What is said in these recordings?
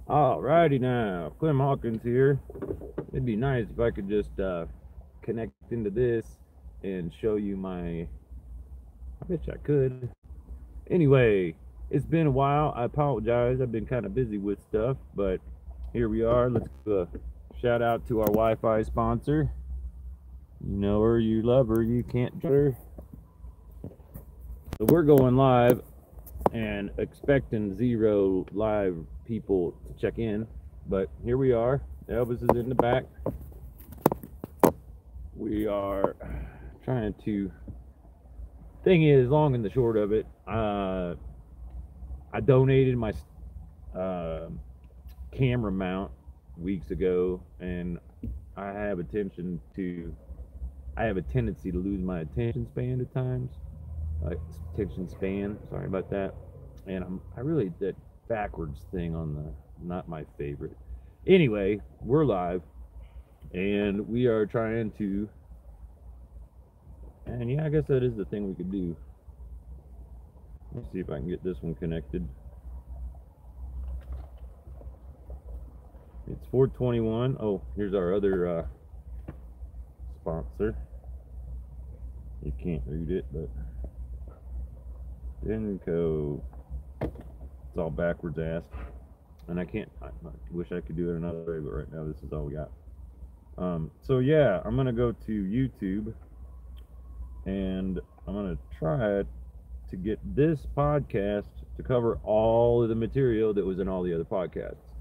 Alrighty now, Clem Hawkins here. It'd be nice if I could just connect into this and show you my. I bet you I could. Anyway, it's been a while. I apologize. I've been kind of busy with stuff, but here we are. Let's give a shout out to our Wi-Fi sponsor. You know her, you love her, you can't judge her. So we're going live and expecting 0 live people to check in, but here we are. Elvis is in the back. We are trying to. Thing is, long and the short of it, I donated my camera mount weeks ago, and I have a tendency to lose my attention span at times. Sorry about that. And I really that backwards thing on the not my favorite. Anyway, we're live, and we are trying to. And yeah, I guess that is the thing we could do. Let's see if I can get this one connected. It's 421. Oh, here's our other sponsor. You can't read it, but Denco. It's all backwards ass. And I can't. I wish I could do it another way, but right now this is all we got. So yeah, I'm gonna go to YouTube, and I'm gonna try to get this podcast to cover all of the material that was in all the other podcasts.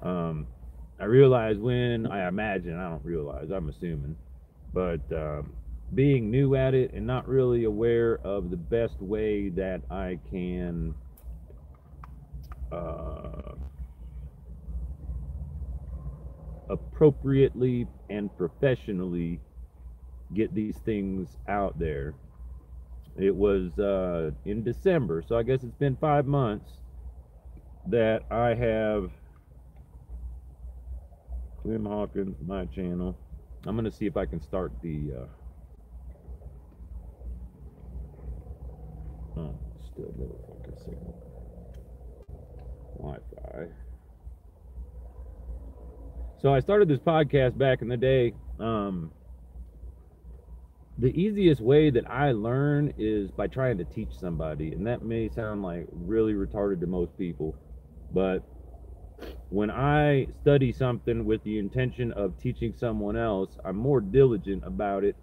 I realize I don't realize, I'm assuming, but being new at it and not really aware of the best way that I can appropriately and professionally get these things out there. It was in December, so I guess it's been 5 months that I have Clem Hawkins, my channel. I'm gonna see if I can start the still motherfucking signal. Wi-Fi. So I started this podcast back in the day. The easiest way that I learn is by trying to teach somebody, and that may sound like really retarded to most people, but when I study something with the intention of teaching someone else, I'm more diligent about it,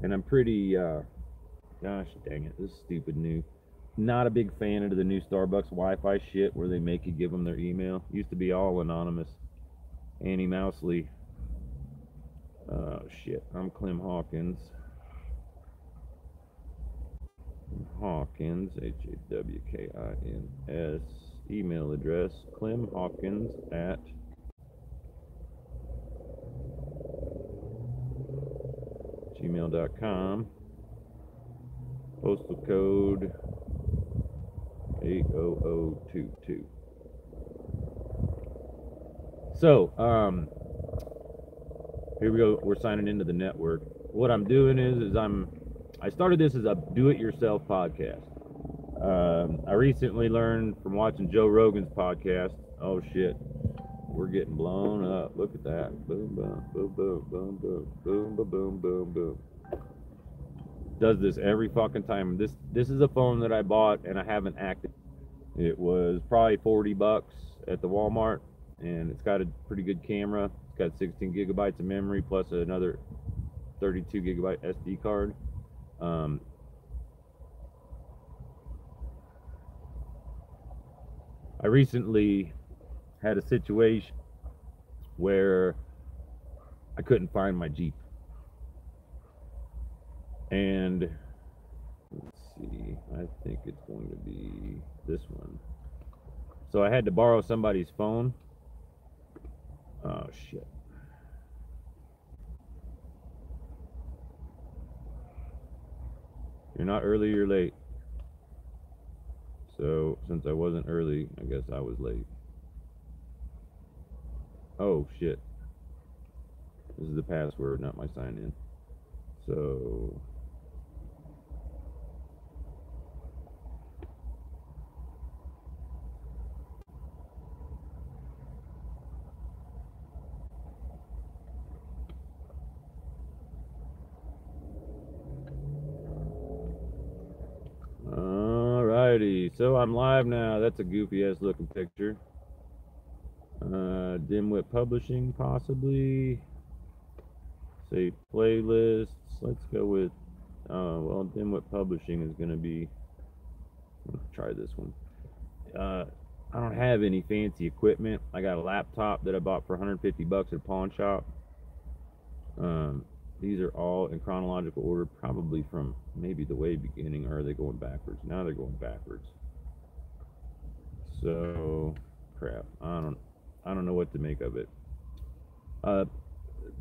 and I'm pretty gosh dang it, this is stupid new. Not a big fan of the new Starbucks Wi-Fi shit where they make you give them their email. Used to be all anonymous. Annie Mousley. Oh shit, I'm Clem Hawkins. Hawkins, HAWKINS. Email address, ClemHawkins at gmail.com. Postal code 80022. So, here we go. We're signing into the network. What I'm doing is I started this as a do-it-yourself podcast. I recently learned from watching Joe Rogan's podcast. Oh shit, we're getting blown up. Look at that. Boom, boom, boom, boom, boom, boom, boom, boom, boom, boom, boom. Does this every fucking time. This is a phone that I bought and I haven't acted. It was probably $40 at the Walmart, and it's got a pretty good camera. It's got 16 gigabytes of memory plus another 32 gigabyte SD card. I recently had a situation where I couldn't find my Jeep. And let's see, I think it's going to be this one. So I had to borrow somebody's phone. Oh shit. You're not early, you're late. So since I wasn't early, I guess I was late. Oh shit. This is the password, not my sign in. So So I'm live now. That's a goofy ass looking picture. DIMWIT Publishing, possibly. Say playlists. Let's go with, well, DIMWIT Publishing is going to be, let's try this one. I don't have any fancy equipment. I got a laptop that I bought for $150 at a pawn shop. These are all in chronological order, probably from maybe the way beginning, or are they going backwards? Now they're going backwards. So, crap. I don't know what to make of it. The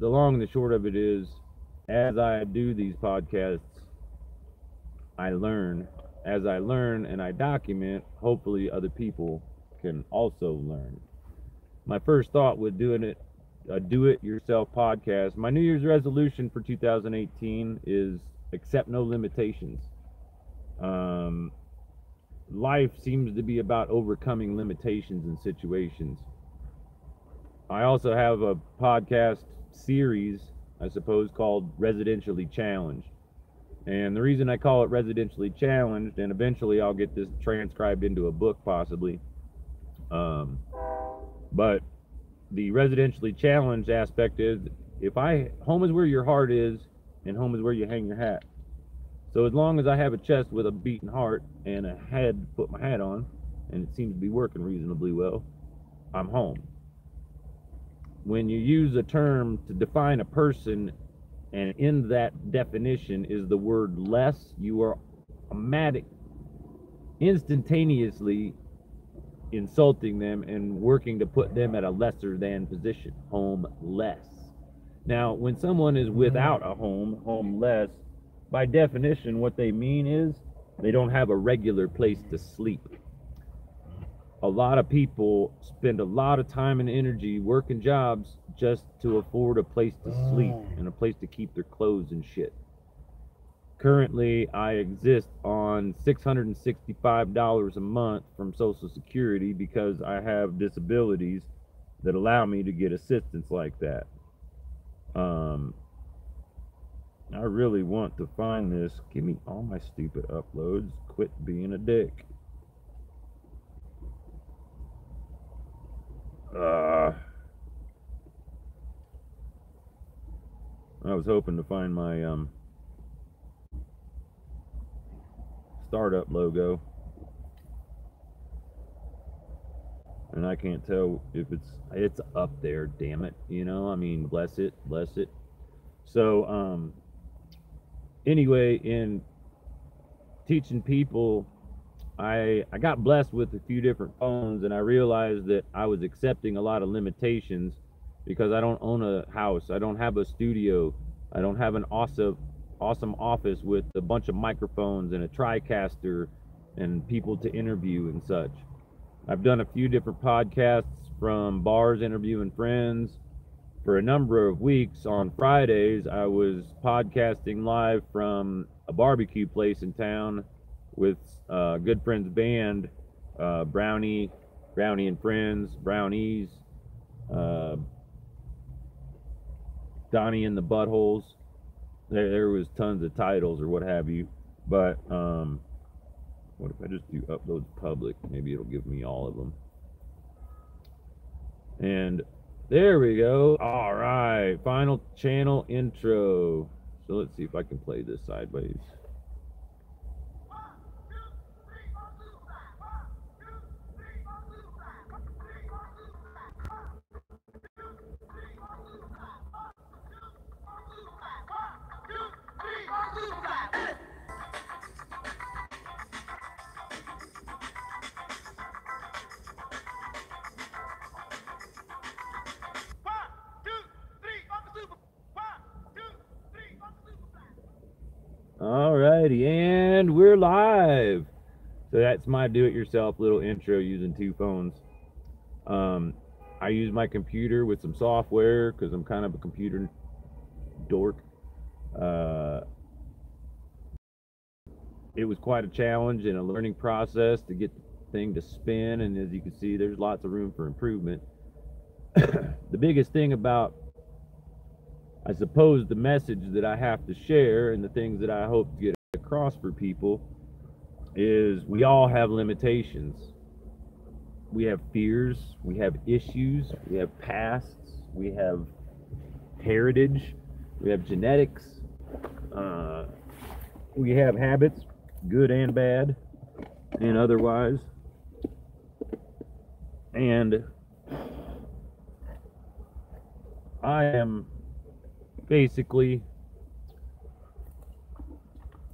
long and the short of it is, as I do these podcasts, I learn. As I learn and I document, hopefully other people can also learn. My first thought with doing it, a do-it-yourself podcast. My New Year's resolution for 2018 is accept no limitations. Life seems to be about overcoming limitations and situations. I also have a podcast series, I suppose, called Residentially Challenged. And the reason I call it Residentially Challenged, and eventually I'll get this transcribed into a book possibly, but the residentially challenged aspect is, home is where your heart is, and home is where you hang your hat. So as long as I have a chest with a beating heart and a head to put my hat on, and it seems to be working reasonably well, I'm home. When you use a term to define a person, and in that definition is the word less, you are instantaneously insulting them and working to put them at a lesser than position. Homeless. Now, when someone is without a home, homeless, by definition, what they mean is they don't have a regular place to sleep. A lot of people spend a lot of time and energy working jobs just to afford a place to sleep and a place to keep their clothes and shit. Currently, I exist on $665 a month from Social Security because I have disabilities that allow me to get assistance like that. I really want to find this. Give me all my stupid uploads. Quit being a dick. I was hoping to find my startup logo, and I can't tell if it's up there, damn it, you know, I mean, bless it. So anyway, in teaching people, I got blessed with a few different phones, and I realized that I was accepting a lot of limitations because I don't own a house, I don't have a studio, I don't have an awesome office with a bunch of microphones and a TriCaster and people to interview and such. I've done a few different podcasts from bars interviewing friends. For a number of weeks on Fridays, I was podcasting live from a barbecue place in town with a good friend's band, Brownie and Friends, Brownies, Donnie and the Buttholes. There was tons of titles or what have you, but what if I just do upload public? Maybe it'll give me all of them. And there we go. All right, final channel intro. So let's see if I can play this sideways. Alrighty, and we're live. So that's my do-it-yourself little intro using two phones. I use my computer with some software because I'm kind of a computer dork. It was quite a challenge and a learning process to get the thing to spin, and as you can see, there's lots of room for improvement. The biggest thing about, I suppose, the message that I have to share and the things that I hope to get across for people is we all have limitations. We have fears, we have issues, we have pasts, we have heritage, we have genetics, we have habits, good and bad, and otherwise. And I am basically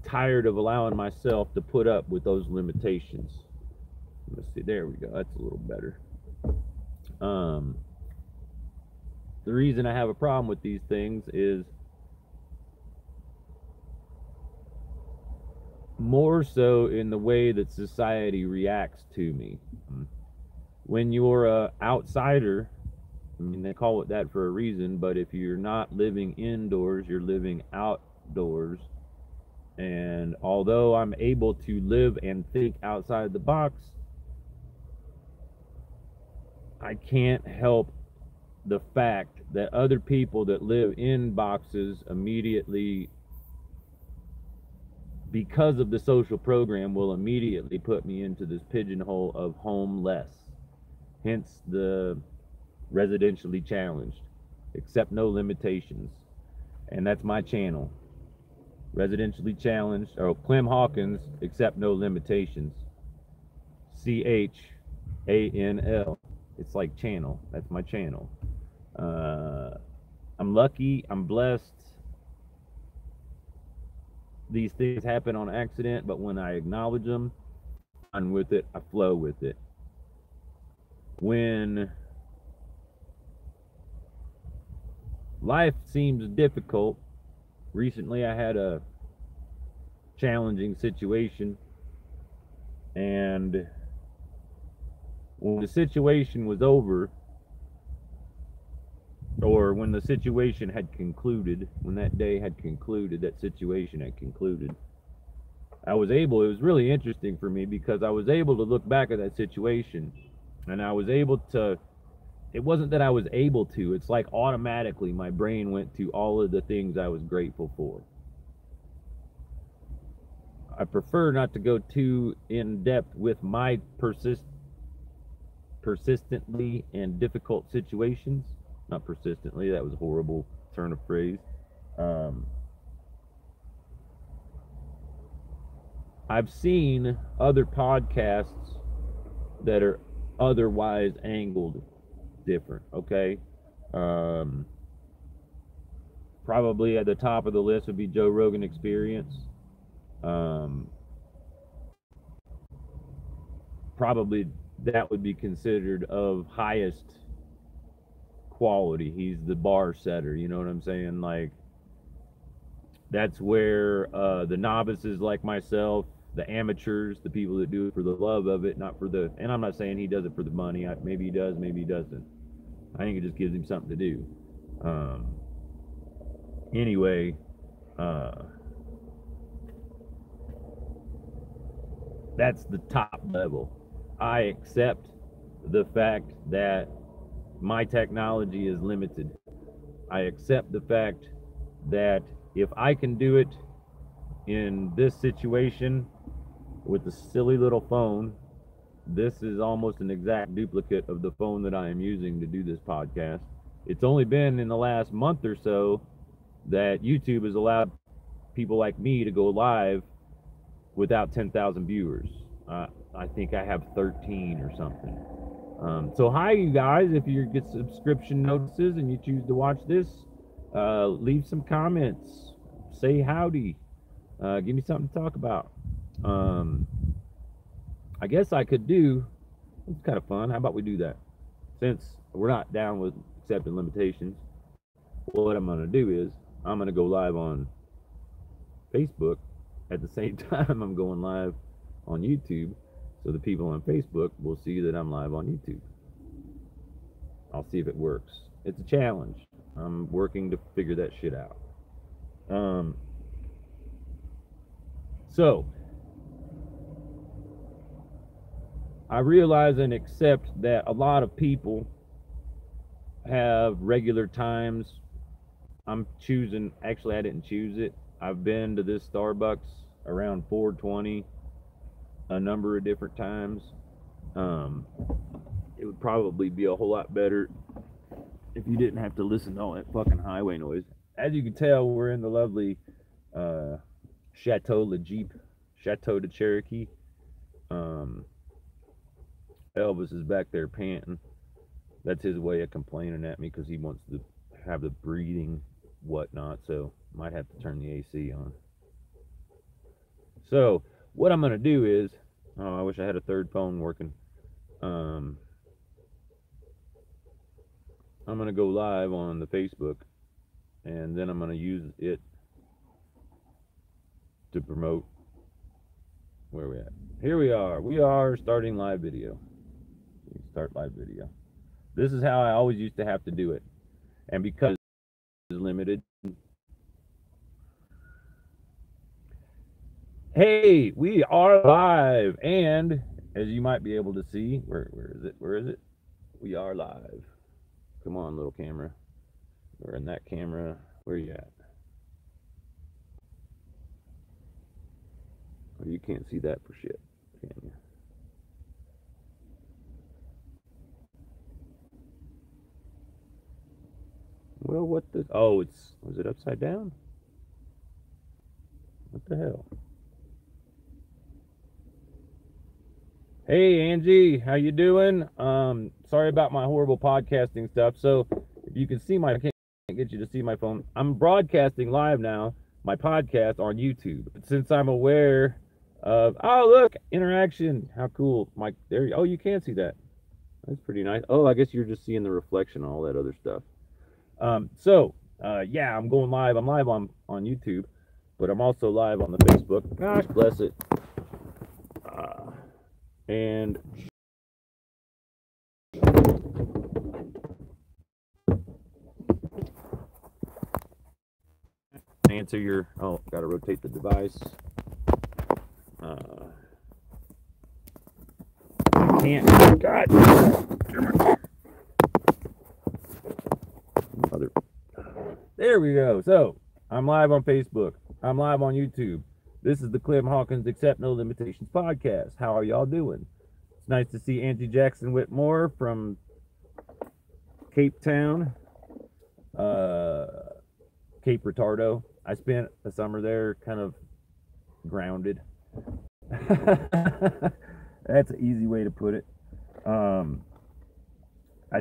tired of allowing myself to put up with those limitations. Let's see, there we go, that's a little better. The reason I have a problem with these things is more so in the way that society reacts to me. When you're a outsider, I mean, they call it that for a reason, but if you're not living indoors, you're living outdoors. And although I'm able to live and think outside the box, I can't help the fact that other people that live in boxes immediately, because of the social program, will immediately put me into this pigeonhole of homeless. Hence the residentially challenged, accept no limitations. And that's my channel. Residentially challenged, or Clem Hawkins, accept no limitations. CHANL. It's like channel. That's my channel. I'm lucky, I'm blessed. These things happen on accident, but when I acknowledge them, I'm with it, I flow with it. When life seems difficult, recently I had a challenging situation, and when the situation was over, or when the situation had concluded, when that day had concluded, that situation had concluded, it was really interesting for me because I was able to look back at that situation, and I was able to, it wasn't that I was able to, it's like automatically my brain went to all of the things I was grateful for. I prefer not to go too in depth with my persistently and difficult situations. Not persistently, that was a horrible turn of phrase. I've seen other podcasts that are otherwise angled different, okay? Probably at the top of the list would be Joe Rogan Experience. Probably that would be considered of highest quality. He's the bar setter, you know what I'm saying? Like, that's where the novices like myself, the amateurs, the people that do it for the love of it, not for the, and I'm not saying he does it for the money. Maybe he does, maybe he doesn't. I think it just gives him something to do. Anyway, that's the top level. I accept the fact that my technology is limited. I accept the fact that if I can do it in this situation with the silly little phone, this is almost an exact duplicate of the phone that I am using to do this podcast. It's only been in the last month or so that YouTube has allowed people like me to go live without 10,000 viewers. I think I have 13 or something. So hi, you guys. If you get subscription notices and you choose to watch this, leave some comments. Say howdy. Give me something to talk about. I guess I could do, it's kind of fun. How about we do that? Since we're not down with accepting limitations, what I'm going to do is I'm going to go live on Facebook at the same time I'm going live on YouTube, so the people on Facebook will see that I'm live on YouTube. I'll see if it works. It's a challenge. I'm working to figure that shit out. So I realize and accept that a lot of people have regular times. I'm choosing, actually I didn't choose it. I've been to this Starbucks around 4:20 a number of different times. It would probably be a whole lot better if you didn't have to listen to all that fucking highway noise. As you can tell, we're in the lovely Chateau de Cherokee. Elvis is back there panting. That's his way of complaining at me because he wants to have the breathing whatnot, so might have to turn the AC on. So what I'm gonna do is, oh, I wish I had a third phone working. I'm gonna go live on the Facebook, and then I'm gonna use it to promote. Where are we at? Here we are. We are starting live video. Start live video. This is how I always used to have to do it, and because it's limited. Hey, we are live, and as you might be able to see, where is it? Where is it? We are live. Come on, little camera. We're in that camera. Where you at? Oh, you can't see that for shit, can you? Well, what the? Oh, was it upside down? What the hell? Hey, Angie, how you doing? Sorry about my horrible podcasting stuff. So, if you can see I can't get you to see my phone. I'm broadcasting live now, my podcast on YouTube. Since I'm aware of, oh look, interaction. How cool, Mike? There. Oh, you can see that. That's pretty nice. Oh, I guess you're just seeing the reflection, all that other stuff. Yeah, I'm going live. I'm live on YouTube, but I'm also live on the Facebook. Gosh bless it. And answer your, oh, gotta rotate the device. Can't, God. There we go. So, I'm live on Facebook. I'm live on YouTube. This is the Clem Hawkins Accept No Limitations podcast. How are y'all doing? It's nice to see Angie Jackson Whitmore from Cape Town, Cape Retardo. I spent a summer there, kind of grounded. That's an easy way to put it. I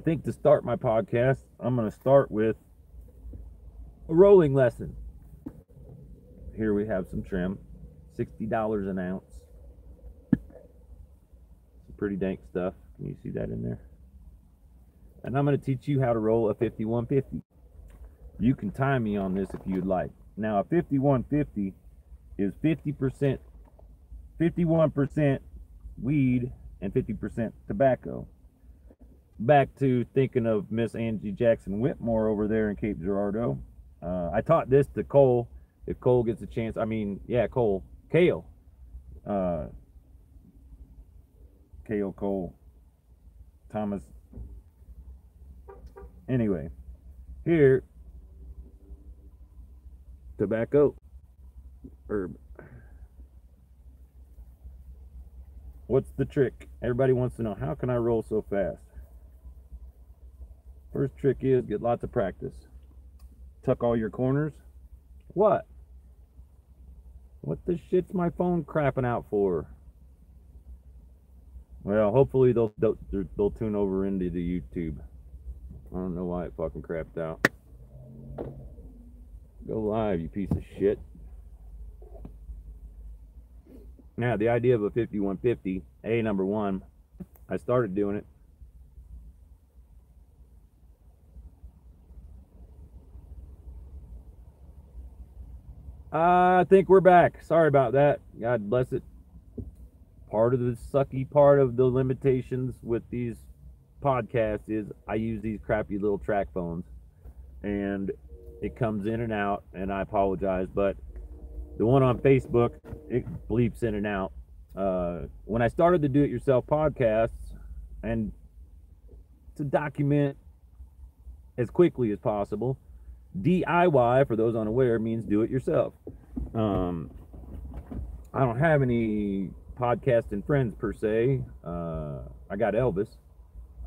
think to start my podcast, I'm going to start with a rolling lesson. Here we have some trim, $60 an ounce. Some pretty dank stuff. Can you see that in there? And I'm going to teach you how to roll a 5150. You can time me on this if you'd like. Now, a 5150 is 50%, 51% weed and 50% tobacco. Back to thinking of Miss Angie Jackson Whitmore over there in Cape Girardeau. I taught this to Cole. If Cole gets a chance, Cole. Cole, Thomas. Anyway, here, tobacco, herb. What's the trick? Everybody wants to know, how can I roll so fast? First trick is get lots of practice. Tuck all your corners. What? What the shit's my phone crapping out for? Well, hopefully they'll tune over into the YouTube. I don't know why it fucking crapped out. Go live, you piece of shit. Now, the idea of a 5150, number one, I started doing it. I think we're back. Sorry about that. God bless it. Part of the sucky part of the limitations with these podcasts is I use these crappy little track phones, and it comes in and out, and I apologize, but the one on Facebook, it bleeps in and out. When I started the do-it-yourself podcasts, and to document as quickly as possible, DIY, for those unaware, means do it yourself. I don't have any podcasting friends per se. I got Elvis.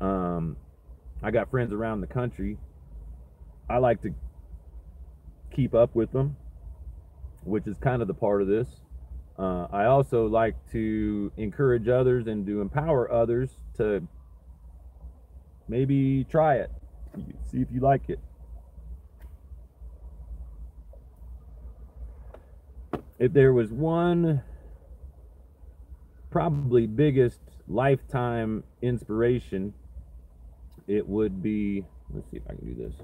I got friends around the country. I like to keep up with them, which is kind of the part of this. I also like to encourage others and to empower others to maybe try it, see if you like it. If there was one probably biggest lifetime inspiration, it would be, let's see if I can do this.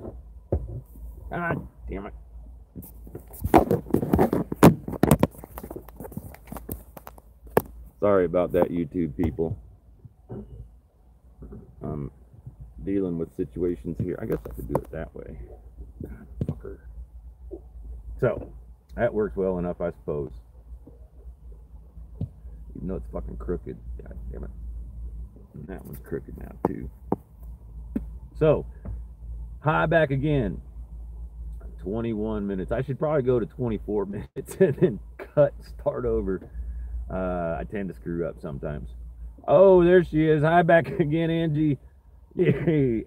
God damn it. Sorry about that, YouTube people. I'm dealing with situations here. I guess I could do it that way. God, fucker. So, that works well enough, I suppose. Even though it's fucking crooked. God damn it. And that one's crooked now, too. So, hi back again. 21 minutes. I should probably go to 24 minutes and then start over. I tend to screw up sometimes. Oh, there she is. Hi back again, Angie. Yay.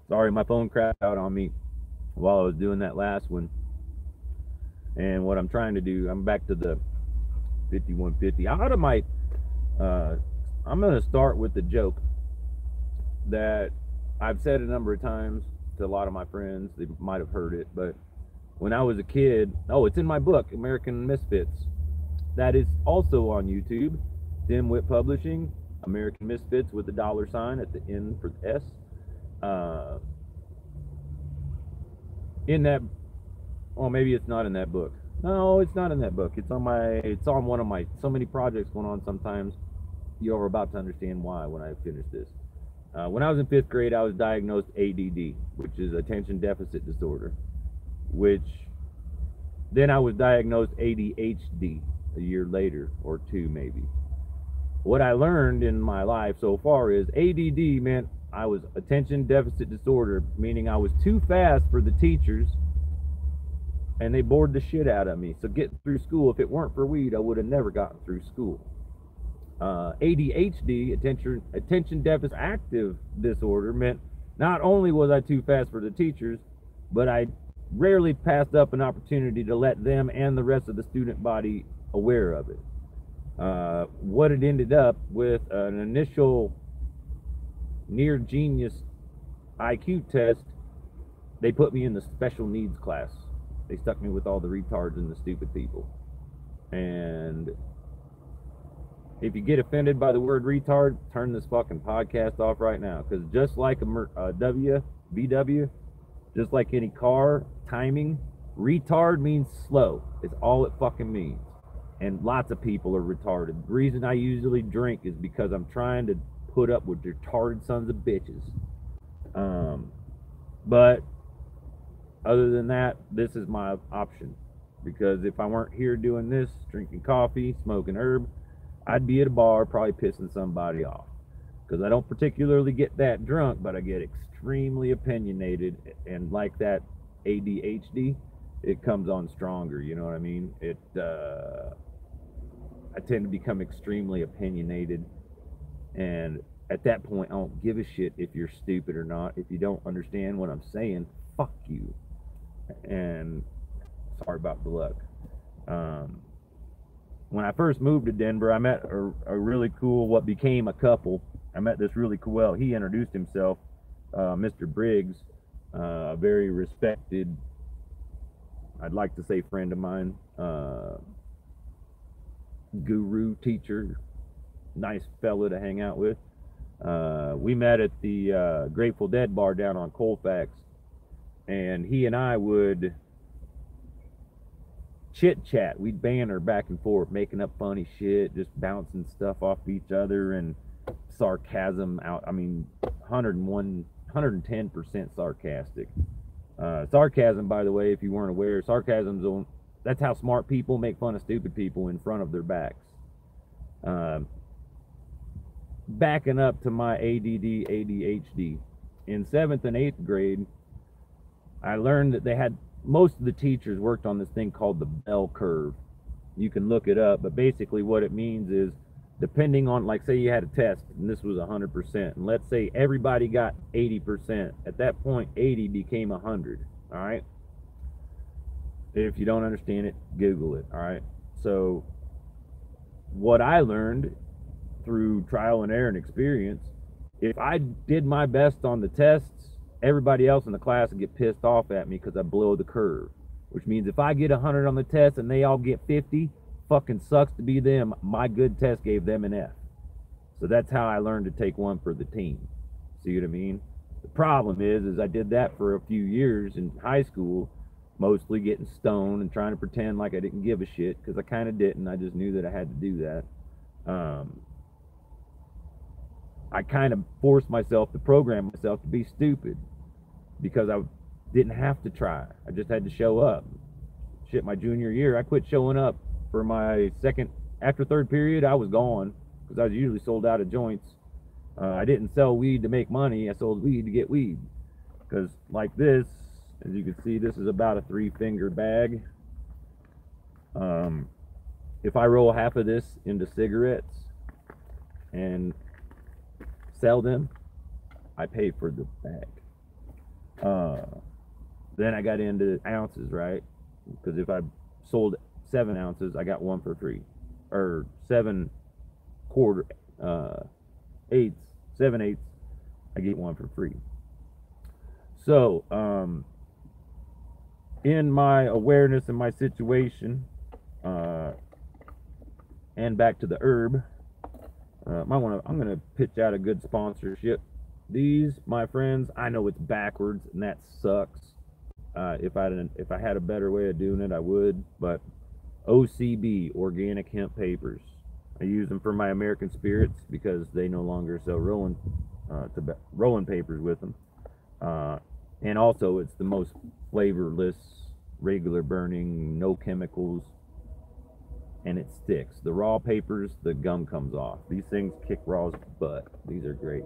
Sorry, my phone crashed out on me while I was doing that last one. And what I'm trying to do, I'm back to the 5150. I'm going to start with the joke that I've said a number of times to a lot of my friends. They might have heard it, but when I was a kid, it's in my book, American Misfits. That is also on YouTube. DIMWIT Publishing, American Misfits with the $sign at the end for the S. In that, well, maybe it's not in that book. No, it's not in that book. It's on one of my, so many projects going on sometimes. You're about to understand why when I finish this. When I was in 5th grade, I was diagnosed ADD, which is attention deficit disorder, which then I was diagnosed ADHD a year later, or 2 maybe. What I learned in my life so far is ADD meant I was attention deficit disorder, meaning I was too fast for the teachers and they bored the shit out of me. So getting through school, if it weren't for weed, I would have never gotten through school. ADHD, attention deficit active disorder, meant not only was I too fast for the teachers, but I rarely passed up an opportunity to let them and the rest of the student body aware of it. What it ended up with an initial near genius IQ test, they put me in the special needs class. They stuck me with all the retards and the stupid people. And if you get offended by the word retard, turn this fucking podcast off right now. Because just like a VW, just like any car, timing, retard means slow. It's all it fucking means. And lots of people are retarded. The reason I usually drink is because I'm trying to put up with retarded sons of bitches. But other than that, this is my option. Because if I weren't here doing this, drinking coffee, smoking herb, I'd be at a bar probably pissing somebody off. Because I don't particularly get that drunk, but I get extremely opinionated. And like that ADHD, it comes on stronger, you know what I mean? I tend to become extremely opinionated. And at that point, I don't give a shit if you're stupid or not. If you don't understand what I'm saying, fuck you. And sorry about the luck. When I first moved to Denver, I met a really cool, what became a couple. I met this really cool, well, he introduced himself, Mr. Briggs, a very respected, I'd like to say friend of mine, guru, teacher, nice fella to hang out with. We met at the Grateful Dead bar down on Colfax, and he and I would chit chat. We'd banter back and forth, making up funny shit, just bouncing stuff off each other, and sarcasm out. I mean, 110% sarcastic. Sarcasm, by the way, if you weren't aware, that's how smart people make fun of stupid people in front of their backs. Backing up to my ADD, ADHD, in 7th and 8th grade, I learned that most of the teachers worked on this thing called the bell curve. You can look it up, but basically what it means is, depending on, like, say you had a test and this was 100%, and let's say everybody got 80%. At that point, 80 became 100. All right. If you don't understand it, Google it. All right. So what I learned through trial and error and experience, if I did my best on the tests, everybody else in the class would get pissed off at me because I blow the curve. Which means if I get 100 on the test and they all get 50, fucking sucks to be them. My good test gave them an F. So that's how I learned to take one for the team. See what I mean? The problem is I did that for a few years in high school, mostly getting stoned and trying to pretend like I didn't give a shit, because I kind of didn't. I just knew that I had to do that. I kind of forced myself to program myself to be stupid because I didn't have to try. I just had to show up. Shit, my junior year, I quit showing up for my after third period. I was gone because I was usually sold out of joints. I didn't sell weed to make money. I sold weed to get weed. Because like this, as you can see, this is about a 3-finger bag. If I roll half of this into cigarettes and sell them, I pay for the bag. Then I got into ounces, right? Because if I sold 7 ounces, I got one for free. Or 7 eighths, I get one for free. So, in my awareness and my situation, and back to the herb, I'm gonna pitch out a good sponsorship. These, my friends, I know it's backwards and that sucks. If I had a better way of doing it, I would. But OCB, Organic Hemp Papers. I use them for my American Spirits because they no longer sell rolling papers with them. And also, it's the most flavorless, regular burning, no chemicals, and it sticks. The raw papers, the gum comes off. These things kick raw's butt. These are great.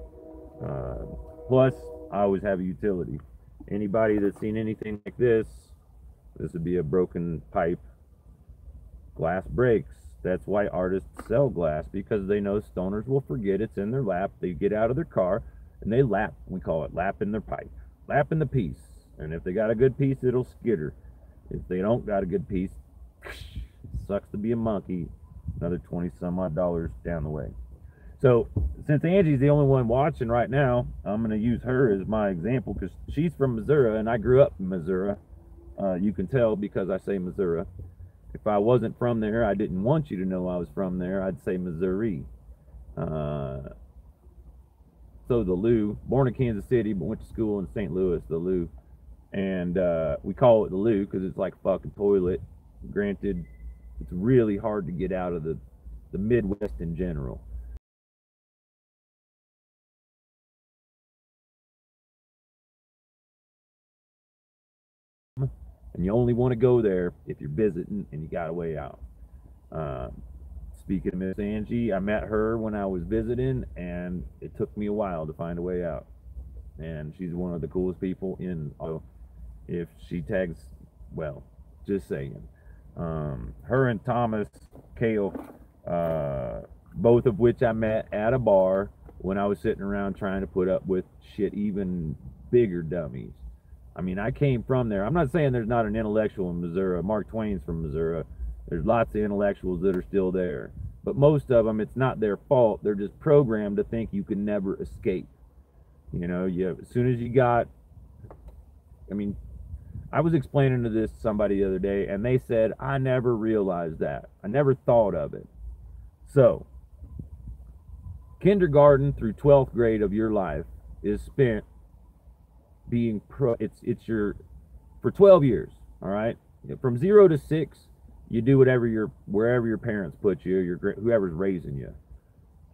Plus, I always have a utility. Anybody that's seen anything like this would be a broken pipe. Glass breaks. That's why artists sell glass, because they know stoners will forget it's in their lap. They get out of their car and they lap. We call it lapping their pipe. Lapping the piece. And if they got a good piece, it'll skitter. If they don't got a good piece, sucks to be a monkey. Another 20 some odd dollars down the way. So since Angie's the only one watching right now, I'm going to use her as my example because she's from Missouri and I grew up in Missouri. You can tell because I say Missouri. If I wasn't from there, I didn't want you to know I was from there, I'd say Missouri. So the Lou, born in Kansas City, but went to school in St. Louis, the Lou. And we call it the Lou because it's like a fucking toilet. Granted, it's really hard to get out of the Midwest in general. And you only want to go there if you're visiting and you got a way out. Speaking of Miss Angie, I met her when I was visiting, and it took me a while to find a way out. And she's one of the coolest people in. If she tags, well, just saying. Her and Thomas Kale, both of which I met at a bar when I was sitting around trying to put up with shit even bigger dummies. I mean, I came from there. I'm not saying there's not an intellectual in Missouri. Mark Twain's from Missouri. There's lots of intellectuals that are still there. But most of them, it's not their fault. They're just programmed to think you can never escape. You know, as soon as you got... I mean, I was explaining to this somebody the other day, and they said, I never realized that. I never thought of it. So, kindergarten through 12th grade of your life is spent being it's your for 12 years, all right? From 0 to 6, you do wherever your parents put you, whoever's raising you.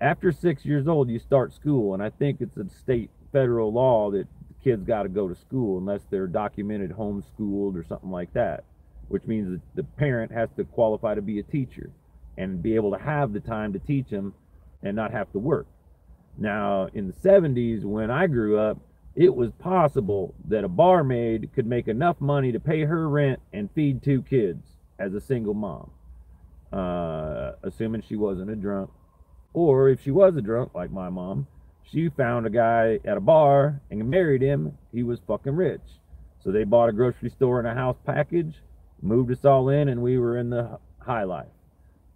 After 6 years old, you start school, and I think it's a state federal law that kids got to go to school unless they're documented homeschooled or something like that, which means that the parent has to qualify to be a teacher and be able to have the time to teach them and not have to work. Now, in the 70s, when I grew up, it was possible that a barmaid could make enough money to pay her rent and feed 2 kids as a single mom. assuming she wasn't a drunk. Or if she was a drunk, like my mom, she found a guy at a bar and married him. He was fucking rich. So they bought a grocery store and a house package, moved us all in, and we were in the high life.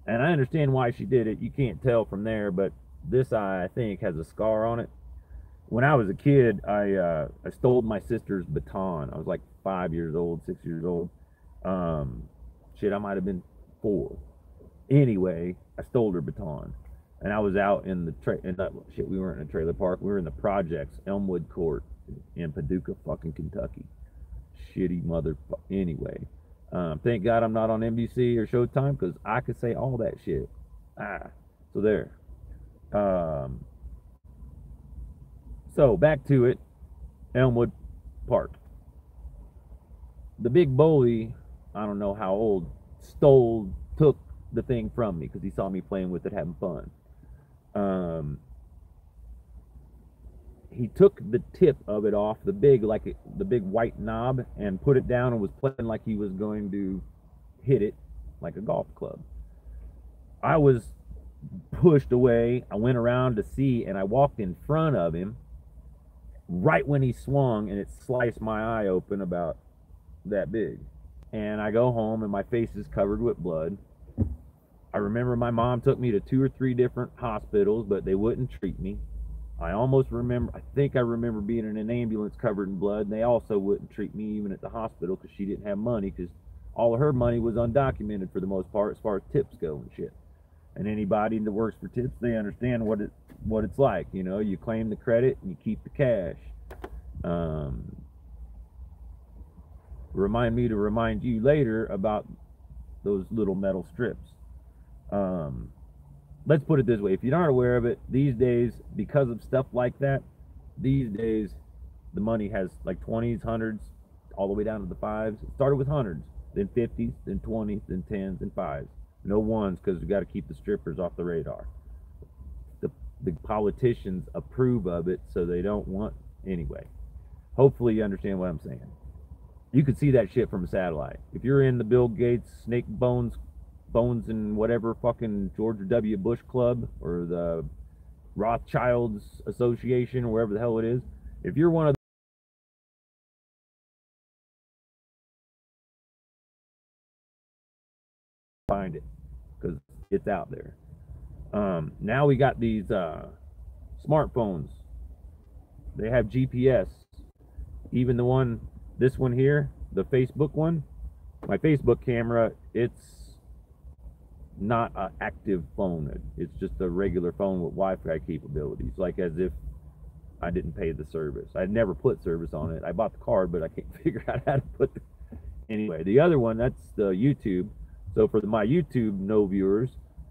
And I understand why she did it. You can't tell from there, but this eye, I think, has a scar on it. When I was a kid, I stole my sister's baton. I was like 5 years old, 6 years old. Shit, I might have been 4. Anyway, I stole her baton, and I was out in the shit. We weren't in a trailer park. We were in the projects, Elmwood Court, in Paducah, fucking Kentucky. Shitty mother. Anyway, thank God I'm not on NBC or Showtime, because I could say all that shit. So there. So back to it. Elmwood Park. The big bully, I don't know how old, took the thing from me because he saw me playing with it, having fun. He took the tip of it off the big white knob and put it down and was playing like he was going to hit it like a golf club. I was pushed away. I went around to see, and I walked in front of him right when he swung, and it sliced my eye open about that big. And I go home and my face is covered with blood. I remember my mom took me to 2 or 3 different hospitals, but they wouldn't treat me. I think I remember being in an ambulance covered in blood, and they also wouldn't treat me even at the hospital because she didn't have money, because all of her money was undocumented for the most part as far as tips go and shit. And anybody that works for tips, they understand what it's like. You know, you claim the credit and you keep the cash. Remind me to remind you later about those little metal strips. Let's put it this way. If you're not aware of it, these days, because of stuff like that, these days, the money has like 20s, 100s, all the way down to the 5s. It started with 100s, then 50s, then 20s, then 10s, and 5s. No 1s, because we got to keep the strippers off the radar. The politicians approve of it, so they don't want... Anyway, hopefully you understand what I'm saying. You could see that shit from a satellite. If you're in the Bill Gates, Snake Bones and whatever fucking George W. Bush Club, or the Rothschilds Association, or wherever the hell it is, if you're one of find it, because it's out there. Now we got these smartphones. They have GPS. Even this one here, the Facebook one, my Facebook camera, it's not an active phone. It's just a regular phone with Wi-Fi capabilities, like as if I didn't pay the service. I'd never put service on it. I bought the card, but I can't figure out how to put the... Anyway, the other one, that's the YouTube. So for my YouTube no viewers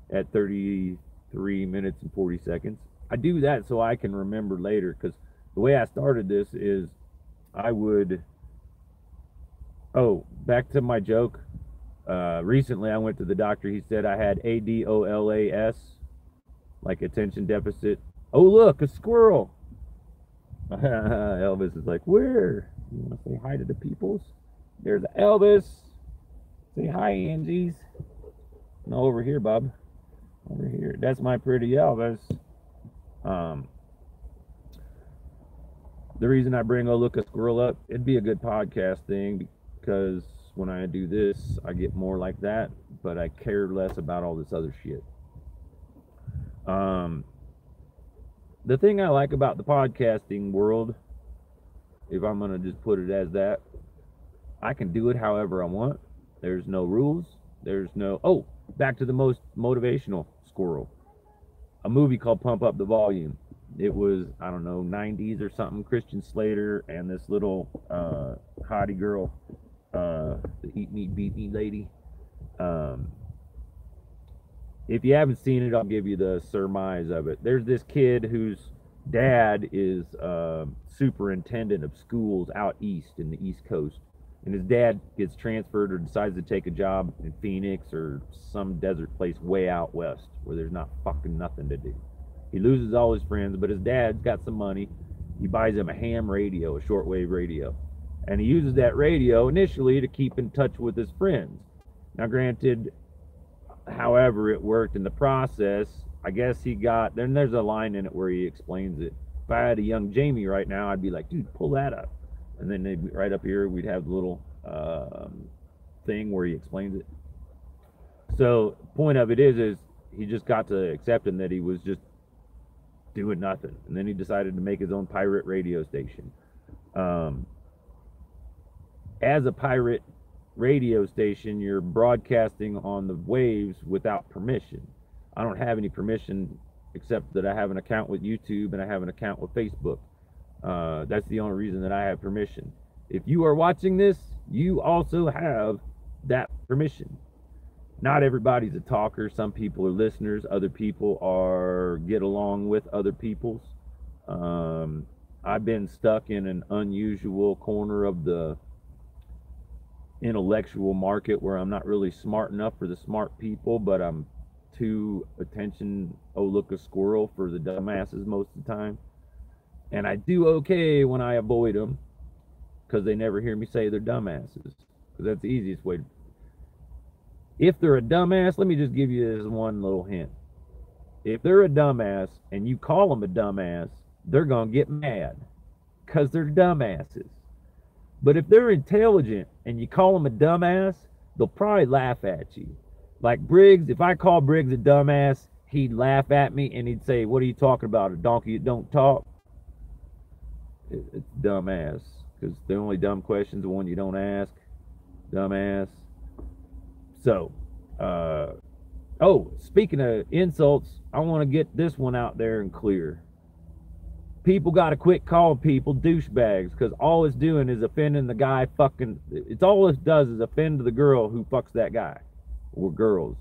at 33 minutes and 40 seconds, I do that so I can remember later, because the way I started this is I would... Oh, back to my joke. Recently I went to the doctor. He said I had ADOLAS, like attention deficit. Oh, look, a squirrel. Elvis is like, where? You want to say hi to the peoples? There's Elvis. Say hi, Angie's. No, over here, Bob. Over here. That's my pretty Elvis. The reason I bring look a squirrel up, it'd be a good podcast thing, because when I do this, I get more like that, but I care less about all this other shit. The thing I like about the podcasting world, if I'm going to just put it as that, I can do it however I want. There's no rules. There's no... Oh, back to the most motivational squirrel. A movie called Pump Up the Volume. It was, I don't know, 90s or something. Christian Slater and this little hottie girl, the eat meat, beat me lady. If you haven't seen it, I'll give you the surmise of it. There's this kid whose dad is superintendent of schools out east in the East Coast. And his dad gets transferred or decides to take a job in Phoenix or some desert place way out west where there's not fucking nothing to do. He loses all his friends, but his dad's got some money. He buys him a ham radio, a shortwave radio. And he uses that radio initially to keep in touch with his friends. Now, granted, however it worked in the process, I guess he got, then there's a line in it where he explains it. If I had a young Jamie right now, I'd be like, dude, pull that up. And then they'd be right up here, we'd have the little thing where he explains it. So point of it is he just got to accepting that he was just doing nothing. And then he decided to make his own pirate radio station. As a pirate radio station, you're broadcasting on the waves without permission. I don't have any permission except that I have an account with YouTube and I have an account with Facebook. That's the only reason that I have permission. If you are watching this, you also have that permission. Not everybody's a talker. Some people are listeners. Other people are get along with other people's. I've been stuck in an unusual corner of the intellectual market where I'm not really smart enough for the smart people, but I'm too attention, oh look a squirrel, for the dumbasses most of the time. And I do okay when I avoid them because they never hear me say they're dumbasses, because that's the easiest way to. If they're a dumbass, let me just give you this one little hint. If they're a dumbass and you call them a dumbass, they're going to get mad because they're dumbasses. But if they're intelligent and you call them a dumbass, they'll probably laugh at you. Like Briggs, if I call Briggs a dumbass, he'd laugh at me and he'd say, what are you talking about, a donkey that don't talk? It's dumbass, because the only dumb question's the one you don't ask. Dumbass. So, speaking of insults, I want to get this one out there and clear. People got to quit calling people douchebags, because all it's doing is offending the guy fucking. It's all it does is offend the girl who fucks that guy, or girls,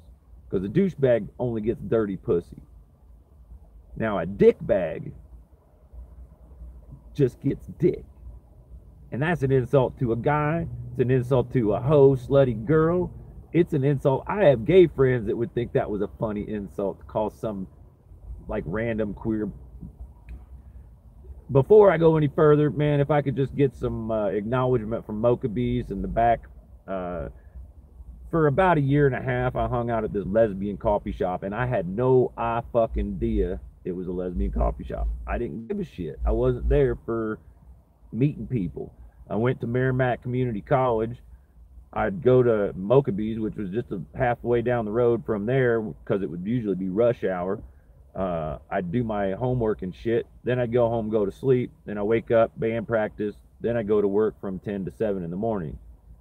because a douchebag only gets dirty pussy. Now a dickbag just gets dick, and that's an insult to a guy. It's an insult to a hoe, slutty girl. It's an insult. I have gay friends that would think that was a funny insult to call some like random queer. Before I go any further, man, if I could just get some acknowledgement from Mocha Bees in the back. For about a year and a half, I hung out at this lesbian coffee shop, and I had no fucking idea it was a lesbian coffee shop. I didn't give a shit. I wasn't there for meeting people. I went to Merrimack Community College. I'd go to Mocha Bees, which was just halfway down the road from there, because it would usually be rush hour. I'd do my homework and shit. Then I'd go home, go to sleep. Then I wake up, band practice. Then I go to work from 10 to 7 in the morning.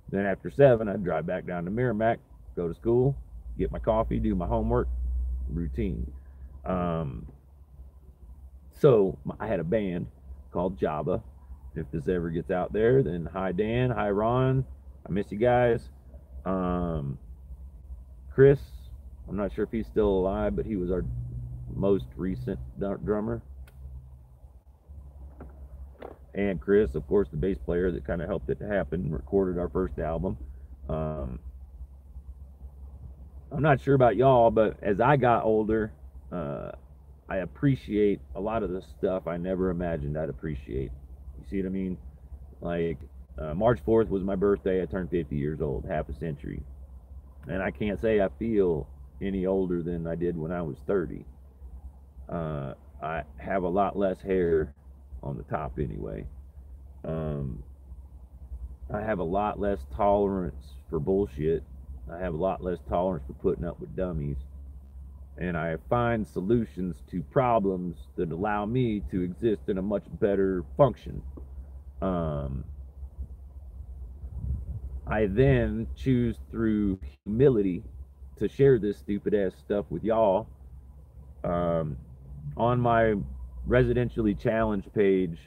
Then after 7, I'd drive back down to Merrimack, go to school, get my coffee, do my homework, routine. So I had a band called Java. If this ever gets out there, then hi Dan, hi Ron. I miss you guys. Chris, I'm not sure if he's still alive, but he was our most recent drummer. And Chris, of course, the bass player that kind of helped it to happen, recorded our first album. I'm not sure about y'all, but as I got older, I appreciate a lot of the stuff I never imagined I'd appreciate. You see what I mean? Like, March 4th was my birthday. I turned 50 years old, half a century. And I can't say I feel any older than I did when I was 30. I have a lot less hair on the top anyway. I have a lot less tolerance for bullshit. I have a lot less tolerance for putting up with dummies. And I find solutions to problems that allow me to exist in a much better function. I then choose through humility to share this stupid ass stuff with y'all. On my residentially challenged page,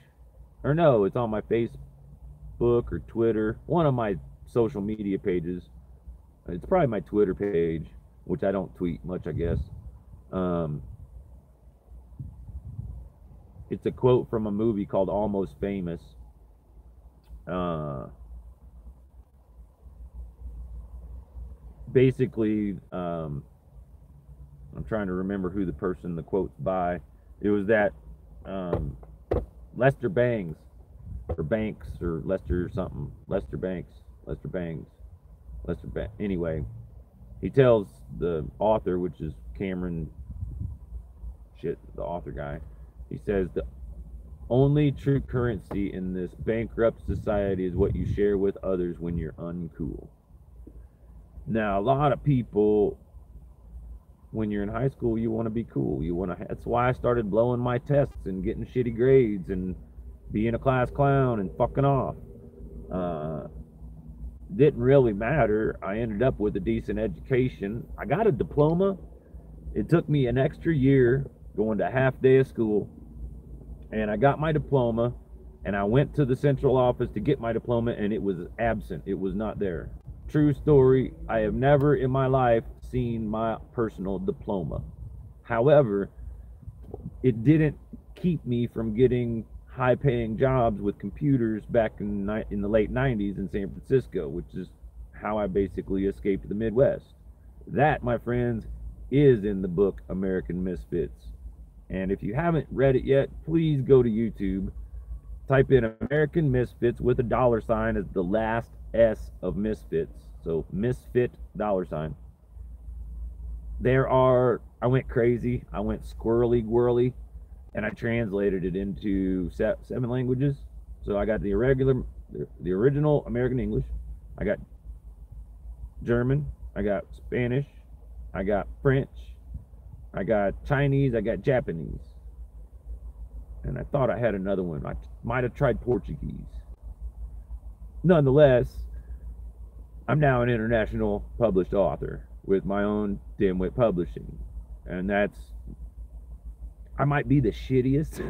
or no, it's on my Facebook or Twitter, one of my social media pages. It's probably my Twitter page, which I don't tweet much, I guess. It's a quote from a movie called Almost Famous. Basically, I'm trying to remember who the person the quote's by. It was that Lester Bangs, or Banks, or Lester something. Lester Banks, Lester Bangs, Lester Banks. Anyway, he tells the author, which is Cameron, the author guy, he says the only true currency in this bankrupt society is what you share with others when you're uncool. Now, a lot of people, when you're in high school, you want to be cool. That's why I started blowing my tests and getting shitty grades and being a class clown and fucking off. Didn't really matter. I ended up with a decent education. I got a diploma. It took me an extra year going to a half day of school, and I got my diploma, and I went to the central office to get my diploma, and it was absent. It was not there. True story. I have never in my life seen my personal diploma. However, it didn't keep me from getting high-paying jobs with computers back in the late 90s in San Francisco, which is how I basically escaped the Midwest. That, my friends, is in the book American Misfits. And if you haven't read it yet, please go to YouTube, type in American Misfits with a $ as the last S of Misfits. So Misfit $. I went crazy. I went squirrely whirly, and I translated it into 7 languages. So I got the original American English. I got German. I got Spanish. I got French. I got Chinese. I got Japanese. And I thought I had another one. I might have tried Portuguese. Nonetheless, I'm now an international published author with my own DIMWIT Publishing. And I might be the shittiest.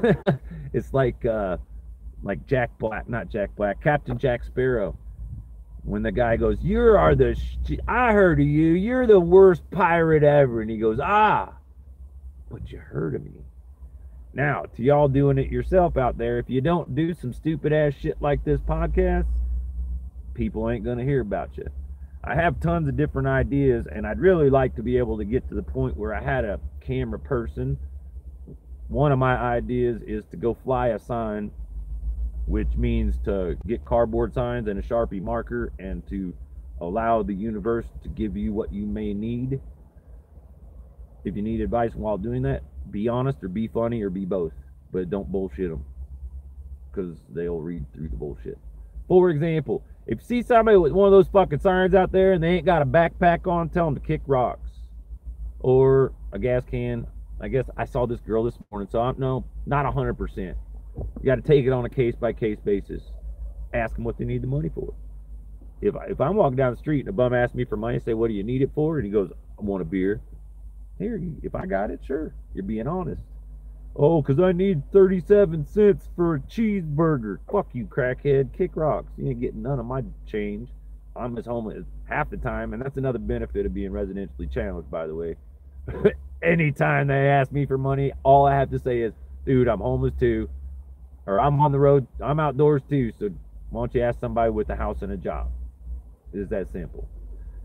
It's like Captain Jack Sparrow. When the guy goes, I heard of you, you're the worst pirate ever. And he goes, but you heard of me. Now, to y'all doing it yourself out there, if you don't do some stupid ass shit like this podcast, people ain't going to hear about you. I have tons of different ideas, and I'd really like to be able to get to the point where I had a camera person. One of my ideas is to go fly a sign, which means to get cardboard signs and a Sharpie marker and to allow the universe to give you what you may need. If you need advice while doing that, be honest or be funny or be both, but don't bullshit them, because they'll read through the bullshit. For example, if you see somebody with one of those fucking signs out there and they ain't got a backpack on, tell them to kick rocks or a gas can. I guess I saw this girl this morning, so not 100%. You got to take it on a case-by-case basis. Ask them what they need the money for. If I'm walking down the street and a bum asks me for money, I say, what do you need it for? And he goes, I want a beer. Here, if I got it, sure. You're being honest. Oh, because I need 37 cents for a cheeseburger. Fuck you, crackhead. Kick rocks. You ain't getting none of my change. I'm as homeless half the time, and that's another benefit of being residentially challenged, by the way. Anytime they ask me for money, all I have to say is, dude, I'm homeless too. Or I'm on the road, I'm outdoors too, so why don't you ask somebody with a house and a job? It's that simple.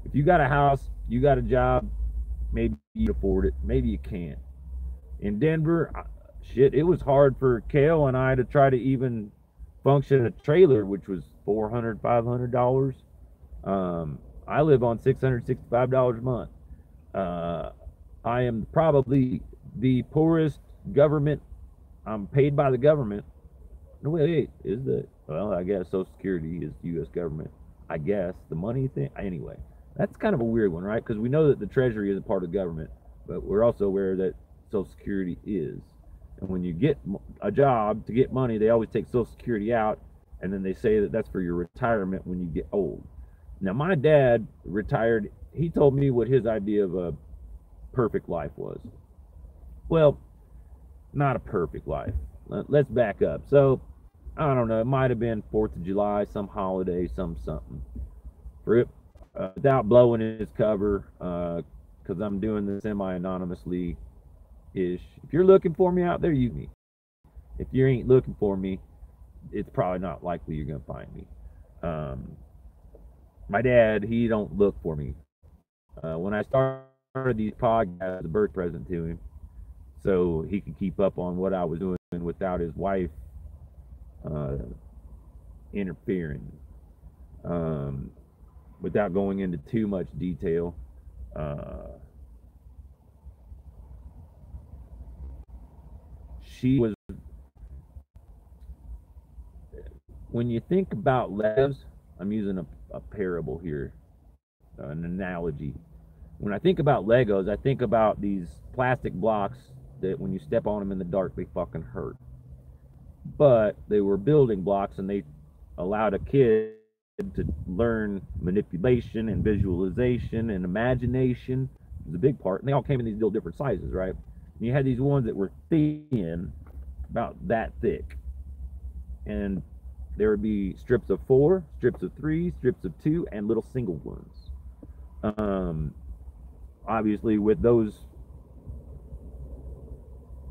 If you got a house, you got a job, maybe you can afford it, maybe you can't. In Denver, shit, it was hard for Kale and I to try to even function a trailer, which was $400, $500. I live on $665 a month. I am probably the poorest government. I'm paid by the government. No, wait, is that? Well, I guess Social Security is U.S. government. I guess the money thing. Anyway, that's kind of a weird one, right? Because we know that the Treasury is a part of government, but we're also aware that Social Security is. And when you get a job to get money, they always take Social Security out, and then they say that that's for your retirement when you get old. Now, my dad retired. He told me what his idea of a perfect life was. Well, not a perfect life. Let's back up. So, I don't know, it might have been 4th of July, some holiday, something. Without blowing his cover, because I'm doing this semi-anonymously-ish. If you're looking for me out there, you me. If you ain't looking for me, it's probably not likely you're going to find me. My dad, he don't look for me. When I started these podcasts, a birth present to him, so he could keep up on what I was doing without his wife interfering. Without going into too much detail, She was, when you think about Legos, I'm using a parable here, an analogy. When I think about Legos, I think about these plastic blocks that when you step on them in the dark, they fucking hurt. But they were building blocks, and they allowed a kid to learn manipulation and visualization and imagination. It was a big part. And they all came in these little different sizes, right? And you had these ones that were thin, about that thick. And there would be strips of 4, strips of 3, strips of 2, and little single ones. Obviously, with those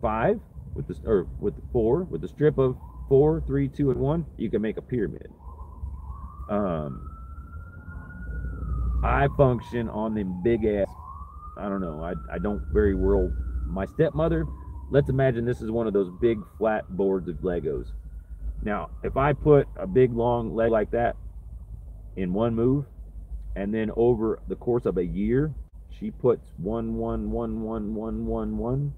5, with the 4, with the strip of 4, 3, 2, and 1, you can make a pyramid. I function on them big ass. I don't know. I don't very well. My stepmother. Let's imagine this is one of those big flat boards of Legos. Now, if I put a big long leg like that in one move, and then over the course of a year, she puts 1, 1, 1, 1, 1, 1, 1,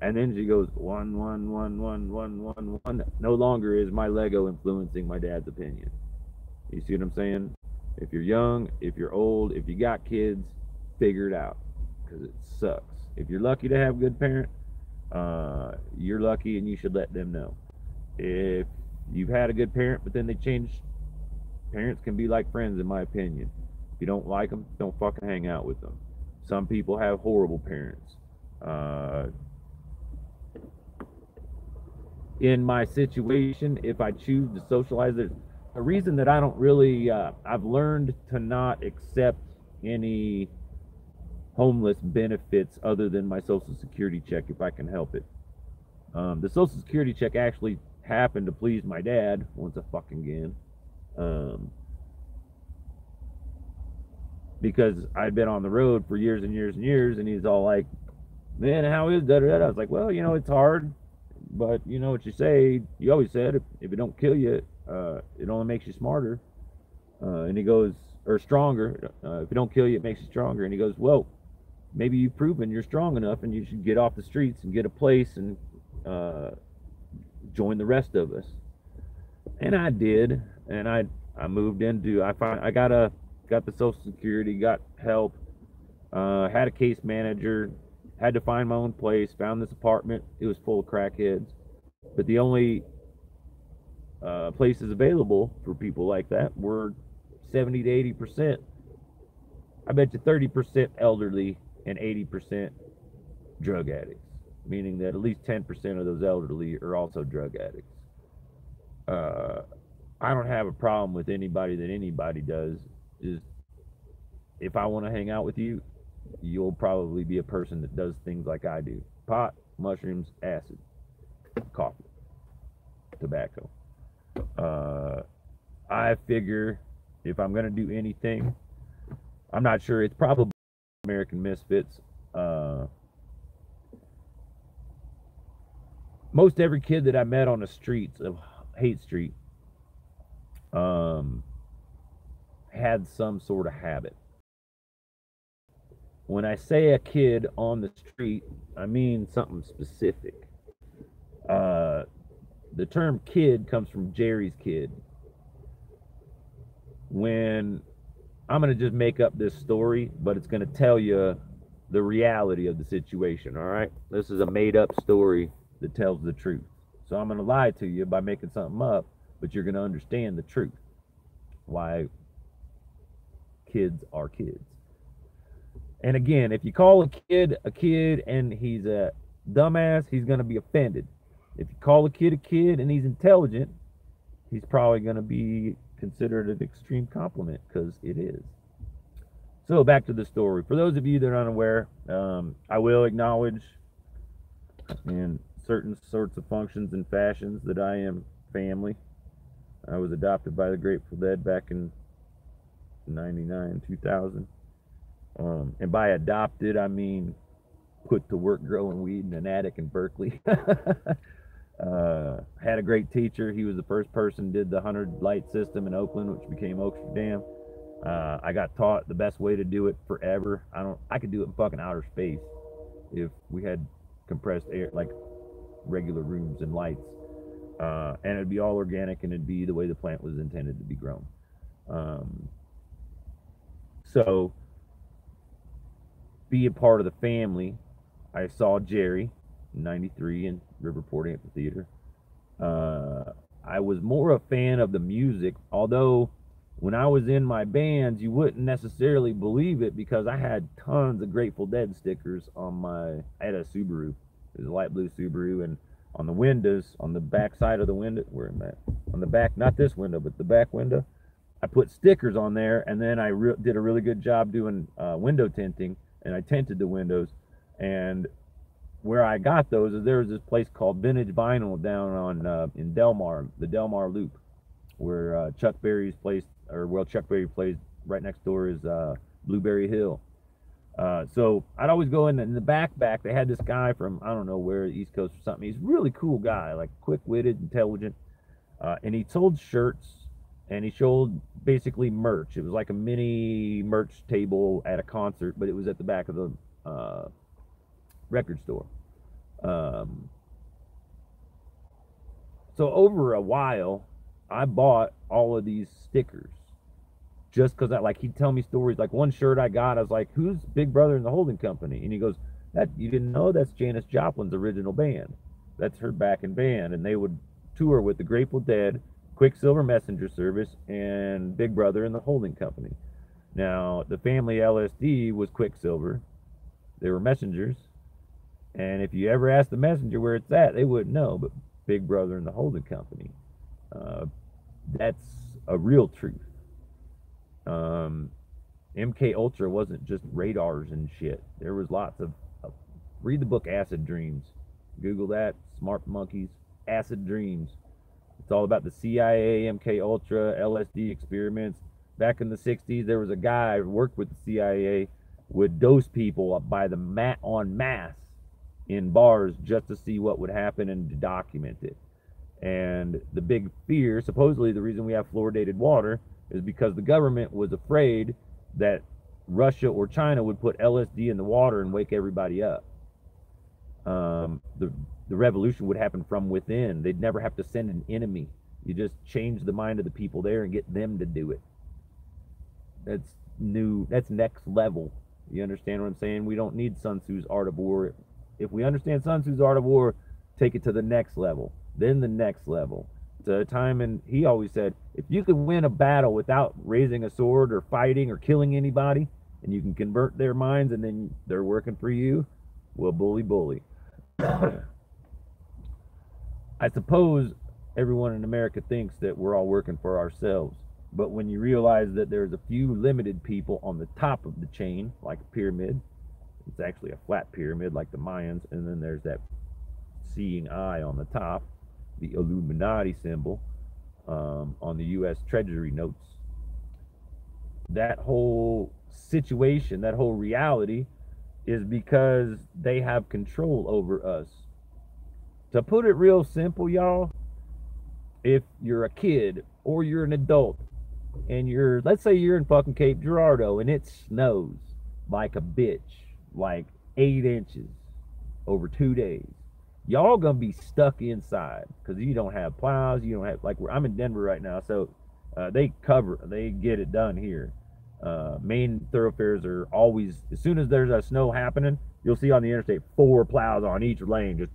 and then she goes 1, 1, 1, 1, 1, 1, 1. No longer is my Lego influencing my dad's opinion. You see what I'm saying? If you're young, if you're old, if you got kids, figure it out, because it sucks. If you're lucky to have a good parent, you're lucky, and you should let them know. If you've had a good parent, but then they change, parents can be like friends, in my opinion. If you don't like them, don't fucking hang out with them. Some people have horrible parents. In my situation, if I choose to socialize, there's a reason that I don't really, I've learned to not accept any homeless benefits other than my Social Security check if I can help it. The Social Security check actually happened to please my dad once again, because I'd been on the road for years and years and years, and he's all like, man, how is that? I was like, well, it's hard, but you know what you say, you always said, if it don't kill you, it only makes you smarter. And he goes, or stronger. If it don't kill you, it makes you stronger. And he goes, well, maybe you've proven you're strong enough, and you should get off the streets and get a place and join the rest of us. And I did, and I moved into, I got the Social Security, got help, had a case manager, had to find my own place, found this apartment. It was full of crackheads, but the only places available for people like that were 70 to 80%. I bet you 30% elderly and 80% drug addicts, meaning that at least 10% of those elderly are also drug addicts. I don't have a problem with anybody that anybody does. Is if I want to hang out with you, you'll probably be a person that does things like I do: pot, mushrooms, acid, coffee, tobacco. I figure if I'm going to do anything, I'm not sure, it's probably American Misfits. Most every kid that I met on the streets of Haight Street had some sort of habit. When I say a kid on the street, I mean something specific. The term kid comes from Jerry's Kid. When I'm going to just make up this story, but it's going to tell you the reality of the situation, all right? This is a made-up story that tells the truth. So I'm going to lie to you by making something up, but you're going to understand the truth. Why kids are kids. And again, if you call a kid and he's a dumbass, he's going to be offended. If you call a kid and he's intelligent, he's probably going to be considered an extreme compliment, because it is. So back to the story. For those of you that are unaware, I will acknowledge in certain sorts of functions and fashions that I am family. I was adopted by the Grateful Dead back in 99, 2000. And by adopted, I mean put to work growing weed in an attic in Berkeley. Had a great teacher. He was the first person did the 100 light system in Oakland, which became Oaksterdam. I got taught the best way to do it forever. I could do it in fucking outer space if we had compressed air, like regular rooms and lights. And it'd be all organic, and it'd be the way the plant was intended to be grown. Um, so, be a part of the family. I saw Jerry in '93 in Riverport Amphitheater. I was more a fan of the music, although when I was in my bands, you wouldn't necessarily believe it because I had tons of Grateful Dead stickers on my. I had a Subaru. It was a light blue Subaru, and on the windows, on the back side of the window, where am I? On the back, not this window, but the back window, I put stickers on there, and then I did a really good job doing window tinting, and I tinted the windows. And where I got those is there was this place called Vintage Vinyl down on in Delmar, the Delmar Loop, where Chuck Berry's place, or well, Chuck Berry plays right next door is Blueberry Hill. So I'd always go in the back. They had this guy from I don't know where, East Coast or something. He's a really cool guy, like quick-witted, intelligent, and he sold shirts and he sold basically merch. It was like a mini merch table at a concert, but it was at the back of the record store. So over a while, I bought all of these stickers just because he'd tell me stories. Like one shirt I got, I was like, "Who's Big Brother in the Holding Company?" And he goes, "That you didn't know? That's Janis Joplin's original band. That's her backing band." And they would tour with the Grateful Dead, Quicksilver Messenger Service, and Big Brother and the Holding Company. Now, the family LSD was Quicksilver. They were messengers. And if you ever asked the messenger where it's at, they wouldn't know. But Big Brother and the Holding Company, that's a real truth. MK Ultra wasn't just radars and shit. There was lots of read the book Acid Dreams. Google that. Smart Monkeys. Acid Dreams. It's all about the CIA, MK Ultra, LSD experiments. Back in the 60s, there was a guy who worked with the CIA, would dose people by the en masse in bars just to see what would happen and to document it. And the big fear, supposedly the reason we have fluoridated water, is because the government was afraid that Russia or China would put LSD in the water and wake everybody up. The revolution would happen from within. They'd never have to send an enemy. You just change the mind of the people there and get them to do it. That's new. That's next level. You understand what I'm saying? We don't need Sun Tzu's Art of War. If we understand Sun Tzu's Art of War, take it to the next level, then the next level. To a time, and he always said, if you can win a battle without raising a sword or fighting or killing anybody, and you can convert their minds and then they're working for you, well, bully. I suppose everyone in America thinks that we're all working for ourselves. But when you realize that there's a few limited people on the top of the chain, like a pyramid, it's actually a flat pyramid like the Mayans, and then there's that seeing eye on the top, the Illuminati symbol on the U.S. Treasury notes. That whole situation, that whole reality is because they have control over us. To put it real simple, y'all, if you're a kid or you're an adult and let's say you're in fucking Cape Girardeau and it snows like a bitch, like 8 inches over 2 days, y'all gonna be stuck inside because you don't have plows, you don't have, like, I'm in Denver right now, so they get it done here. Main thoroughfares are always, as soon as there's a snow happening, you'll see on the interstate 4 plows on each lane, just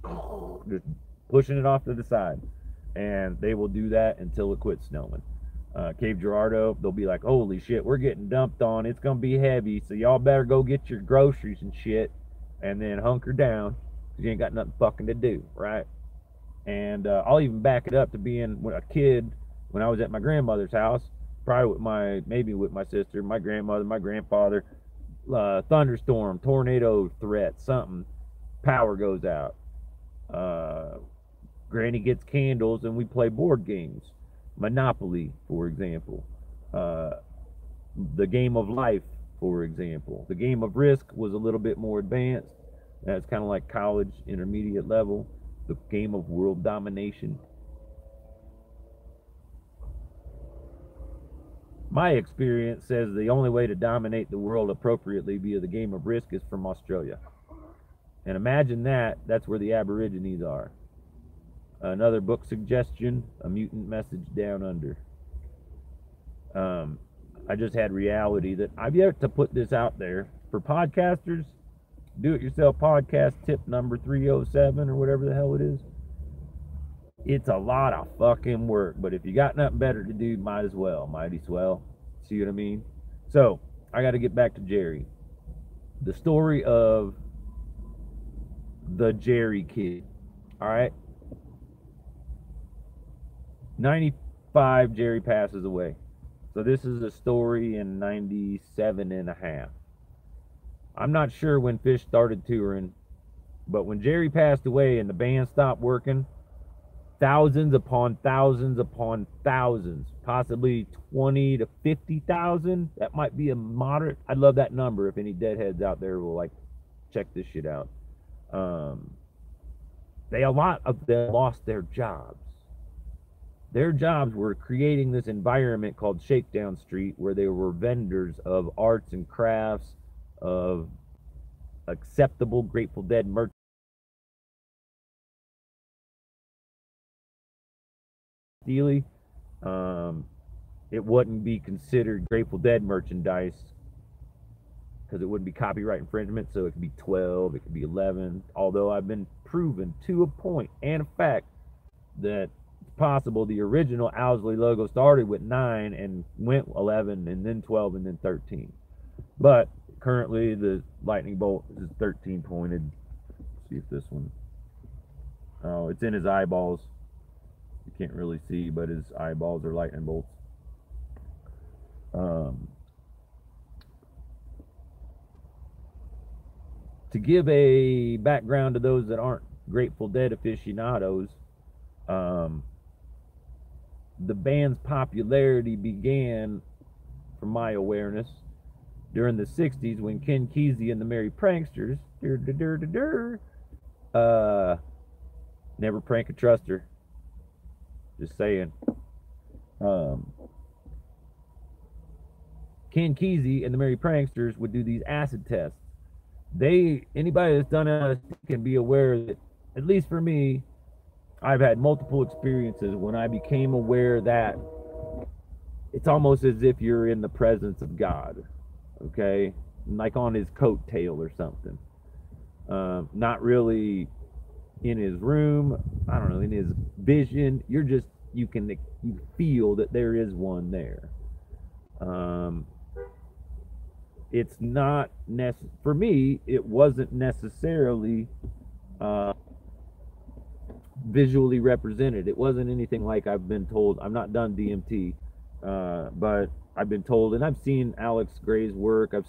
pushing it off to the side. And they will do that until it quits snowing. Cape Girardeau, they'll be like, holy shit, we're getting dumped on, it's gonna be heavy, so y'all better go get your groceries and shit, and then hunker down, because you ain't got nothing fucking to do, right? And I'll even back it up to being a kid when I was at my grandmother's house, probably maybe with my sister, my grandmother, my grandfather, thunderstorm, tornado threat, something, power goes out. Granny gets candles and we play board games. Monopoly, for example. The game of life, for example. The game of Risk was a little bit more advanced. That's kind of like college, intermediate level. The game of world domination. my experience says the only way to dominate the world appropriately via the game of Risk is from Australia. And imagine that's where the Aborigines are. Another book suggestion, A Mutant Message Down Under. I just had reality that I've yet to put this out there. For podcasters, do-it-yourself podcast tip number 307 or whatever the hell it is. It's a lot of fucking work, but if you got nothing better to do, might as well. Mighty swell. See what I mean? So, I got to get back to Jerry. The story of the Jerry kid. All right? 95, Jerry passes away. So this is a story in 97 and a half. I'm not sure when Fish started touring, but when Jerry passed away and the band stopped working, thousands upon thousands upon thousands, possibly 20 to 50,000. That might be a moderate. I'd love that number if any deadheads out there will like check this shit out. A lot of them lost their jobs. Their jobs were creating this environment called Shakedown Street, where they were vendors of arts and crafts, of acceptable Grateful Dead merch. Steely, it wouldn't be considered Grateful Dead merchandise because it wouldn't be copyright infringement, so it could be 12, it could be 11, although I've been proven to a point and a fact that it's possible the original Owsley logo started with 9 and went 11 and then 12 and then 13. But currently the lightning bolt is 13 pointed. Let's see if this one, oh, it's in his eyeballs. You can't really see, but his eyeballs are lightning bolts. To give a background to those that aren't Grateful Dead aficionados, the band's popularity began, from my awareness, during the 60s when Ken Kesey and the Merry Pranksters, never prank a truster. Just saying. Ken Kesey and the Merry Pranksters would do these acid tests. Anybody that's done LSD can be aware that, at least for me, I've had multiple experiences when I became aware that it's almost as if you're in the presence of God, okay? Like on his coattail or something. Not really in his room, I don't know, in his vision. You feel that there is one there. It's not for me, it wasn't necessarily visually represented. It wasn't anything like I've been told. I've not done DMT, but I've been told, and I've seen Alex Gray's work. I've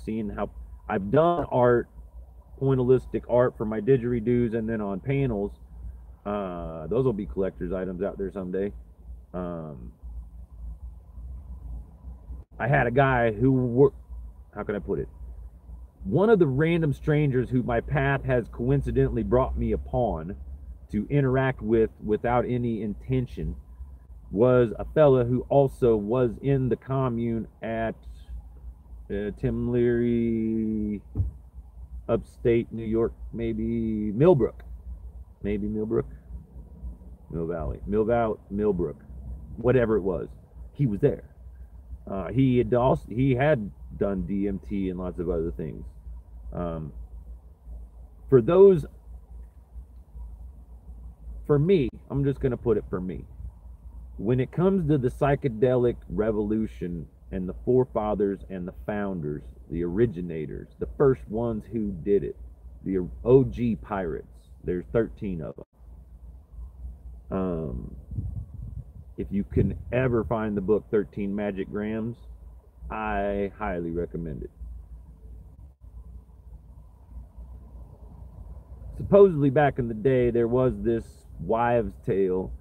done art, pointillistic art for my didgeridoos, and then on panels. Those will be collector's items out there someday. I had a guy who how can I put it? One of the random strangers who my path has coincidentally brought me upon to interact with without any intention was a fella who also was in the commune at Tim Leary, upstate New York, maybe Millbrook, Mill Millbrook, whatever it was. He was there. He had done DMT and lots of other things. For me, I'm just going to put it for me. When it comes to the psychedelic revolution and the forefathers and the founders, the originators, the first ones who did it, the OG pirates, there's 13 of them. If you can ever find the book 13 Magic Grams, I highly recommend it. Supposedly back in the day, there was this wives' tale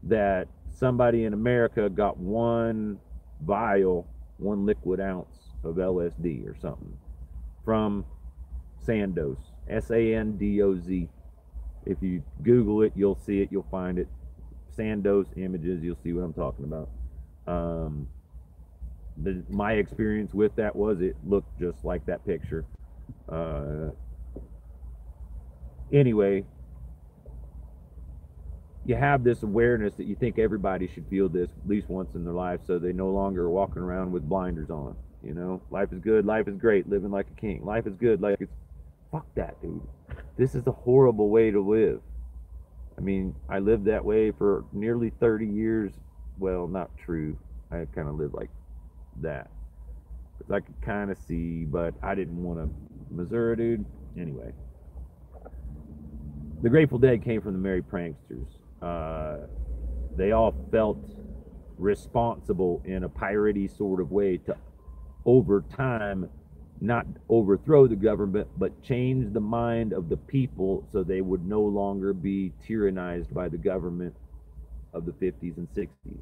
that somebody in America got one vial, 1 liquid ounce of LSD or something from Sandoz, Sandoz. If you Google it, you'll see it, you'll find it. Sandoz images, you'll see what I'm talking about. my experience with that was it looked just like that picture. Anyway, you have this awareness that you think everybody should feel this at least once in their life, so they no longer are walking around with blinders on. You know, life is good, life is great, living like a king. Life is good, like it's... Fuck that, dude. This is a horrible way to live. I mean, I lived that way for nearly 30 years. Well, not true. I kind of lived like that. Because I could kind of see, but I didn't want to... Missouri, dude. Anyway. The Grateful Dead came from the Merry Pranksters. They all felt responsible in a piratey sort of way to, over time, not overthrow the government, but change the mind of the people so they would no longer be tyrannized by the government of the 50s and 60s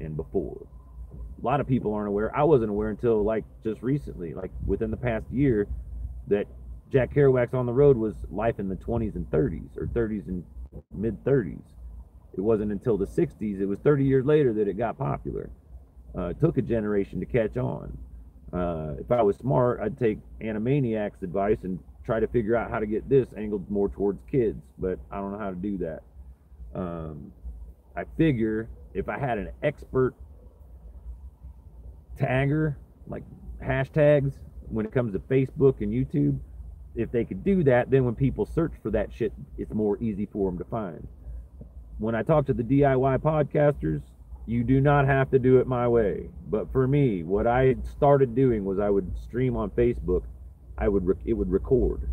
and before. A lot of people aren't aware. I wasn't aware until like just recently, like within the past year, that Jack Kerouac's On the Road was life in the 20s and 30s, or 30s and mid 30s. It wasn't until the 60s, it was 30 years later that it got popular. It took a generation to catch on. If I was smart, I'd take Animaniac's advice and try to figure out how to get this angled more towards kids, but I don't know how to do that. I figure if I had an expert tagger, like hashtags, when it comes to Facebook and YouTube, if they could do that, then when people search for that shit, it's more easy for them to find. When I talk to the DIY podcasters, you do not have to do it my way. But for me, what I started doing was I would stream on Facebook. It would record.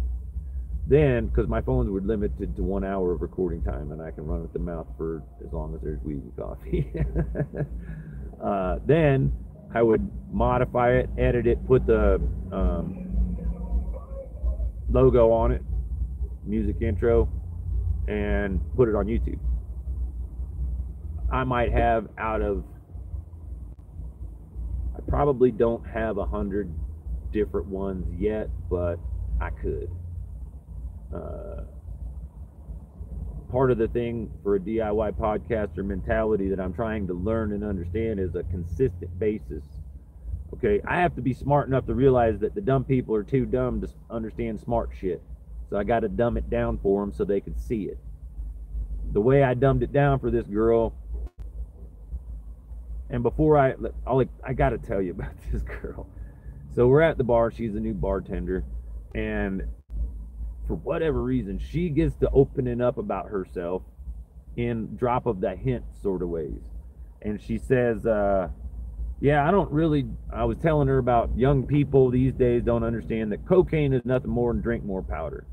Then, because my phones were limited to 1 hour of recording time, and I can run with the mouth for as long as there's weed and coffee. Then I would modify it, edit it, put the logo on it, music intro, and put it on YouTube. I might have I probably don't have 100 different ones yet, but I could. Part of the thing for a DIY podcaster mentality that I'm trying to learn and understand is a consistent basis. Okay, I have to be smart enough to realize that the dumb people are too dumb to understand smart shit. So I got to dumb it down for them so they can see it. The way I dumbed it down for this girl, and before I got to tell you about this girl. So we're at the bar. She's a new bartender, and for whatever reason, she gets to opening up about herself in drop of the hint sort of ways. And she says, yeah, I was telling her about young people these days don't understand that cocaine is nothing more than drink more powder.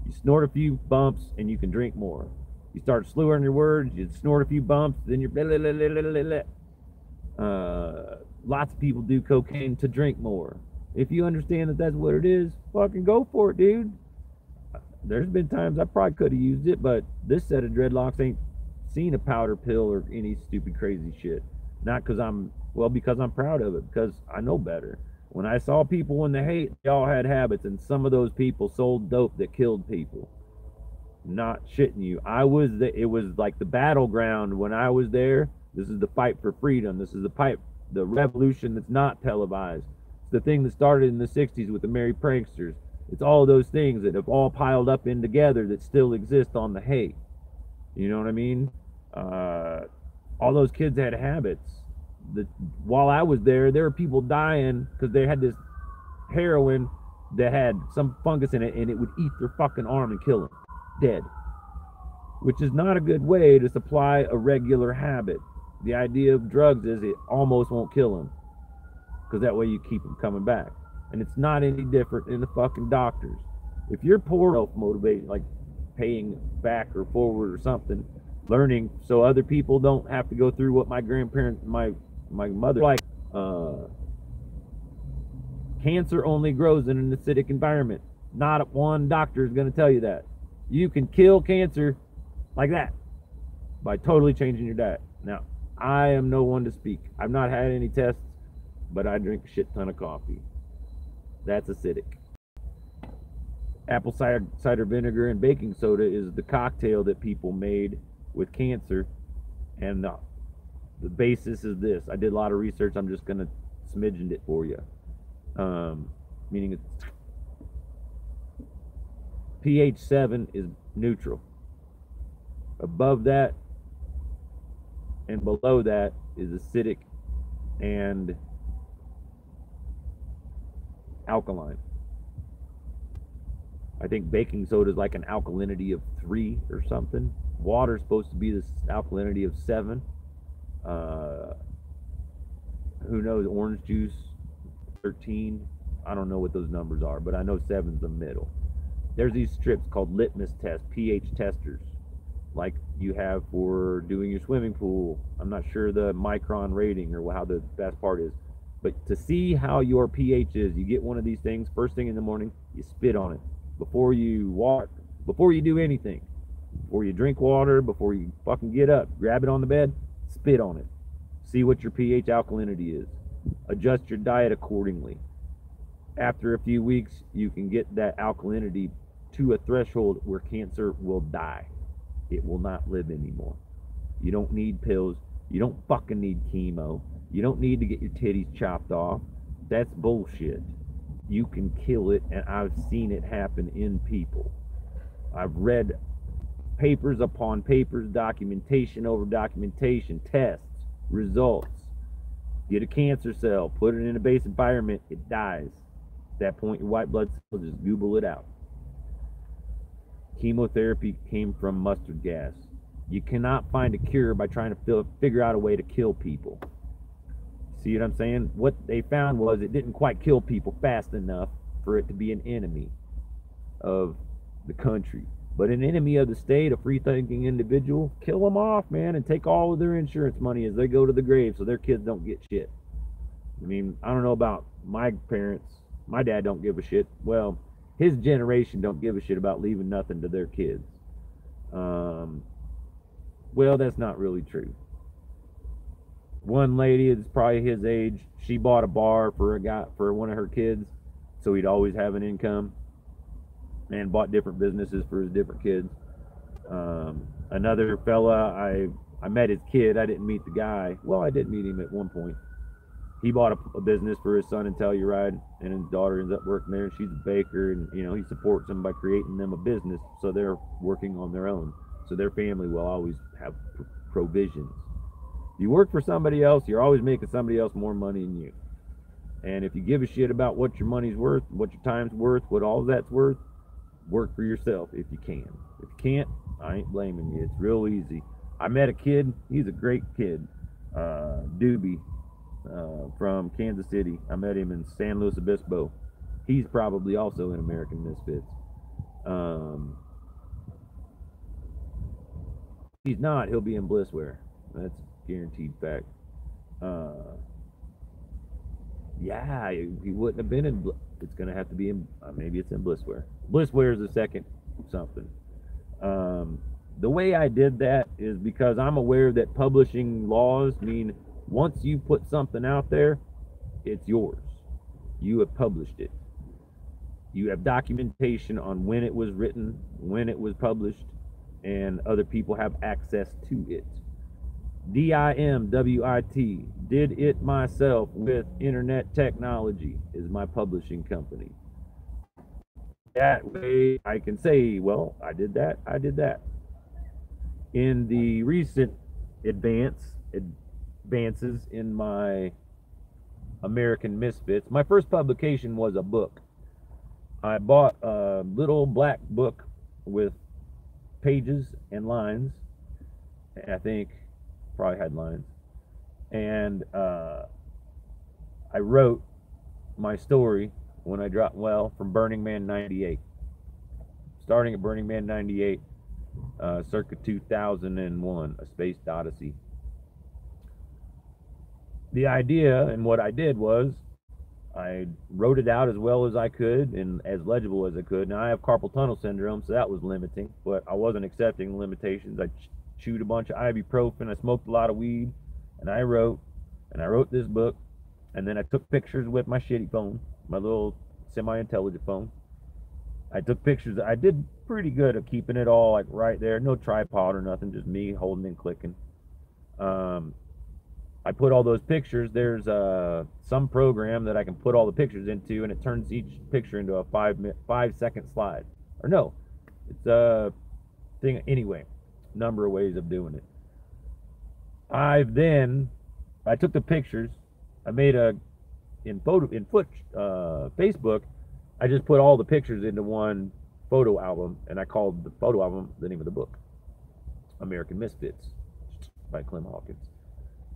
You snort a few bumps and you can drink more. You start slurring your words, you snort a few bumps, then you're blah, blah, blah, blah, blah, blah. Lots of people do cocaine to drink more. If you understand that that's what it is, fucking go for it, dude. There's been times I probably could have used it, but this set of dreadlocks ain't seen a powder pill or any stupid crazy shit. Not because because I'm proud of it, because I know better. When I saw people in the hate, they all had habits, and some of those people sold dope that killed people. Not shitting you. It was like the battleground when I was there. This is the fight for freedom. This is the revolution that's not televised. It's the thing that started in the 60s with the Merry Pranksters. It's all those things that have all piled up in together that still exist on the hate. You know what I mean? All those kids had habits. While I was there were people dying because they had this heroin that had some fungus in it, and it would eat their fucking arm and kill them. Dead. Which is not a good way to supply a regular habit. The idea of drugs is it almost won't kill them, because that way you keep them coming back. And it's not any different in the fucking doctors. If you're poor, self-motivated, like paying back or forward or something, learning so other people don't have to go through what my grandparents, my mother, like, cancer only grows in an acidic environment. Not one doctor is going to tell you that. You can kill cancer like that by totally changing your diet. Now, I am no one to speak. I've not had any tests, but I drink a shit ton of coffee. That's acidic. Apple cider vinegar and baking soda is the cocktail that people made with cancer, and the basis is this. I did a lot of research. I'm just going to smidgened it for you. Meaning it's pH 7 is neutral. Above that and below that is acidic and alkaline. I think baking soda is like an alkalinity of 3 or something. Water is supposed to be this alkalinity of 7. Who knows? Orange juice 13. I don't know what those numbers are, but I know 7's the middle. There's these strips called litmus tests, pH testers, like you have for doing your swimming pool. I'm not sure the micron rating or how the best part is, but to see how your pH is, you get one of these things first thing in the morning. You spit on it before you walk, before you do anything, before you drink water, before you fucking get up, grab it on the bed, spit on it. See what your pH alkalinity is. Adjust your diet accordingly. After a few weeks, you can get that alkalinity to a threshold where cancer will die. It will not live anymore. You don't need pills. You don't fucking need chemo. You don't need to get your titties chopped off. That's bullshit. You can kill it, and I've seen it happen in people. I've read papers upon papers, documentation over documentation, tests, results. Get a cancer cell, put it in a base environment, it dies. At that point, your white blood cells just google it out. Chemotherapy came from mustard gas. You cannot find a cure by trying to figure out a way to kill people. See what I'm saying? What they found was it didn't quite kill people fast enough for it to be an enemy of the country. But an enemy of the state, a free-thinking individual, kill them off, man, and take all of their insurance money as they go to the grave so their kids don't get shit. I mean, I don't know about my parents. My dad don't give a shit. Well, his generation don't give a shit about leaving nothing to their kids. Well, that's not really true. One lady is probably his age. She bought a bar for one of her kids, so he'd always have an income, and bought different businesses for his different kids. Another fella, I met his kid. I didn't meet the guy. Well, I did meet him at one point. He bought a business for his son in Telluride, and his daughter ends up working there, and she's a baker, and he supports them by creating them a business, so they're working on their own. So their family will always have provisions. If you work for somebody else, you're always making somebody else more money than you. And if you give a shit about what your money's worth, what your time's worth, what all that's worth, work for yourself if you can. If you can't, I ain't blaming you. It's real easy. I met a kid. He's a great kid. Doobie from Kansas City. I met him in San Luis Obispo. He's probably also in American Misfits. He's not. He'll be in Blissware. That's guaranteed fact. Yeah, he wouldn't have been in. It's gonna have to be in. Maybe it's in Blissware. Blissware is the second something. The way I did that is because I'm aware that publishing laws mean once you put something out there, it's yours. You have published it. You have documentation on when it was written, when it was published, and other people have access to it. DIMWIT, did it myself with internet technology, is my publishing company. That way I can say, well, I did that. In the recent advances in my American Misfits, my first publication was a book. I bought a little black book with pages and lines. I think probably had lines. And I wrote my story when I dropped, from Burning Man 98. Starting at Burning Man 98, circa 2001, A Spaced Odyssey. The idea and what I did was I wrote it out as well as I could and as legible as I could. Now, I have carpal tunnel syndrome, so that was limiting, but I wasn't accepting limitations. I chewed a bunch of ibuprofen, I smoked a lot of weed, and I wrote this book, and then I took pictures with my shitty phone, my little semi-intelligent phone. I took pictures. I did pretty good at keeping it all like right there, no tripod or nothing, just me holding and clicking. I put all those pictures. There's some program that I can put all the pictures into, and it turns each picture into a 5-second slide. Or no, it's a thing anyway. Number of ways of doing it. I took the pictures. I made Facebook. I just put all the pictures into one photo album, and I called the photo album the name of the book, American Misfits by Clem Hawkins.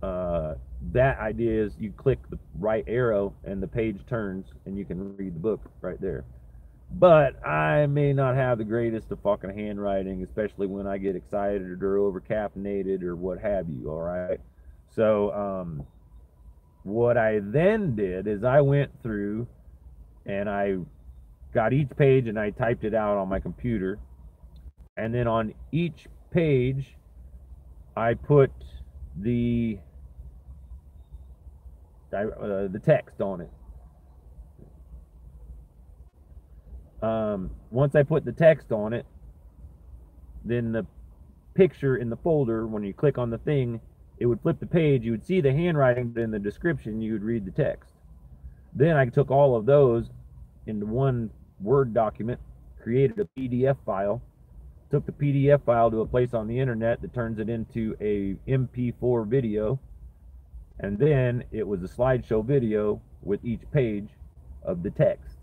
That idea is you click the right arrow and the page turns and you can read the book right there. But I may not have the greatest of fucking handwriting, especially when I get excited or over caffeinated or what have you. All right. So what I then did is I went through and I got each page and I typed it out on my computer, and then on each page I put the text on it. Once I put the text on it, then the picture in the folder, when you click on the thing, it would flip the page. You would see the handwriting, but in the description you would read the text. Then I took all of those into one Word document, created a PDF file, took the PDF file to a place on the internet that turns it into a MP4 video, and then it was a slideshow video with each page of the text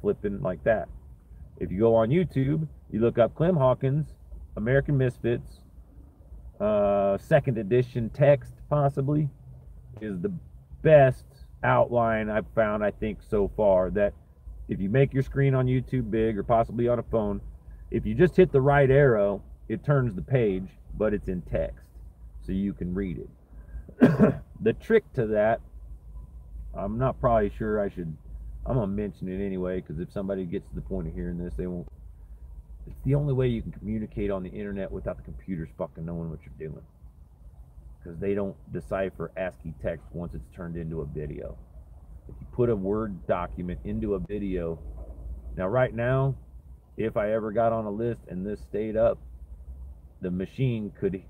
flipping like that. If you go on YouTube, you look up Clem Hawkins, American Misfits, second edition text, possibly, is the best outline I've found, I think, so far. That if you make your screen on YouTube big, or possibly on a phone, if you just hit the right arrow, it turns the page, but it's in text, so you can read it. The trick to that, I'm not probably sure I'm gonna mention it anyway, because if somebody gets to the point of hearing this, they won't. It's the only way you can communicate on the internet without the computers fucking knowing what you're doing, because they don't decipher ASCII text once it's turned into a video. If you put a Word document into a video, now right now, if I ever got on a list and this stayed up, the machine could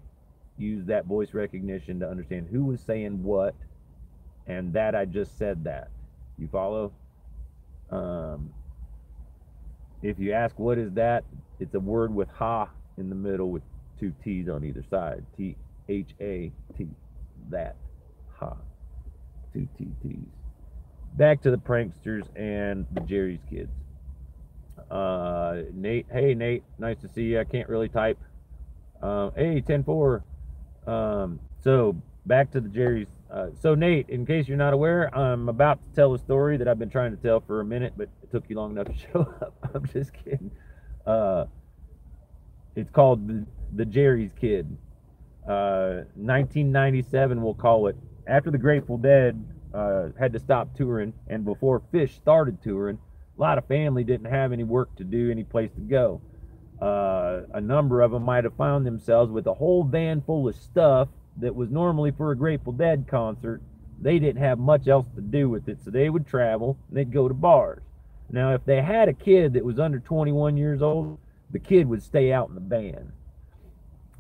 use that voice recognition to understand who was saying what, and that I just said that. You follow? If you ask what is that, it's a word with ha in the middle with two T's on either side. T-H-A-T. That. Ha. Two T-T's. Back to the pranksters and the Jerry's kids. Nate. Hey, Nate. Nice to see you. I can't really type. Hey, 10-4. So, back to the Jerry's. So, Nate, in case you're not aware, I'm about to tell a story that I've been trying to tell for a minute, but it took you long enough to show up. I'm just kidding. It's called the Jerry's Kid. 1997, we'll call it. After the Grateful Dead had to stop touring, and before Phish started touring, a lot of family didn't have any work to do, any place to go. A number of them might have found themselves with a whole van full of stuff that was normally for a Grateful Dead concert. They didn't have much else to do with it, so they would travel and they'd go to bars. Now, if they had a kid that was under 21 years old, the kid would stay out in the van.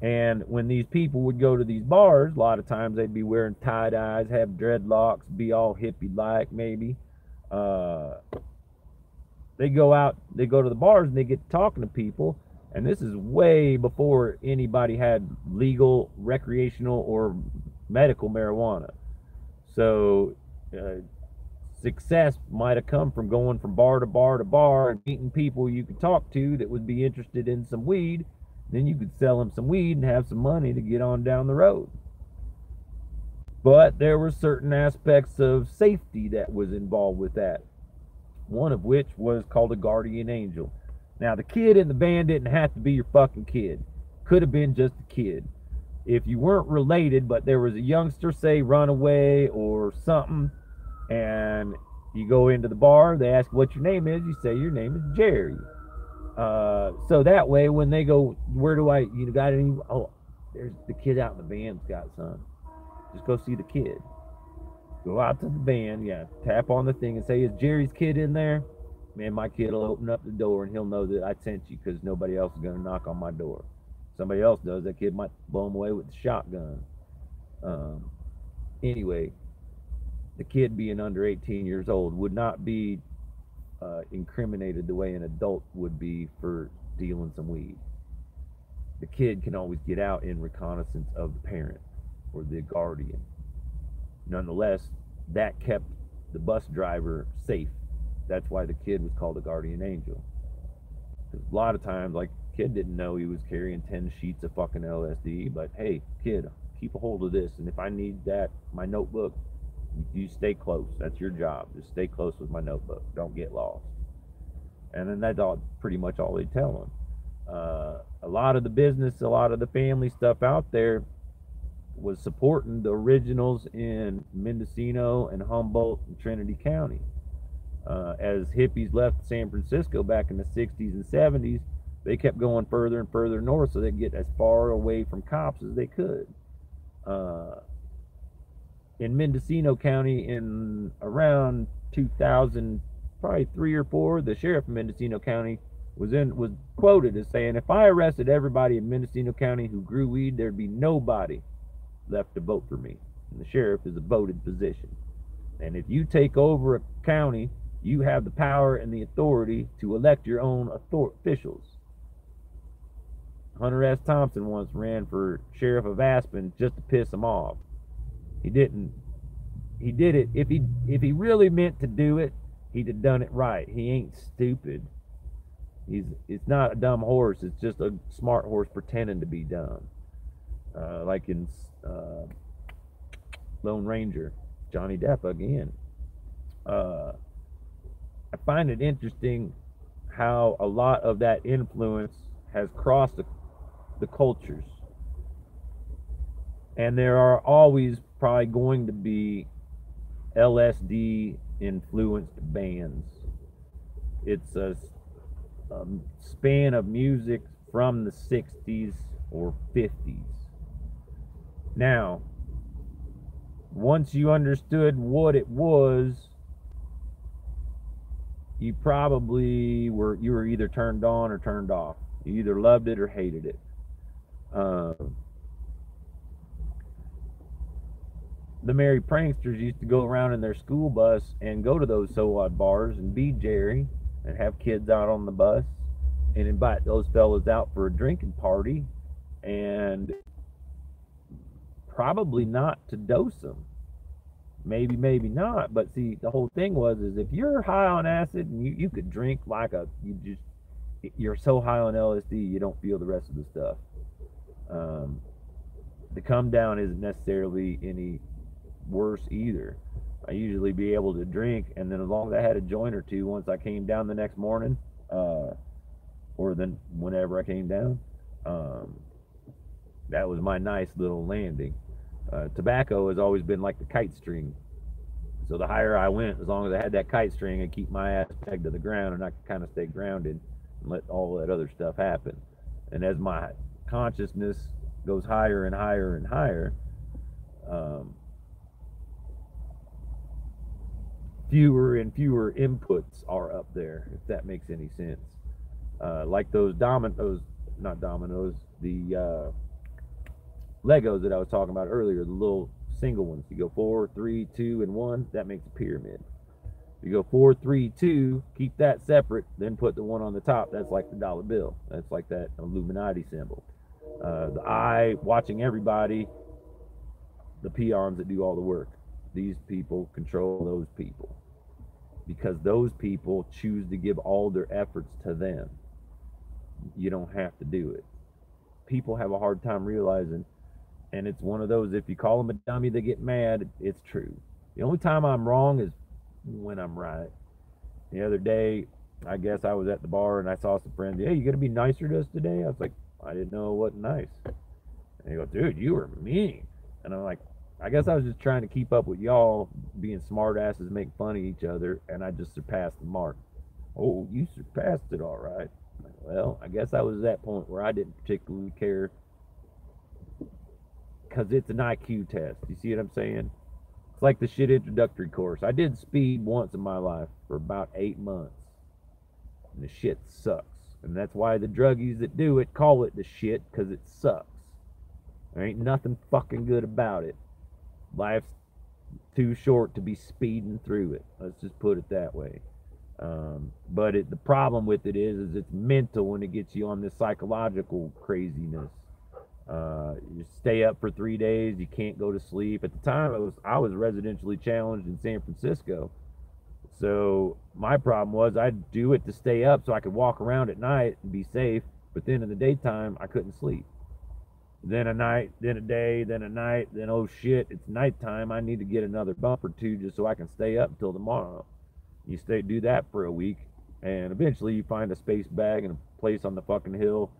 And when these people would go to these bars, a lot of times they'd be wearing tie-dyes, have dreadlocks, be all hippie-like maybe. They go out, they go to the bars, and they get talking to people. And this is way before anybody had legal, recreational, or medical marijuana. So success might have come from going from bar to bar to bar and meeting people you could talk to that would be interested in some weed. Then you could sell them some weed and have some money to get on down the road. But there were certain aspects of safety that was involved with that. One of which was called a guardian angel. Now, the kid in the band didn't have to be your fucking kid. Could have been just a kid. If you weren't related, but there was a youngster, say, runaway or something, and you go into the bar, they ask what your name is, you say your name is Jerry. So that way, when they go, where do you got any? Oh, there's the kid out in the band's got some. Just go see the kid. Go out to the band, tap on the thing and say, is Jerry's kid in there? Man, my kid will open up the door and he'll know that I sent you, because nobody else is going to knock on my door. Somebody else does, that kid might blow him away with the shotgun. Anyway, the kid being under 18 years old would not be incriminated the way an adult would be for dealing some weed. The kid can always get out in reconnaissance of the parent or the guardian. Nonetheless, that kept the bus driver safe. That's why the kid was called a guardian angel. Because a lot of times, like, the kid didn't know he was carrying 10 sheets of fucking LSD, but hey, kid, keep a hold of this, and if I need that, my notebook, you stay close. That's your job. Just stay close with my notebook. Don't get lost. And then that's all, pretty much all they tell them. A lot of the business, a lot of the family stuff out there was supporting the originals in Mendocino and Humboldt and Trinity County. As hippies left San Francisco back in the 60s and 70s, they kept going further and further north so they could get as far away from cops as they could. In Mendocino County in around 2000, probably 3 or 4, the sheriff of Mendocino County was quoted as saying, if I arrested everybody in Mendocino County who grew weed, there'd be nobody left to vote for me. And the sheriff is a voted position. And if you take over a county, you have the power and the authority to elect your own officials. Hunter S. Thompson once ran for sheriff of Aspen just to piss him off. He didn't. He did it. If he really meant to do it, he'd have done it right. He ain't stupid. It's not a dumb horse. It's just a smart horse pretending to be dumb. Like in Lone Ranger, Johnny Depp again. I find it interesting how a lot of that influence has crossed the cultures. And there are always probably going to be LSD influenced bands. It's a span of music from the 60s or 50s. Now, once you understood what it was, you probably were either turned on or turned off. You either loved it or hated it. The merry pranksters used to go around in their school bus and go to those so-what bars and be Jerry and have kids out on the bus and invite those fellas out for a drinking party, and probably not to dose them. Maybe not. But see, the whole thing is if you're high on acid and you could drink like you're so high on LSD you don't feel the rest of the stuff. The come down isn't necessarily any worse either. I usually be able to drink, and then as long as I had a joint or two once I came down the next morning, or then whenever I came down, that was my nice little landing. Tobacco has always been like the kite string. So the higher I went, as long as I had that kite string, I'd keep my ass pegged to the ground, and I could kind of stay grounded and let all that other stuff happen. And as my consciousness goes higher and higher and higher, fewer and fewer inputs are up there, if that makes any sense. Like those not dominoes, the Legos that I was talking about earlier, the little single ones. You go 4, 3, 2, and 1, that makes a pyramid. You go 4, 3, 2, keep that separate, then put the one on the top. That's like the dollar bill. That's like that Illuminati symbol. The eye watching everybody, the peons that do all the work. These people control those people because those people choose to give all their efforts to them. You don't have to do it. People have a hard time realizing, and it's one of those, if you call them a dummy, they get mad. It's true. The only time I'm wrong is when I'm right. The other day, I guess I was at the bar and I saw some friends. Hey, you gonna be nicer to us today? I was like, I didn't know it wasn't nice. And they go, dude, you were mean. And I'm like, I guess I was just trying to keep up with y'all being smart asses, make fun of each other, and I just surpassed the mark. Oh, you surpassed it all right. I'm like, well, I guess I was at that point where I didn't particularly care, because it's an IQ test. You see what I'm saying? It's like the shit introductory course. I did speed once in my life for about 8 months, and the shit sucks. And that's why the druggies that do it call it the shit, because it sucks. There ain't nothing fucking good about it. Life's too short to be speeding through it. Let's just put it that way. But the problem with it is it's mental when it gets you on this psychological craziness. You stay up for 3 days, you can't go to sleep. At the time, I was residentially challenged in San Francisco. So my problem was I'd do it to stay up so I could walk around at night and be safe. But then in the daytime, I couldn't sleep. Then a night, then a day, then a night, then oh shit, it's nighttime. I need to get another bump or two just so I can stay up until tomorrow. You do that for a week, and eventually you find a space bag and a place on the fucking hill,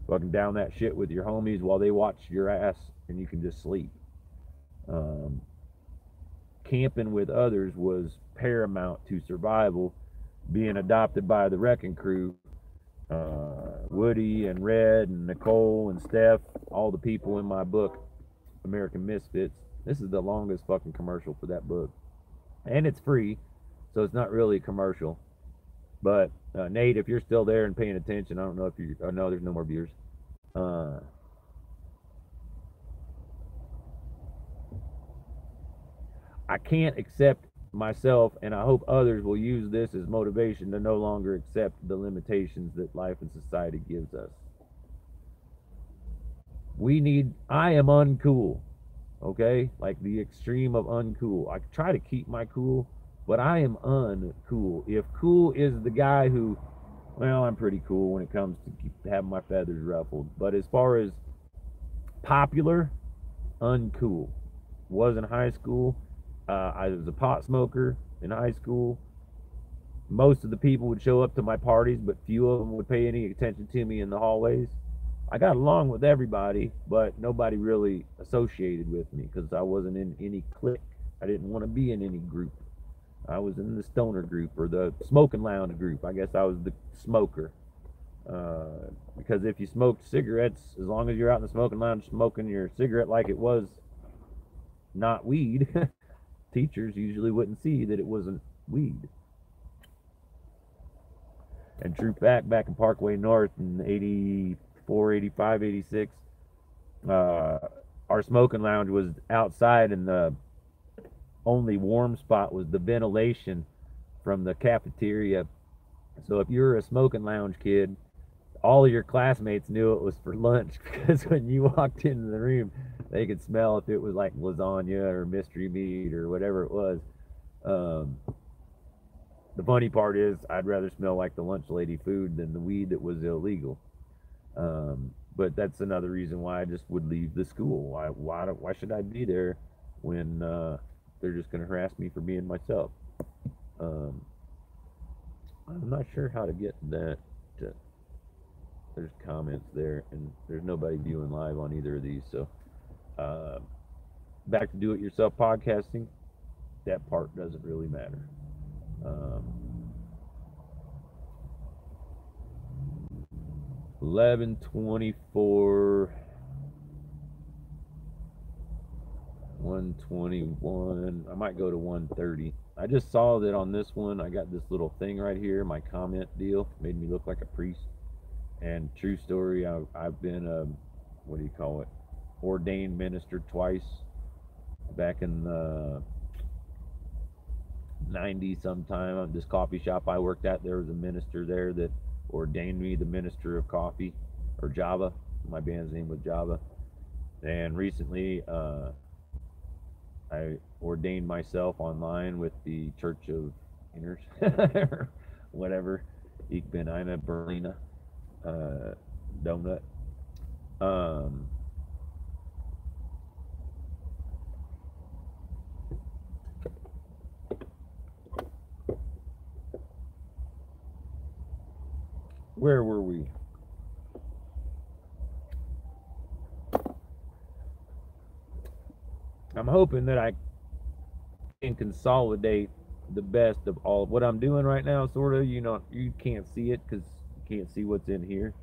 fucking down that shit with your homies while they watch your ass, and you can just sleep. Camping with others was paramount to survival. Being adopted by the wrecking crew, Woody and Red and Nicole and Steph, all the people in my book, American Misfits. This is the longest fucking commercial for that book, and it's free, so it's not really a commercial. But Nate, if you're still there and paying attention, I don't know if you. Oh no, there's no more viewers. I can't accept myself, and I hope others will use this as motivation to no longer accept the limitations that life and society gives us. I am uncool, okay? Like the extreme of uncool. I try to keep my cool, but I am uncool. If cool is the guy who, well, I'm pretty cool when it comes to having my feathers ruffled. But as far as popular, uncool. Was in high school. I was a pot smoker in high school. Most of the people would show up to my parties, but few of them would pay any attention to me in the hallways. I got along with everybody, but nobody really associated with me because I wasn't in any clique. I didn't want to be in any group. I was in the stoner group or the smoking lounge group. I guess I was the smoker. Because if you smoked cigarettes, as long as you're out in the smoking lounge smoking your cigarette like it was not weed, teachers usually wouldn't see that it wasn't weed. And true fact, back in Parkway North in 84, 85, 86, our smoking lounge was outside, and the only warm spot was the ventilation from the cafeteria. So if you were a smoking lounge kid, all of your classmates knew it was for lunch because when you walked into the room, they could smell if it was like lasagna or mystery meat or whatever it was. The funny part is I'd rather smell like the lunch lady food than the weed that was illegal. But that's another reason why I just would leave the school. Why should I be there when they're just going to harass me for being myself? I'm not sure how to get that. There's comments there, and there's nobody viewing live on either of these. So back to do-it-yourself podcasting. That part doesn't really matter. 11:24, 121. I might go to 1:30. I just saw that on this one. I got this little thing right here. My comment deal made me look like a priest. And true story, I've been what do you call it? Ordained minister twice. Back in the 90s sometime, at this coffee shop I worked at, there was a minister there that ordained me the minister of coffee, or Java. My band's name was Java. And recently I ordained myself online with the Church of Inners, or whatever. Ich bin eine Berliner donut. Where were we? I'm hoping that I can consolidate the best of all what I'm doing right now, sort of. You can't see it because you can't see what's in here.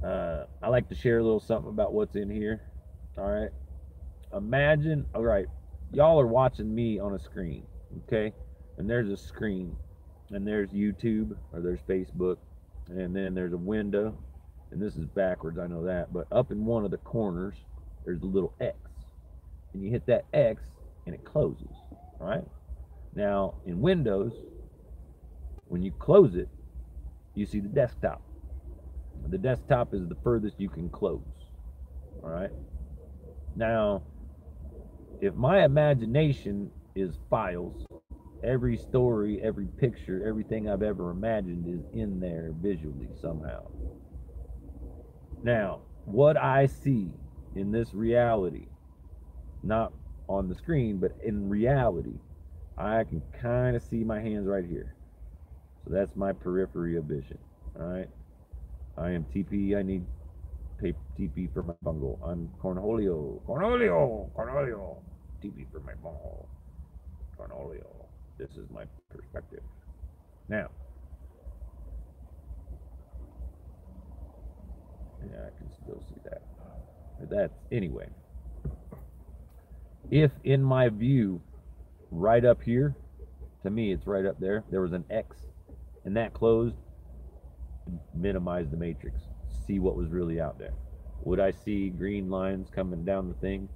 I like to share a little something about what's in here. All right. Imagine, all right, y'all are watching me on a screen, okay? And there's a screen, and there's YouTube, or there's Facebook, and then there's a window, and this is backwards, I know that, but up in one of the corners, there's a little X. And you hit that X, and it closes, right? Now, in Windows, when you close it, you see the desktop. The desktop is the furthest you can close, all right? Now, if my imagination is files, every story, every picture, everything I've ever imagined is in there visually somehow. Now, what I see in this reality, not on the screen, but in reality, I can kind of see my hands right here. So that's my periphery of vision, all right? I am TP, I need TP for my bungle. I'm Cornholio, TP for my bungle, Cornholio. This is my perspective. Now, yeah, I can still see that. But that's, anyway. If in my view, right up here, to me it's right up there, there was an X, and that closed, minimize the matrix, see what was really out there. Would I see green lines coming down the thing?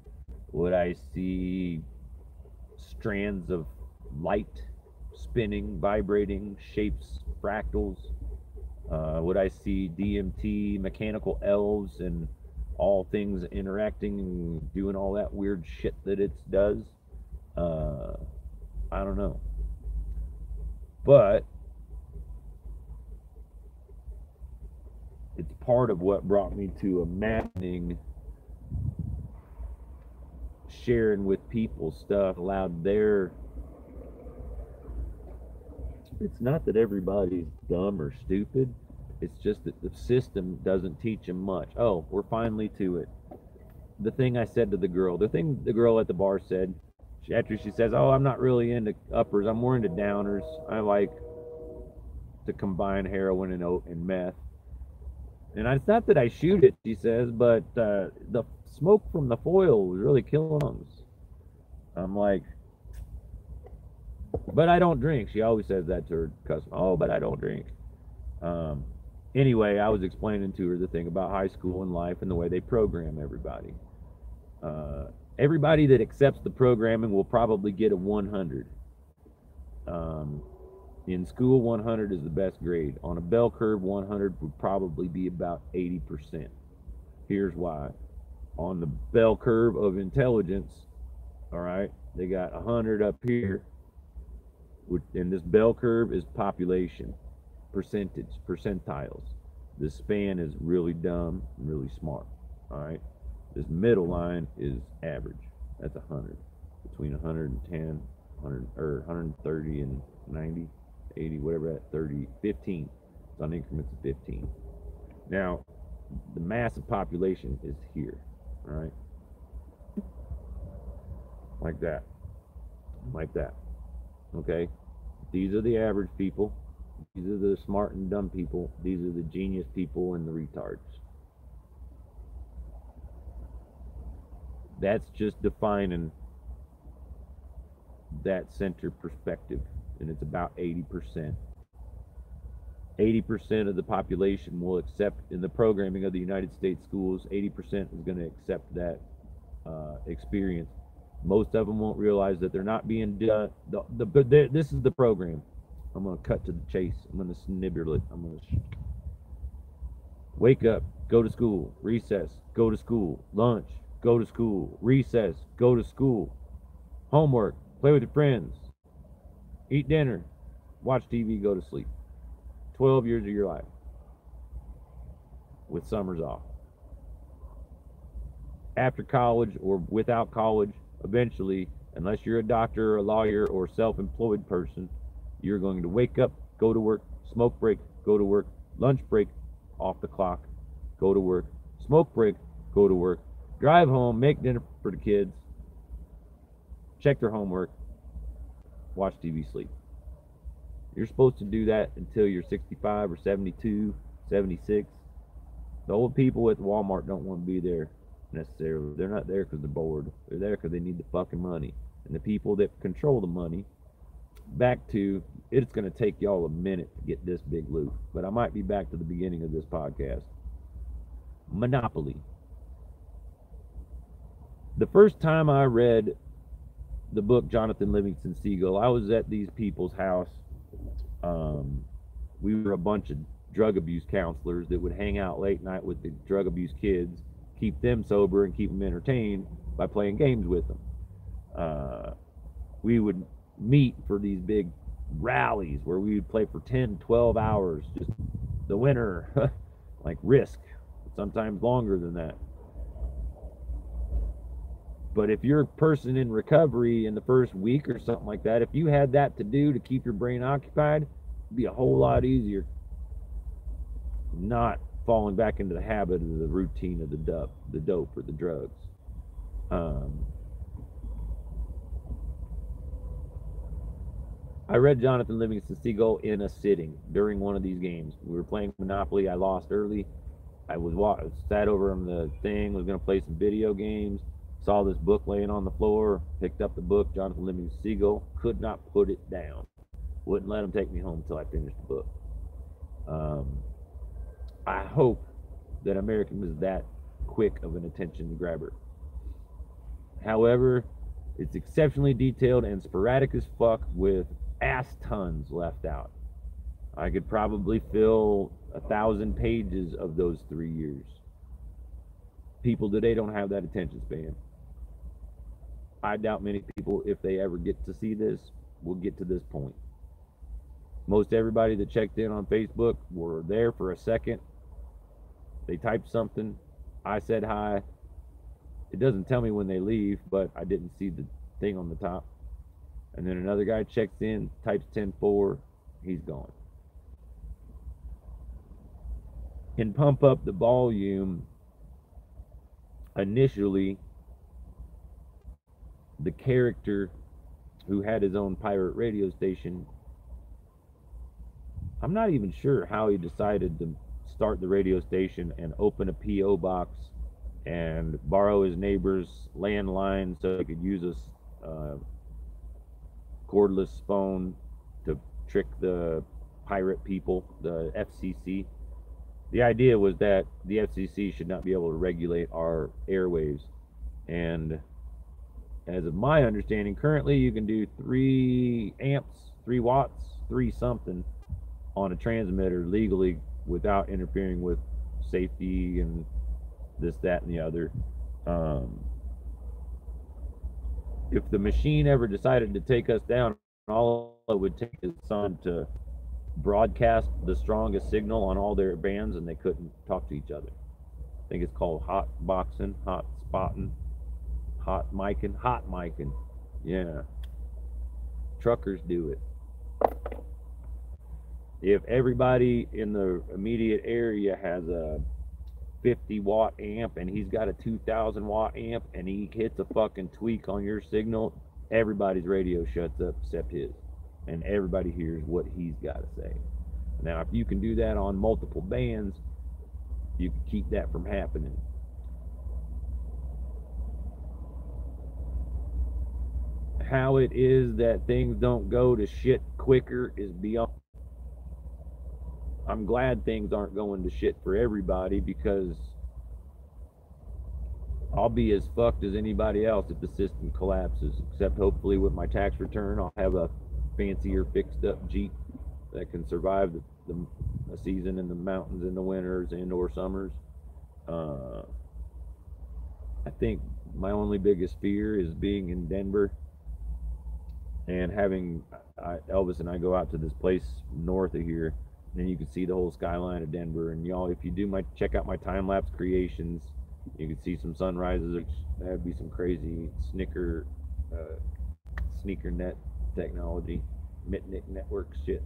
Would I see strands of light spinning, vibrating, shapes, fractals? Would I see DMT, mechanical elves, and all things interacting and doing all that weird shit that it does? I don't know. But it's part of what brought me to imagining sharing with people stuff, allowed their... It's not that everybody's dumb or stupid. It's just that the system doesn't teach them much. Oh, we're finally to it. The thing I said to the girl, the thing the girl at the bar said, after she says, oh, I'm not really into uppers, I'm more into downers. I like to combine heroin and meth. And it's not that I shoot it, she says, but the smoke from the foil was really killing lungs. I'm like, but I don't drink. She always says that to her customer. Oh, but I don't drink. Anyway, I was explaining to her the thing about high school and life and the way they program everybody. Everybody that accepts the programming will probably get a 100. In school, 100 is the best grade. On a bell curve, 100 would probably be about 80%. Here's why. On the bell curve of intelligence, all right, they got 100 up here. And this bell curve is population, percentiles. This span is really dumb and really smart, all right? This middle line is average. That's 100. Between 110, 130 and 90, 80, whatever that, 30, 15. It's on increments of 15. Now, the mass of population is here, all right? Like that. Like that. Okay? These are the average people. These are the smart and dumb people. These are the genius people and the retards. That's just defining that center perspective, and it's about 80%. 80% of the population will accept, in the programming of the United States schools, 80% is going to accept that experience. Most of them won't realize that they're not being this is the program. I'm going to cut to the chase. I'm going to snibble it. I'm going to wake up, go to school, recess, go to school, lunch, go to school, recess, go to school, homework, play with your friends, eat dinner, watch TV, go to sleep. 12 years of your life with summers off. After college or without college, eventually, unless you're a doctor or a lawyer or self-employed person, you're going to wake up, go to work, smoke break, go to work, lunch break, off the clock, go to work, smoke break, go to work, drive home, make dinner for the kids, check their homework, watch TV, sleep. You're supposed to do that until you're 65 or 72, 76. The old people at Walmart don't want to be there necessarily. They're not there because they're bored. They're there because they need the fucking money. And the people that control the money, back to, it's going to take y'all a minute to get this big loop, but I might be back to the beginning of this podcast. Monopoly. The first time I read the book Jonathan Livingston Seagull, I was at these people's house. We were a bunch of drug abuse counselors that would hang out late night with the drug abuse kids, keep them sober and keep them entertained by playing games with them. We would meet for these big rallies where we would play for 10, 12 hours, just the winner, like Risk, sometimes longer than that. But if you're a person in recovery in the first week or something like that, if you had that to do to keep your brain occupied, it'd be a whole lot easier not falling back into the habit of the routine of the dope or the drugs. I read Jonathan Livingston Seagull in a sitting during one of these games. We were playing Monopoly. I lost early. I sat over on the thing, was going to play some video games, saw this book laying on the floor, picked up the book, Jonathan Livingston Seagull, could not put it down. Wouldn't let him take me home until I finished the book. I hope that American was that quick of an attention grabber. However, it's exceptionally detailed and sporadic as fuck with ass tons left out. I could probably fill 1,000 pages of those 3 years. People today don't have that attention span. I doubt many people, if they ever get to see this, will get to this point. Most everybody that checked in on Facebook were there for a second. They typed something. I said hi. It doesn't tell me when they leave, but I didn't see the thing on the top. And then another guy checks in, types 10-4, he's gone. And pump up the volume. Initially, the character who had his own pirate radio station, I'm not even sure how he decided to start the radio station and open a P.O. box and borrow his neighbor's landline so he could use a cordless phone to trick the pirate people, the FCC. The idea was that the FCC should not be able to regulate our airwaves. And as of my understanding, currently you can do 3 amps, 3 watts, 3 something on a transmitter legally without interfering with safety and this, that, and the other. If the machine ever decided to take us down, all it would take is someone to broadcast the strongest signal on all their bands, and they couldn't talk to each other. I think it's called hot boxing, hot spotting, hot micing. Yeah. Truckers do it. If everybody in the immediate area has a 50 watt amp and he's got a 2,000 watt amp and he hits a fucking tweak on your signal, everybody's radio shuts up except his, and everybody hears what he's got to say. Now, if you can do that on multiple bands, you can keep that from happening. How it is that things don't go to shit quicker is beyond. I'm glad things aren't going to shit for everybody, because I'll be as fucked as anybody else if the system collapses, except hopefully with my tax return I'll have a fancier fixed up Jeep that can survive a season in the mountains in the winters and or summers. I think my only biggest fear is being in Denver and having Elvis and I go out to this place north of here, and you can see the whole skyline of Denver. And y'all, if you do check out my time-lapse creations, you can see some sunrises, which that'd be some crazy sneaker net technology, Mitnick network shit.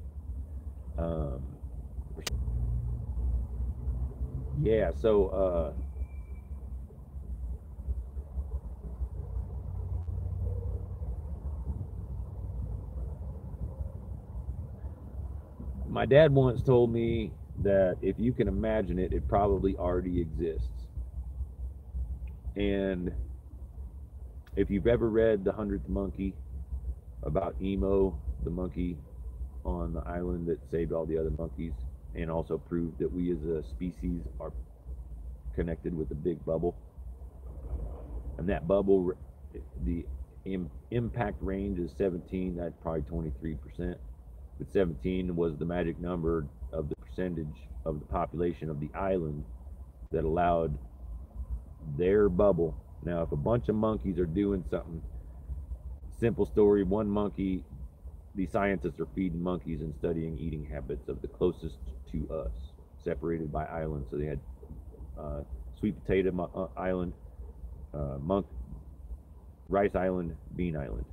Yeah, so my dad once told me that if you can imagine it, it probably already exists. And if you've ever read The 100th Monkey, about Emo, the monkey on the island that saved all the other monkeys and also proved that we as a species are connected with a big bubble, and that bubble, the impact range is 17. That's probably 23%. But 17 was the magic number of the percentage of the population of the island that allowed their bubble. Now, if a bunch of monkeys are doing something, simple story, one monkey, the scientists are feeding monkeys and studying eating habits of the closest to us, separated by islands. So they had sweet potato island, rice island, bean island.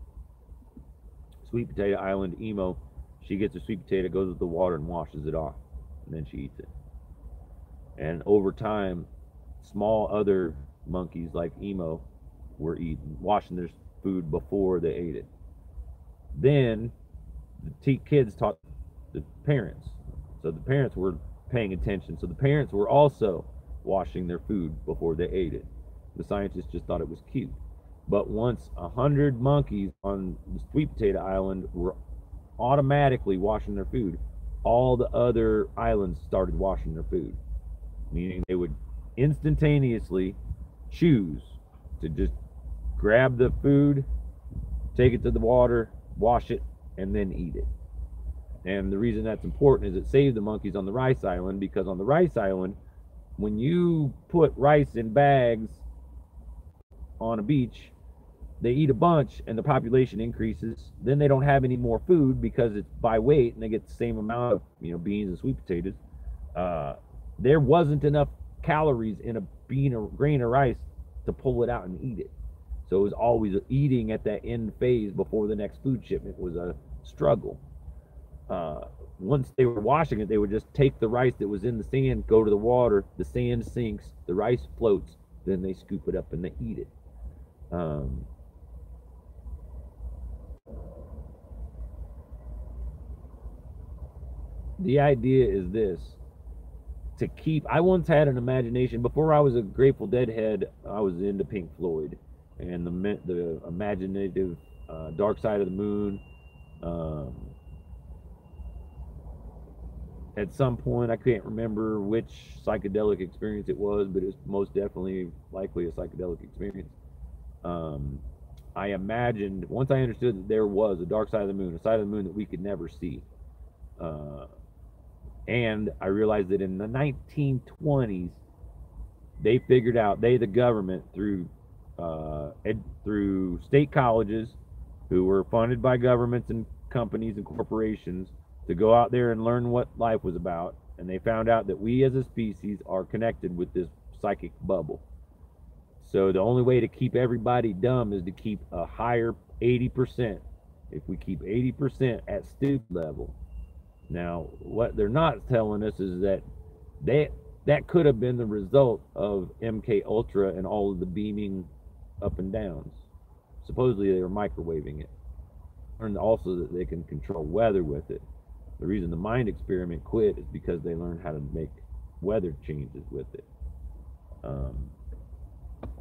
Sweet potato island, emo, she gets a sweet potato, goes with the water and washes it off, and then she eats it. And over time, small other monkeys like emo were washing their food before they ate it. Then the kids taught the parents, so the parents were paying attention. So the parents were also washing their food before they ate it. The scientists just thought it was cute. But once 100 monkeys on the sweet potato island were automatically washing their food, all the other islands started washing their food, meaning they would instantaneously choose to just grab the food, take it to the water, wash it, and then eat it. And the reason that's important is it saved the monkeys on the rice island, because on the rice island, when you put rice in bags on a beach, they eat a bunch and the population increases. Then they don't have any more food because it's by weight and they get the same amount of beans and sweet potatoes. There wasn't enough calories in a bean or grain of rice to pull it out and eat it. So it was always eating at that end phase before the next food shipment was a struggle. Once they were washing it, they would just take the rice that was in the sand, go to the water, the sand sinks, the rice floats, then they scoop it up and they eat it. The idea is this: to keep, I once had an imagination, before I was a Grateful Dead head, I was into Pink Floyd and the imaginative Dark Side of the Moon. At some point, I can't remember which psychedelic experience it was, but it's most definitely likely a psychedelic experience. I imagined, once I understood that there was a dark side of the moon, a side of the moon that we could never see, and I realized that in the 1920s, they figured out, the government, through state colleges, who were funded by governments and companies and corporations, to go out there and learn what life was about, and they found out that we as a species are connected with this psychic bubble. So the only way to keep everybody dumb is to keep a higher 80%. If we keep 80% at stupid level. Now, what they're not telling us is that could have been the result of MK Ultra and all of the beaming up and downs. Supposedly they were microwaving it. Learned also that they can control weather with it. The reason the mind experiment quit is because they learned how to make weather changes with it.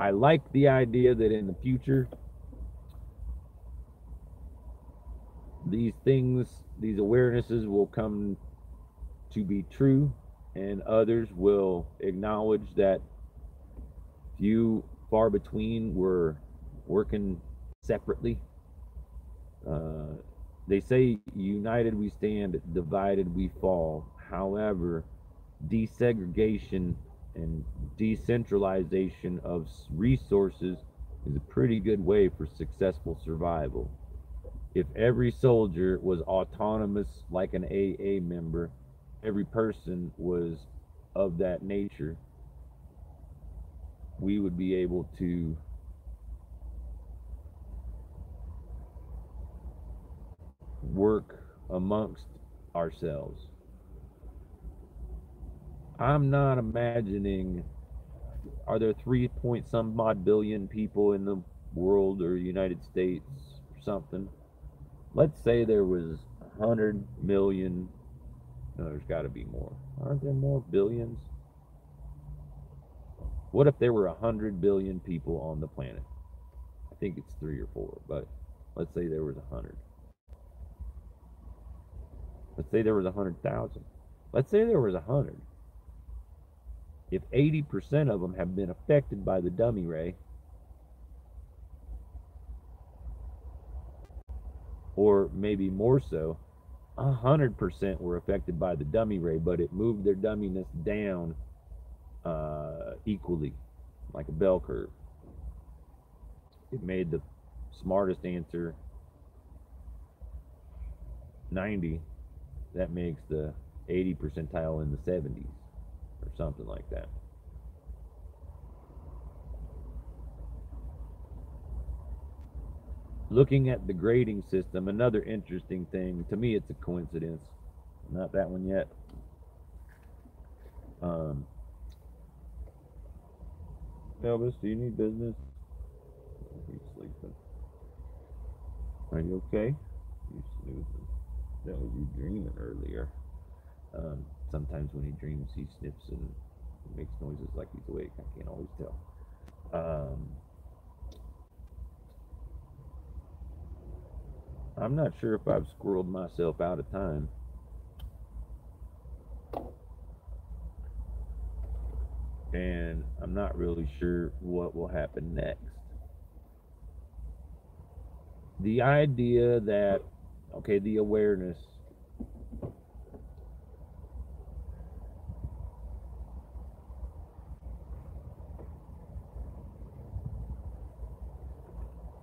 I like the idea that in the future, these awarenesses will come to be true, and others will acknowledge that few far between were working separately. They say, united we stand, divided we fall. However, desegregation and decentralization of resources is a pretty good way for successful survival. If every soldier was autonomous like an AA member, every person was of that nature, we would be able to work amongst ourselves. I'm not imagining, are there 3 point some odd billion people in the world or United States or something? Let's say there was 100 million. No, there's got to be more. Aren't there more billions? What if there were 100 billion people on the planet? I think it's 3 or 4, but let's say there was 100. Let's say there was 100,000. Let's say there was 100. If 80% of them have been affected by the dummy ray, or maybe more so, 100% were affected by the dummy ray, but it moved their dumminess down equally, like a bell curve. It made the smartest answer 90. That makes the 80 percentile in the 70s or something like that. Looking at the grading system, another interesting thing, to me it's a coincidence, not that one yet. Elvis, do you need business? He's sleeping. Are you okay? You snoozing. That was you dreaming earlier. Sometimes when he dreams, he snips and makes noises like he's awake. I can't always tell. I'm not sure if I've squirreled myself out of time. And I'm not really sure what will happen next. The idea that, okay, the awareness.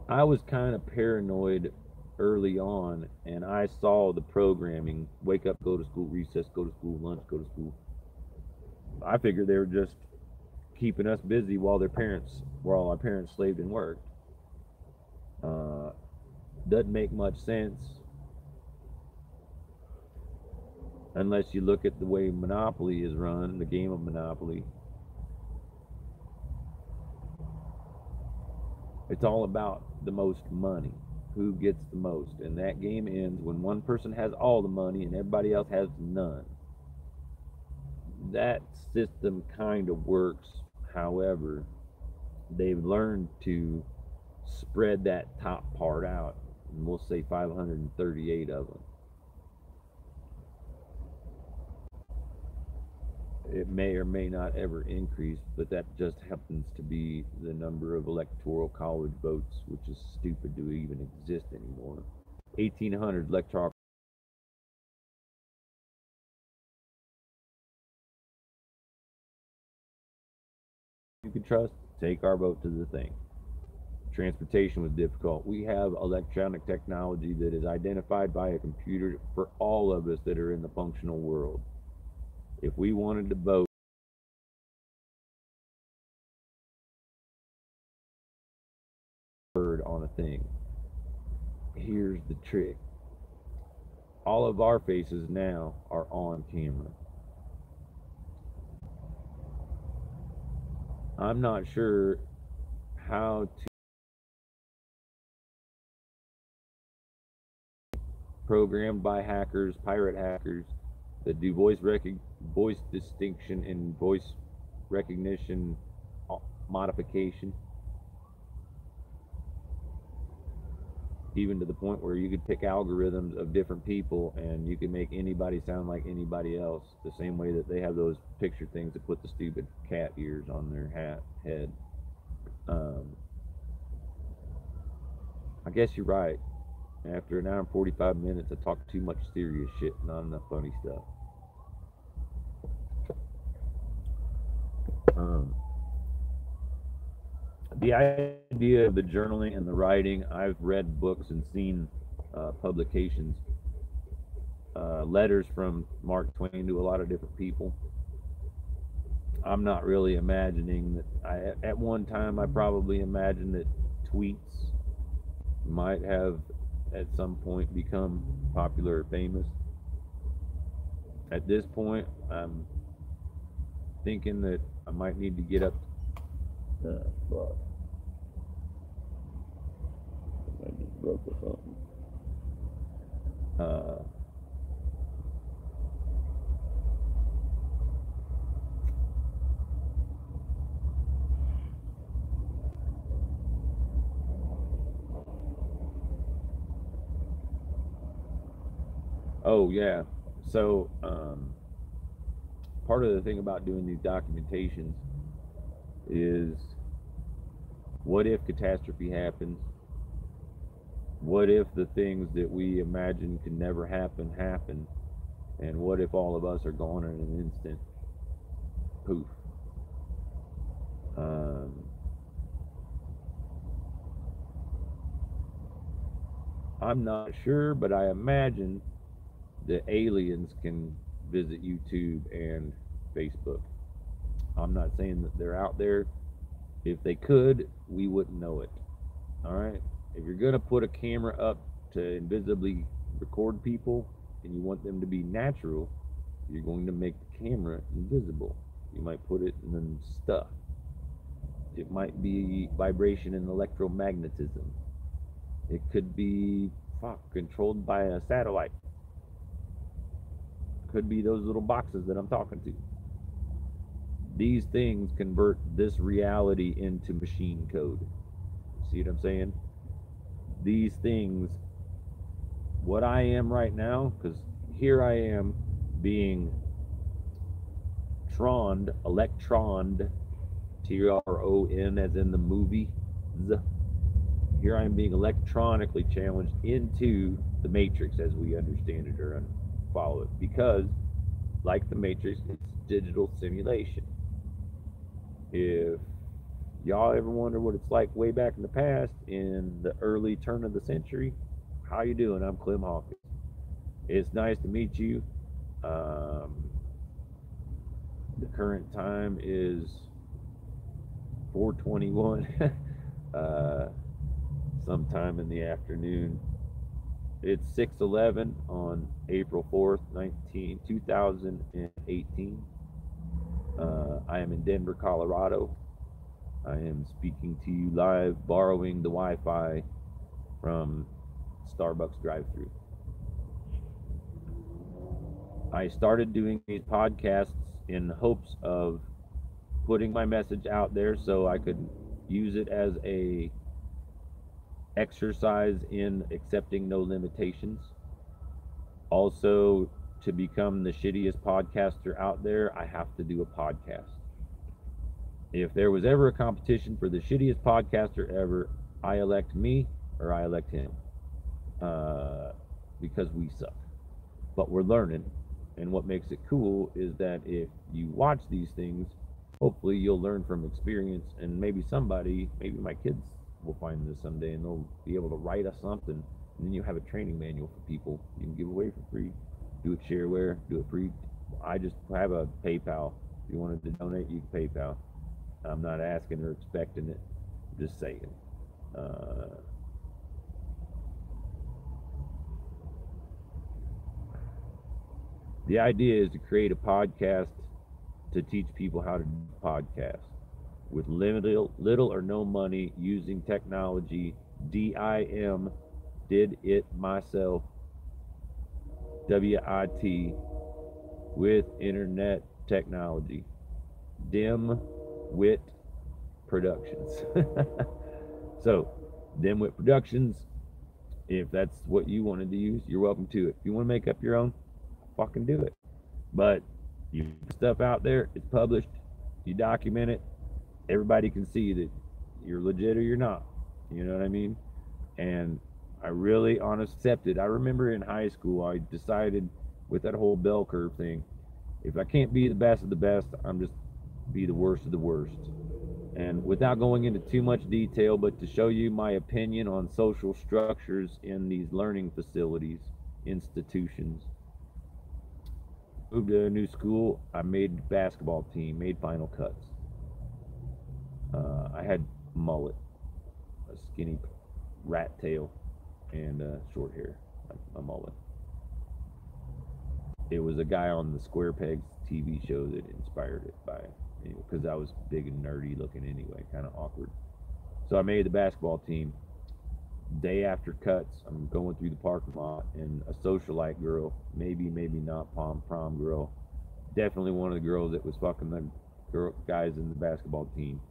I was kind of paranoid early on, and I saw the programming: wake up, go to school, recess, go to school, lunch, go to school. I figured they were just keeping us busy while our parents slaved and worked. Doesn't make much sense unless you look at the way Monopoly is run, the game of Monopoly. It's all about the most money, who gets the most, and that game ends when one person has all the money and everybody else has none. That system kind of works. However, they've learned to spread that top part out, and we'll say 538 of them. It may or may not ever increase, but that just happens to be the number of electoral college votes, which is stupid to even exist anymore. 1,800 electoral. You can trust, take our vote to the thing. Transportation was difficult. We have electronic technology that is identified by a computer for all of us that are in the functional world. If we wanted to vote, on a thing. Here's the trick. All of our faces now are on camera. I'm not sure how to program by hackers, pirate hackers that do voice distinction and voice recognition modification, even to the point where you could pick algorithms of different people and you can make anybody sound like anybody else, the same way that they have those picture things that put the stupid cat ears on their head. I guess you're right. After an hour and 45 minutes, I talk too much serious shit, not enough funny stuff. The idea of the journaling and the writing, I've read books and seen publications, letters from Mark Twain to a lot of different people. I'm not really imagining that. At one time, I probably imagined that tweets might have at some point become popular or famous. At this point, I'm thinking that I might need to get up. Fuck. I just broke the phone. Oh yeah. So part of the thing about doing these documentations is, what if catastrophe happens? What if the things that we imagine can never happen happen? And what if all of us are gone in an instant? Poof. I'm not sure, but I imagine the aliens can visit YouTube and Facebook. I'm not saying that they're out there. If they could, we wouldn't know it. All right? If you're going to put a camera up to invisibly record people and you want them to be natural, you're going to make the camera invisible. You might put it in stuff. It might be vibration and electromagnetism. It could be controlled by a satellite. Could be those little boxes that I'm talking to. These things convert this reality into machine code. See what I'm saying? These things, what I am right now, because here I am being electroned, Tron, as in the movie. Here I am being electronically challenged into the Matrix as we understand it or follow it. Because, like the Matrix, it's digital simulation. If y'all ever wonder what it's like way back in the past, in the early turn of the century, how you doing? I'm Clem Hawkins. It's nice to meet you. The current time is 4:21. Sometime in the afternoon. It's 6:11 on April 4th, 2018. I am in Denver, Colorado. I am speaking to you live, borrowing the Wi-Fi from Starbucks drive-thru. I started doing these podcasts in hopes of putting my message out there so I could use it as a exercise in accepting no limitations. Also, to become the shittiest podcaster out there, I have to do a podcast. If there was ever a competition for the shittiest podcaster ever, I elect me or I elect him. Because we suck. But we're learning. And what makes it cool is that if you watch these things, hopefully you'll learn from experience, and maybe my kids will find this someday and they'll be able to write us something, and then you have a training manual for people you can give away for free. Do it shareware, do it free. I just have a PayPal. If you wanted to donate, you can PayPal. I'm not asking or expecting it, I'm just saying. The idea is to create a podcast to teach people how to do podcasts with little or no money, using technology. DIM, did it myself, WIT, with internet technology. DIMWIT Productions. So, DIMWIT Productions, if that's what you wanted to use, you're welcome to it. If you want to make up your own, fucking do it. But you put stuff out there, it's published, you document it, everybody can see that you're legit or you're not. You know what I mean? And I really honestly accepted. I remember in high school, I decided with that whole bell curve thing, if I can't be the best of the best, I'm just be the worst of the worst. And without going into too much detail, but to show you my opinion on social structures in these learning facilities, institutions, moved to a new school, I made basketball team, made final cuts. I had mullet, a skinny rat tail, and short hair, like a mullet. It was a guy on the Square Pegs TV show that inspired it, because I was big and nerdy looking anyway, kind of awkward. So I made the basketball team. Day after cuts, I'm going through the parking lot, and a socialite girl, maybe not prom girl, definitely one of the girls that was fucking the guys in the basketball team.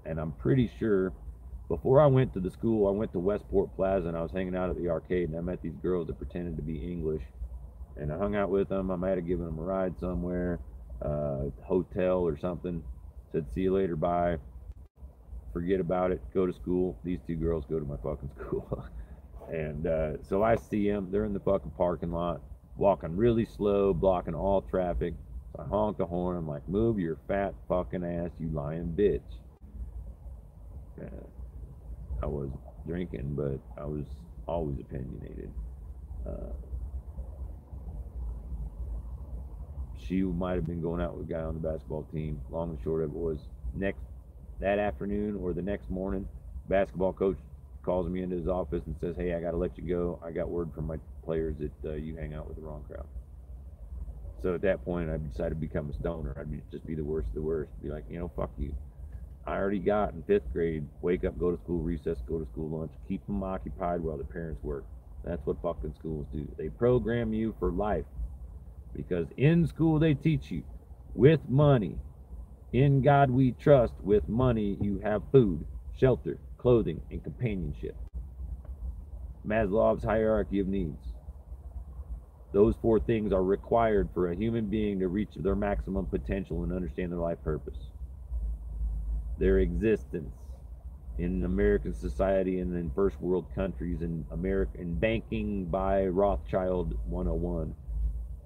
And I'm pretty sure before I went to the school, I went to Westport Plaza and I was hanging out at the arcade, and I met these girls that pretended to be English, and I hung out with them. I might have given them a ride somewhere, hotel or something, said see you later, bye, forget about it, go to school. These two girls go to my fucking school. And so I see them. They're in the fucking parking lot, walking really slow, blocking all traffic. So I honk the horn. I'm like, move your fat fucking ass, you lying bitch. I was drinking, but I was always opinionated. She might have been going out with a guy on the basketball team. Long and short of it was, that afternoon or the next morning, basketball coach calls me into his office and says, hey, I got to let you go. I got word from my players that you hang out with the wrong crowd. So at that point, I decided to become a stoner. I'd just be the worst of the worst. Be like, fuck you. I already got in 5th grade, wake up, go to school, recess, go to school, lunch, keep them occupied while the parents work. That's what fucking schools do. They program you for life. Because in school they teach you, with money, in God we trust, with money you have food, shelter, clothing, and companionship. Maslow's hierarchy of needs. Those 4 things are required for a human being to reach their maximum potential and understand their life purpose. Their existence in American society and in first world countries, in American banking by Rothschild 101.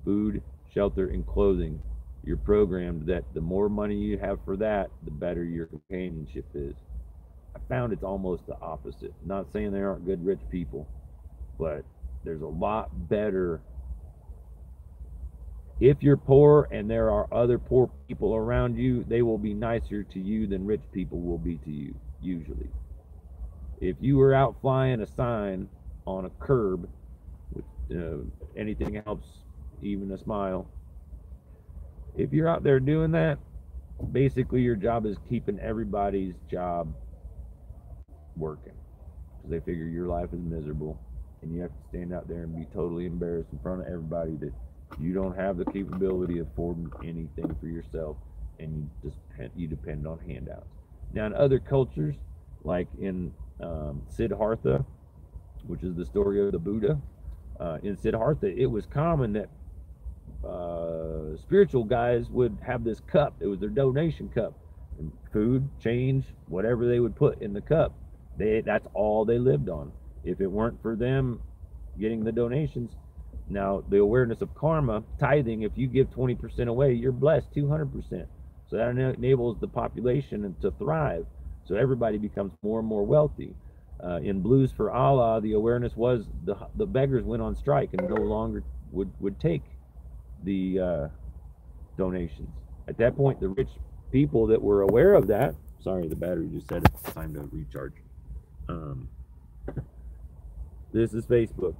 Food, shelter, and clothing. You're programmed that the more money you have for that, the better your companionship is. I found it's almost the opposite. I'm not saying there aren't good rich people, but there's a lot better. If you're poor and there are other poor people around you, they will be nicer to you than rich people will be to you, usually. If you were out flying a sign on a curb, which, anything helps, even a smile. If you're out there doing that, basically your job is keeping everybody's job working, because they figure your life is miserable and you have to stand out there and be totally embarrassed in front of everybody that you don't have the capability of affording anything for yourself, and you depend on handouts. Now in other cultures, like in Siddhartha, which is the story of the Buddha, in Siddhartha, it was common that spiritual guys would have this cup. It was their donation cup. And food, change, whatever they would put in the cup, that's all they lived on. If it weren't for them getting the donations, now the awareness of karma, tithing, if you give 20% away, you're blessed 200%. So that enables the population to thrive. So everybody becomes more and more wealthy. In Blues for Allah, the awareness was the beggars went on strike and no longer would take the donations. At that point, the rich people that were aware of that, sorry, the battery just said it's time to recharge. This is Facebook.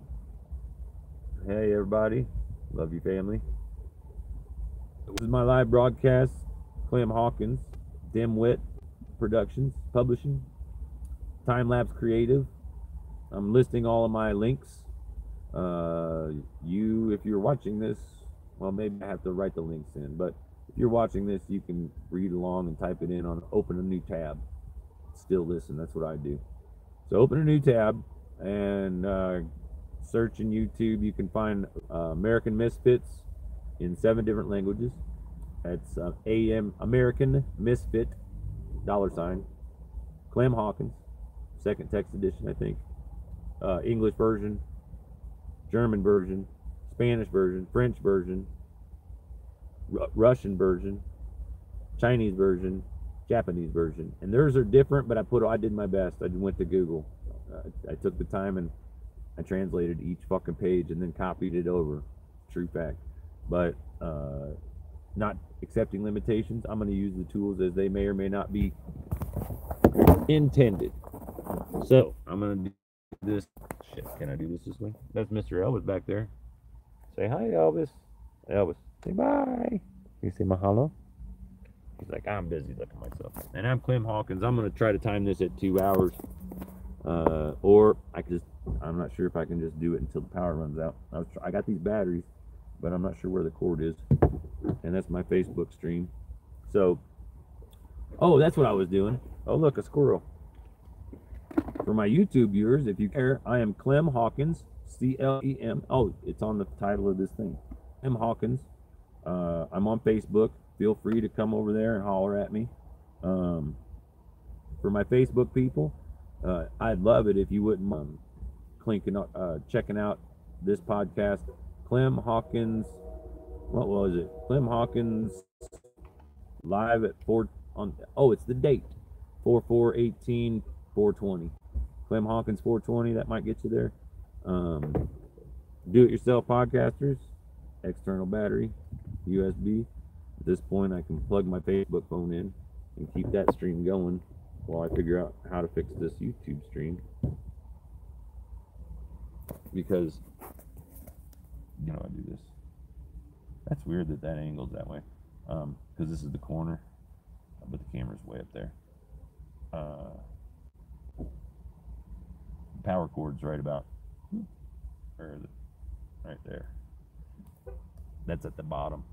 Hey everybody, love you family. This is my live broadcast. Clem Hawkins, DIMWIT Productions, Publishing, Time Lapse Creative. I'm listing all of my links. If you're watching this, well, maybe I have to write the links in, but if you're watching this, you can read along and type it in on open a new tab. Still listen, that's what I do. So open a new tab and search in YouTube. You can find American Misfits in 7 different languages. That's American Misfit, $, Clem Hawkins, second text edition, I think. English version, German version, Spanish version, French version, Russian version, Chinese version, Japanese version. And theirs are different, but I did my best. I went to Google. I took the time and I translated each fucking page and then copied it over. True fact. But not accepting limitations. I'm going to use the tools as they may or may not be intended. So I'm going to do this. Shit, can I do this way? That's Mr. Elvis back there. Say hi, Elvis. Elvis, say bye. You say mahalo? He's like, I'm busy looking myself. And I'm Clem Hawkins. I'm going to try to time this at 2 hours. Or I'm not sure if I can just do it until the power runs out. I got these batteries, but I'm not sure where the cord is. And that's my Facebook stream. So, oh, that's what I was doing. Oh, look, a squirrel. For my YouTube viewers, if you care, I am Clem Hawkins, C-L-E-M. Oh, it's on the title of this thing. Clem Hawkins. I'm on Facebook. Feel free to come over there and holler at me. For my Facebook people, I'd love it if you wouldn't checking out this podcast. Clem Hawkins, what was it? Clem Hawkins live at 4 on. Oh, it's the date, 4/4/18/420. Clem Hawkins 420. That might get you there. Do-it-yourself podcasters, external battery, USB. At this point, I can plug my Facebook phone in and keep that stream going while I figure out how to fix this YouTube stream. Because, you know, I do this. That's weird that that angle's that way. Because this is the corner, but the camera's way up there. Power cord's right about, or right there. That's at the bottom.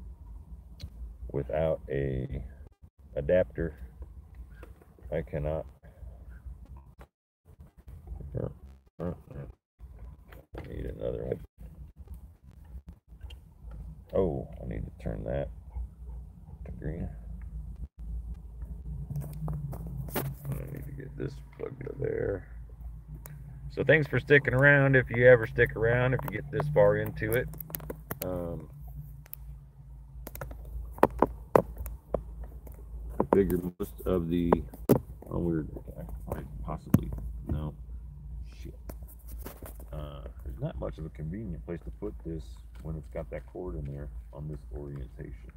Without a adapter, I cannot. Need another one. Oh, I need to turn that to green. I need to get this plugged to there. So thanks for sticking around. If you ever stick around, if you get this far into it. I figured most of the possibly no shit. There's not much of a convenient place to put this when it's got that cord in there on this orientation.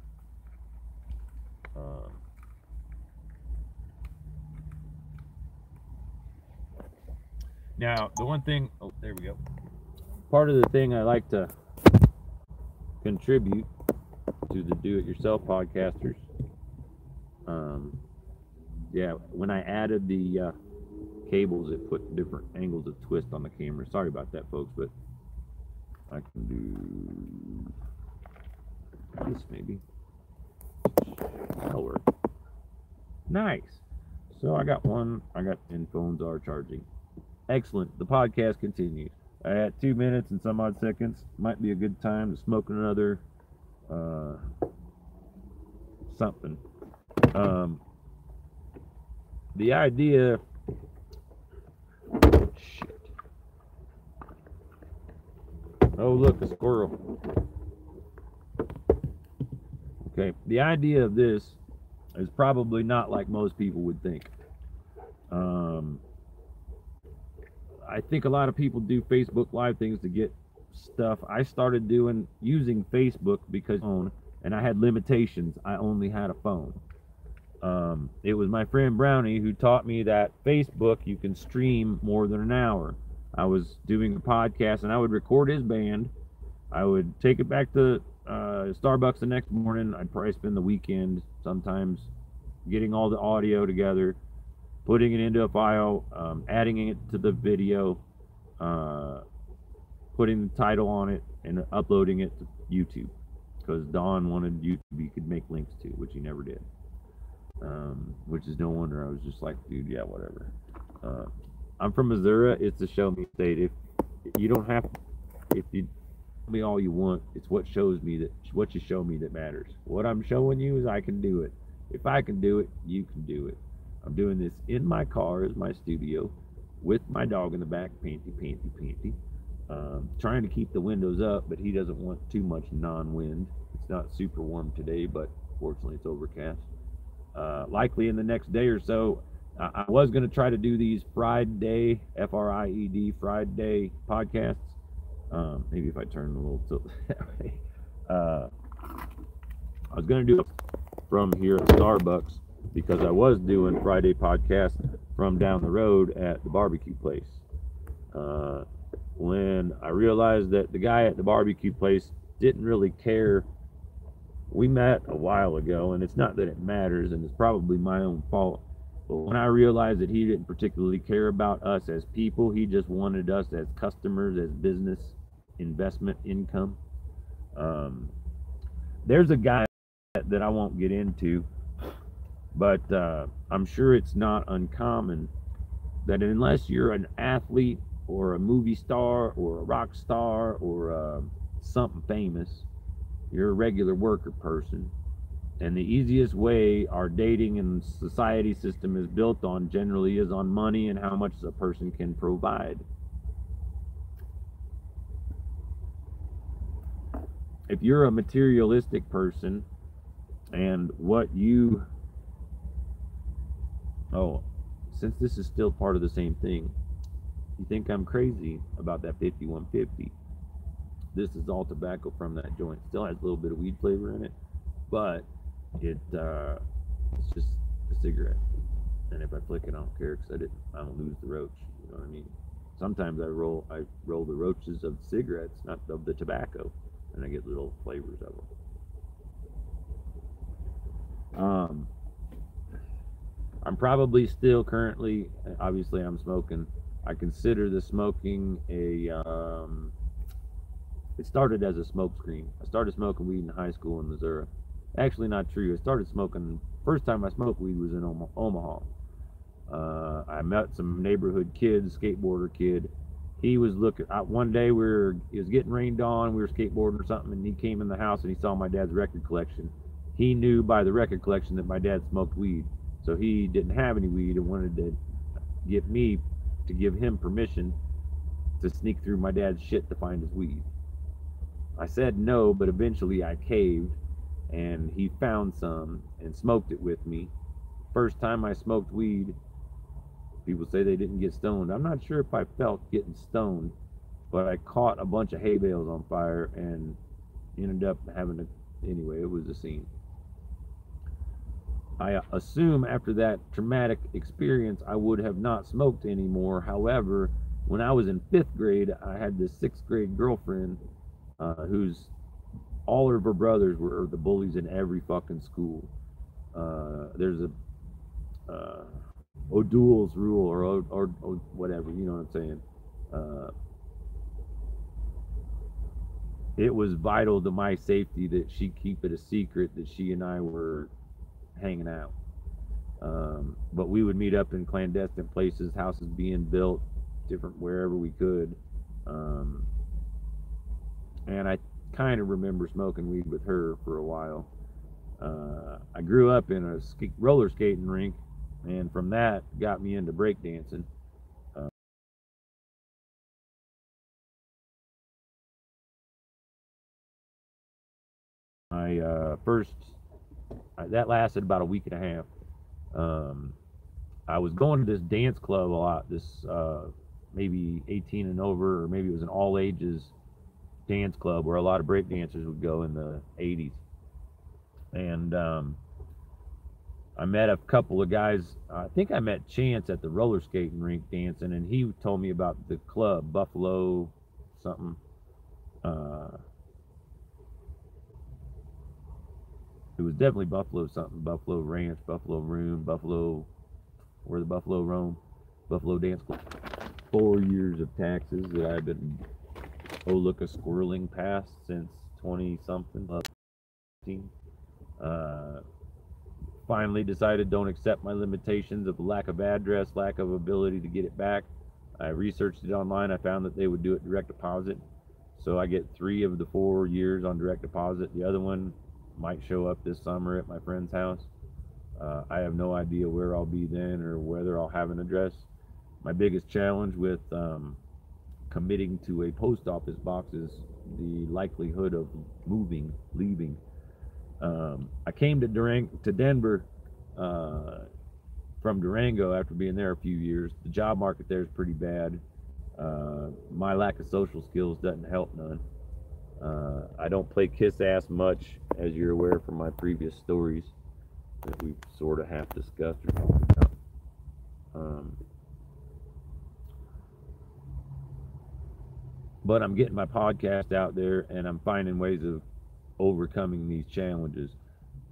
Now, the one thing, oh, there we go. Part of the thing I like to contribute to the do-it-yourself podcasters, yeah, when I added the cables, it put different angles of twist on the camera. Sorry about that, folks, but I can do this maybe. That'll work. Nice. So I got one, and phones are charging. Excellent. The podcast continues. I had 2 minutes and some odd seconds. Might be a good time to smoke another something. The idea. Shit. Oh, look, a squirrel. Okay. The idea of this is probably not like most people would think. I think a lot of people do Facebook Live things to get stuff. I started using Facebook because and I had limitations. I only had a phone. It was my friend Brownie who taught me that Facebook you can stream more than an hour. I was doing a podcast and I would record his band. I would take it back to Starbucks the next morning. I'd probably spend the weekend sometimes getting all the audio together, putting it into a file, adding it to the video, putting the title on it, and uploading it to YouTube. Because Don wanted YouTube he could make links to, which he never did. Which is no wonder. I was just like, dude, yeah, whatever. I'm from Missouri. It's a show me state. If you don't have, if you tell me all you want, it's what shows me that what you show me that matters. What I'm showing you is I can do it. If I can do it, you can do it. I'm doing this in my car as my studio with my dog in the back, Panty. Trying to keep the windows up, but he doesn't want too much non-wind. It's not super warm today, but fortunately it's overcast. Likely in the next day or so, I was going to try to do these Friday, Fried, Friday podcasts. Maybe if I turn a little tilt that way. I was going to do it from here at Starbucks because I was doing Friday podcast from down the road at the barbecue place. When I realized that the guy at the barbecue place didn't really care. We met a while ago, and it's not that it matters, and it's probably my own fault. But when I realized that he didn't particularly care about us as people, he just wanted us as customers, as business, investment, income. There's a guy that I won't get into, but I'm sure it's not uncommon that unless you're an athlete or a movie star or a rock star or something famous, you're a regular worker person. And the easiest way our dating and society system is built on generally is on money and how much a person can provide. if you're a materialistic person and what you, since this is still part of the same thing, you think I'm crazy about that 5150. This is all tobacco from that joint. Still has a little bit of weed flavor in it, but it's just a cigarette. And if I flick it, I don't care because I don't lose the roach. You know what I mean? Sometimes I roll the roaches of cigarettes, not of the tobacco, and I get little flavors of them. I'm probably still currently, obviously I'm smoking. I consider the smoking it started as a smoke screen. I started smoking weed in high school in Missouri. Actually, not true. I started smoking, first time I smoked weed was in Omaha. I met some neighborhood kids, skateboarder kid. He was looking out one day. It was getting rained on. We were skateboarding or something, and he came in the house and he saw my dad's record collection. He knew by the record collection that my dad smoked weed, so he didn't have any weed and wanted to get me to give him permission to sneak through my dad's shit to find his weed. I said no, but eventually I caved, and he found some and smoked it with me. First time I smoked weed, people say they didn't get stoned. I'm not sure if I felt getting stoned, but I caught a bunch of hay bales on fire and ended up anyway, it was a scene. I assume after that traumatic experience, I would have not smoked anymore. However, when I was in 5th grade, I had this 6th grade girlfriend whose all of her brothers were the bullies in every fucking school. There's a O'Doul's rule or whatever, you know what I'm saying. It was vital to my safety that she keep it a secret that she and I were hanging out. But we would meet up in clandestine places, houses being built, different wherever we could. And I kind of remember smoking weed with her for a while. I grew up in a roller skating rink, and from that got me into breakdancing. That lasted about a week and a half. I was going to this dance club a lot, this maybe 18 and over, or maybe it was an all ages dance club where a lot of break dancers would go in the 80s. And I met a couple of guys. I think I met Chance at the roller skating rink dancing, and he told me about the club, Buffalo something. It was definitely Buffalo something, Buffalo Ranch, Buffalo Room, Buffalo, where the Buffalo roam, Buffalo Dance Club. 4 years of taxes that I've been squirreling past since 20-something. Finally decided don't accept my limitations of lack of address, lack of ability to get it back. I researched it online. I found that they would do it direct deposit. So I get 3 of the 4 years on direct deposit. The other one might show up this summer at my friend's house. I have no idea where I'll be then or whether I'll have an address. My biggest challenge with committing to a post office box is the likelihood of leaving. I came to Denver from Durango after being there a few years. The job market there is pretty bad. My lack of social skills doesn't help none. I don't play kiss ass much, as you're aware from my previous stories that we've sort of half discussed or talked about. But I'm getting my podcast out there, and I'm finding ways of overcoming these challenges.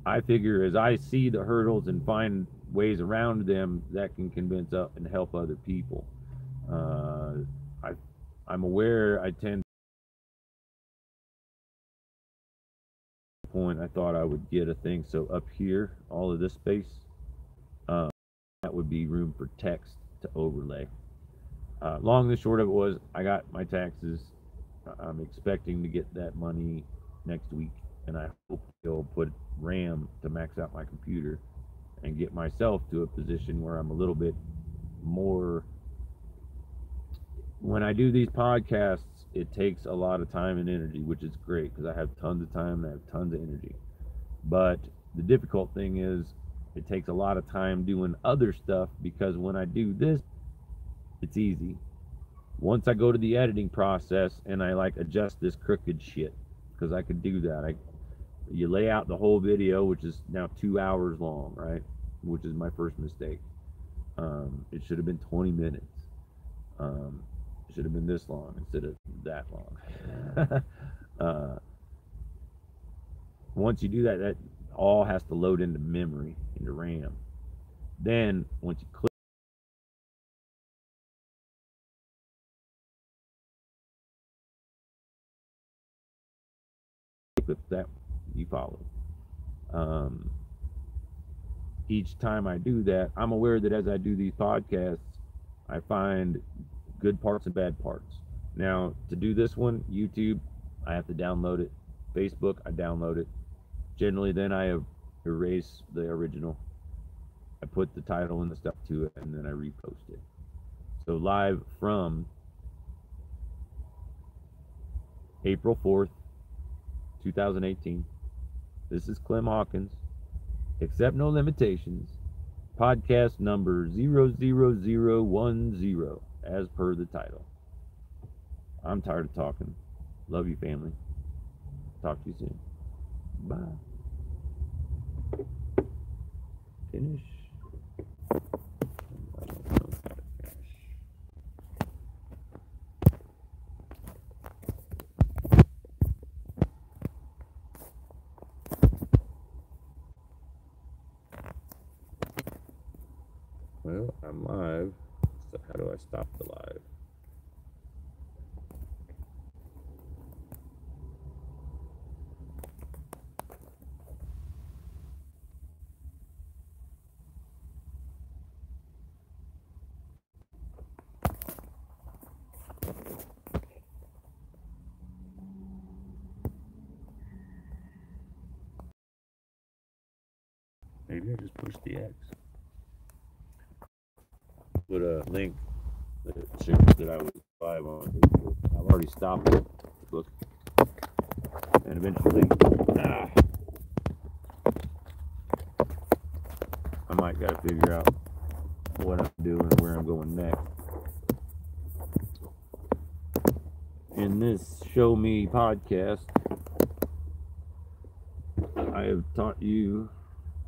I figure as I see the hurdles and find ways around them, that can convince and help other people. I'm aware I tend point I thought I would get a thing, so up here, all of this space, that would be room for text to overlay. Long and short of it was, I got my taxes. I'm expecting to get that money next week, and I hope they'll put RAM to max out my computer and get myself to a position where I'm a little bit more, when I do these podcasts, it takes a lot of time and energy, which is great because I have tons of time and I have tons of energy. But the difficult thing is it takes a lot of time doing other stuff, because when I do this, it's easy. Once I go to the editing process and I like adjust this crooked shit, because I could do that. You lay out the whole video, which is now 2 hours long, right? Which is my first mistake. It should have been 20 minutes. It should have been this long instead of that long. Once you do that, that all has to load into memory, into RAM. Then once you click that, you follow. Each time I do that, I'm aware that as I do these podcasts, I find good parts and bad parts. Now, to do this one, YouTube, I have to download it. Facebook, I download it. Generally, then I erase the original. I put the title and the stuff to it, and then I repost it. So live from April 4th, 2018. This is Clem Hawkins. Accept no limitations. Podcast number 00010, as per the title. I'm tired of talking. Love you, family. Talk to you soon. Bye. Finish. Well, I'm live, so how do I stop the live? Maybe I just push the X. Put a link that shows that I was live on Facebook. I've already stopped it. Look. And eventually, I might gotta figure out what I'm doing and where I'm going next. In this Show Me podcast, I have taught you,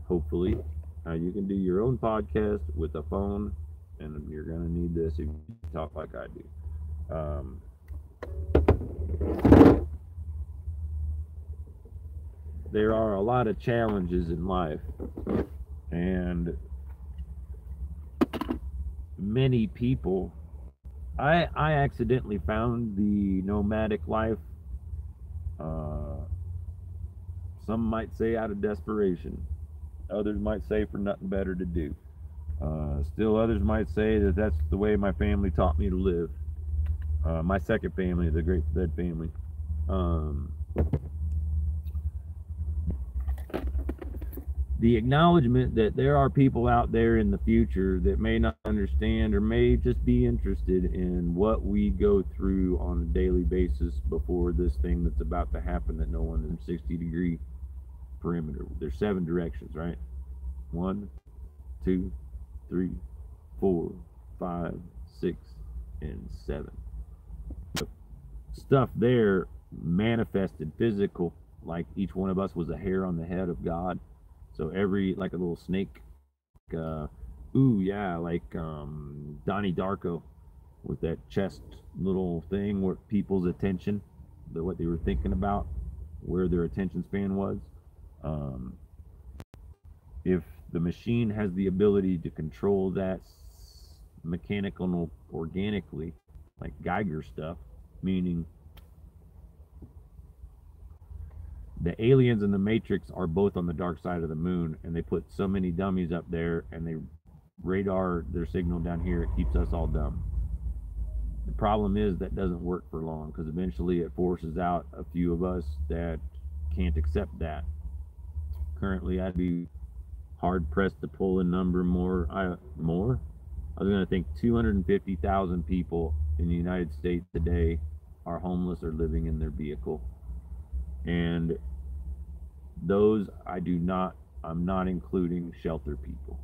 hopefully, how you can do your own podcast with a phone, and you're going to need this if you talk like I do. There are a lot of challenges in life, and many people, I accidentally found the nomadic life, some might say out of desperation, others might say for nothing better to do. Still others might say that that's the way my family taught me to live. My second family, the Great Dead family. The acknowledgement that there are people out there in the future that may not understand or may just be interested in what we go through on a daily basis before this thing that's about to happen that no one in 60-degree perimeter. There's 7 directions, right? 1, 2, 3, 4, 5, 6, and 7. The stuff there manifested physical, like each one of us was a hair on the head of God. So every, like a little snake, like Donnie Darko with that chest little thing where people's attention, what they were thinking about, where their attention span was. If the machine has the ability to control that mechanical and organically, like Geiger stuff, meaning the aliens and the Matrix are both on the dark side of the moon, and they put so many dummies up there, and they radar their signal down here. It keeps us all dumb. The problem is that doesn't work for long, because eventually it forces out a few of us that can't accept that. Currently, I'd be hard pressed to pull a number more. I was going to think 250,000 people in the United States today are homeless or living in their vehicle. And those I'm not including shelter people.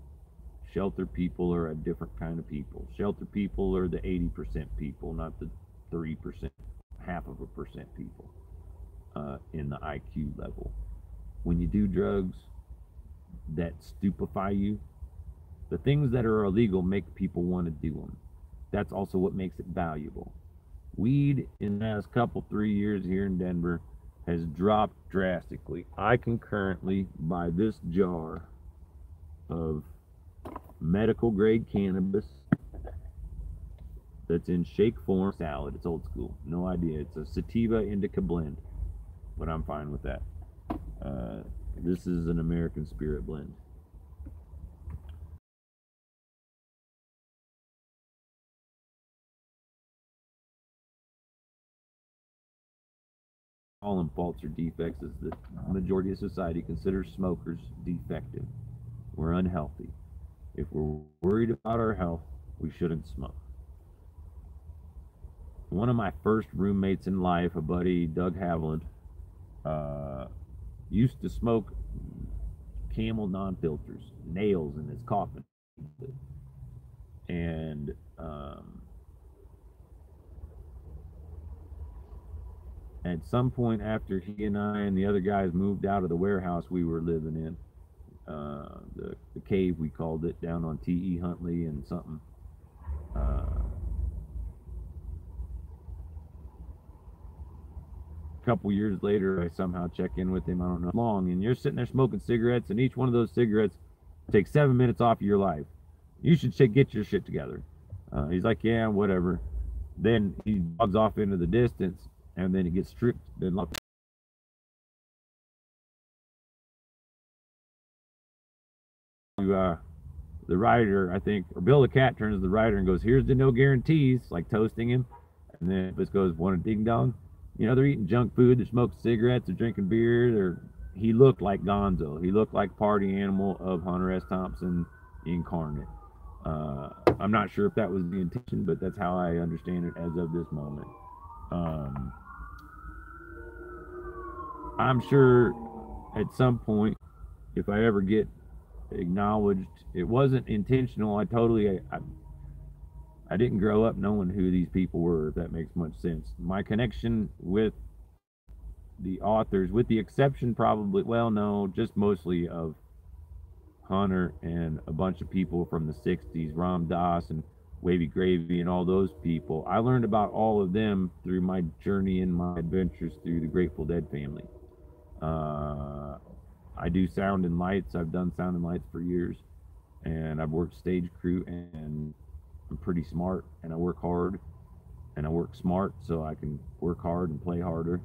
Shelter people are a different kind of people. Shelter people are the 80% people, not the 3%, half of a percent people in the IQ level. When you do drugs that stupefy you, the things that are illegal make people want to do them. That's also what makes it valuable. Weed in the last 3 years here in Denver has dropped drastically. I can currently buy this jar of medical grade cannabis that's in shake form salad. It's old school. No idea. It's a sativa indica blend, but I'm fine with that. This is an American Spirit blend. All them faults or defects is that the majority of society considers smokers defective. We're unhealthy. If we're worried about our health, we shouldn't smoke. One of my first roommates in life, a buddy, Doug Haviland, used to smoke Camel non-filters, nails in his coffin. And at some point after he and I and the other guys moved out of the warehouse we were living in, the cave we called it, down on T.E. Huntley and something, a couple years later, I somehow check in with him, I don't know how long, and you're sitting there smoking cigarettes, and each one of those cigarettes takes 7 minutes off of your life. You should get your shit together. He's like, yeah, whatever. Then he jogs off into the distance, and then he gets stripped and locked. The writer, I think, or Bill the Cat turns to the writer and goes, here's the no guarantees, like toasting him. And then this goes, want a ding dong? You know, they're eating junk food, they're smoking cigarettes, they're drinking beer. He looked like Gonzo. He looked like party animal of Hunter S. Thompson incarnate. I'm not sure if that was the intention, but that's how I understand it as of this moment. I'm sure at some point, if I ever get acknowledged, it wasn't intentional. I didn't grow up knowing who these people were, if that makes much sense. My connection with the authors, with the exception probably, well, no, just mostly of Hunter and a bunch of people from the 60s, Ram Dass and Wavy Gravy and all those people. I learned about all of them through my journey and my adventures through the Grateful Dead family. I do sound and lights. I've done sound and lights for years, and I've worked stage crew, and I'm pretty smart, and I work hard, and I work smart so I can work hard and play harder.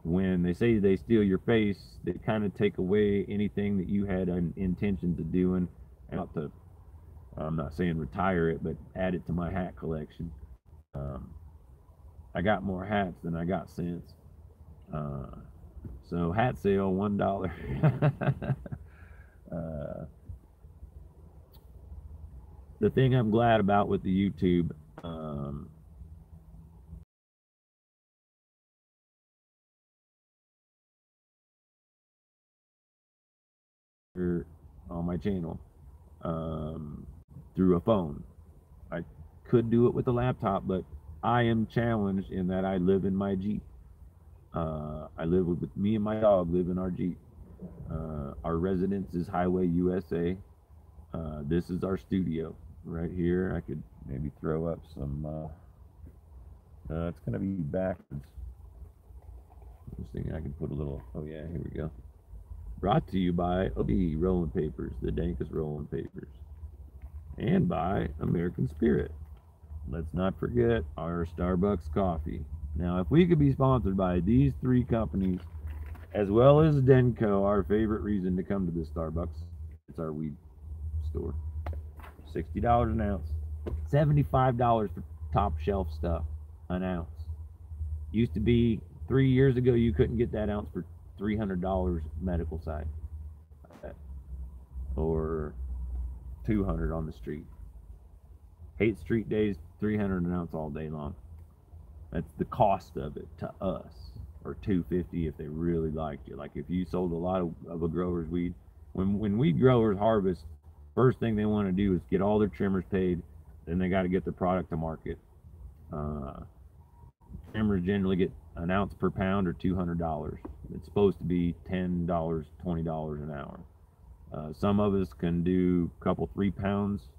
When they say they steal your face, they kind of take away anything that you had an intention to doing. I'm not saying retire it, but add it to my hat collection. I got more hats than I got cents. So hat sale, $1. The thing I'm glad about with the YouTube, on my channel, through a phone. I could do it with a laptop, but I am challenged in that I live in my Jeep. I live with me and my dog live in our Jeep. Our residence is Highway USA. This is our studio right here. I could maybe throw up some. It's gonna be backwards. I was thinking I could put a little. Oh yeah, here we go. Brought to you by OB Rolling Papers, the dankest rolling papers, and by American Spirit. Let's not forget our Starbucks coffee. Now, if we could be sponsored by these three companies, as well as Denko, our favorite reason to come to this Starbucks, it's our weed store. $60 an ounce. $75 for top shelf stuff, an ounce. Used to be 3 years ago, you couldn't get that ounce for $300 medical side, or $200 on the street. 8 street days, 300 an ounce all day long. That's the cost of it to us, or 250 if they really liked you. Like if you sold a lot of a grower's weed, when weed growers harvest, first thing they want to do is get all their trimmers paid, then they got to get the product to market. Uh, Trimmers generally get an ounce per pound or $200. It's supposed to be $10, $20 an hour. Some of us can do a couple 3 pounds.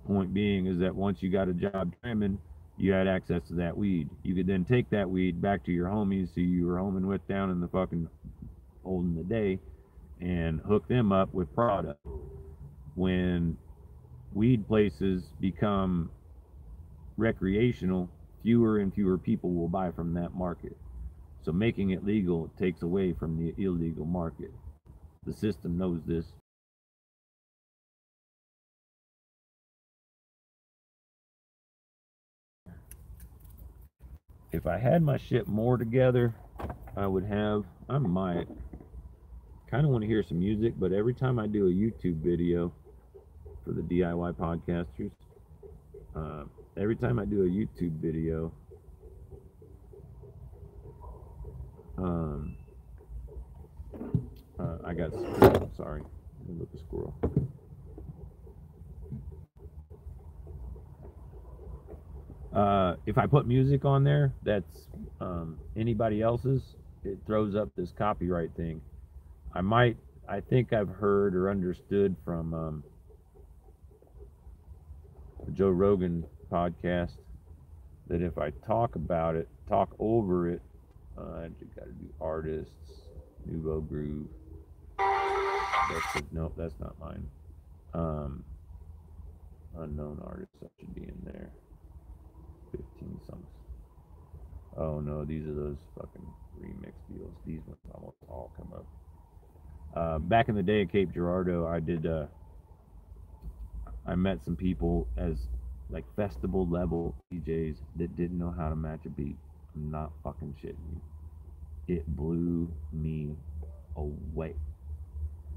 Point being is that once you got a job trimming, you had access to that weed. You could then take that weed back to your homies who you were homing with down in the fucking old in the day and hook them up with product. When weed places become recreational, fewer and fewer people will buy from that market. So making it legal takes away from the illegal market. The system knows this. If I had my shit more together, I might kind of want to hear some music, but every time I do a YouTube video for the DIY podcasters, every time I do a YouTube video, I got, sorry, let me look at the squirrel. If I put music on there that's anybody else's, it throws up this copyright thing. I think I've heard or understood from the Joe Rogan podcast that if I talk about it, talk over it, I got to do artists, Nouveau Groove. Nope, that's not mine. Unknown artists, that should be in there. 15 songs. Oh no, these are those fucking remix deals. These ones almost all come up. Back in the day at Cape Girardeau, I met some people as like festival level DJs that didn't know how to match a beat. I'm not fucking shitting you. It blew me away.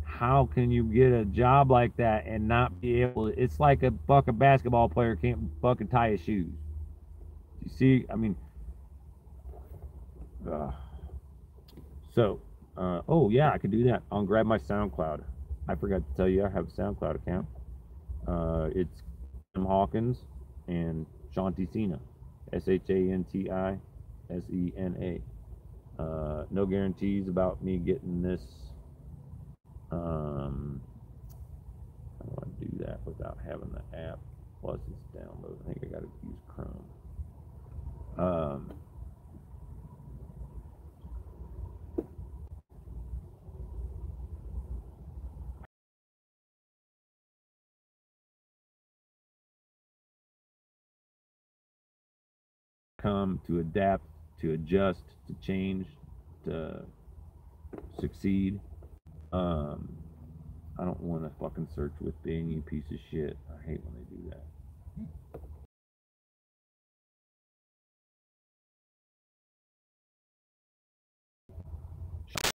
How can you get a job like that and not be able to? It's like a fucking basketball player can't fucking tie his shoes. You see, I mean, oh yeah, I could do that. I'll grab my SoundCloud. I forgot to tell you I have a SoundCloud account. It's Clem Hawkins and Shanti Sena, ShantiSena. No guarantees about me getting this. How do I do that without having the app? Plus it's download. I think I gotta use Chrome. Come to adapt, to adjust, to change, to succeed. I don't want to fucking search with Bing, you piece of shit. I hate when they do that.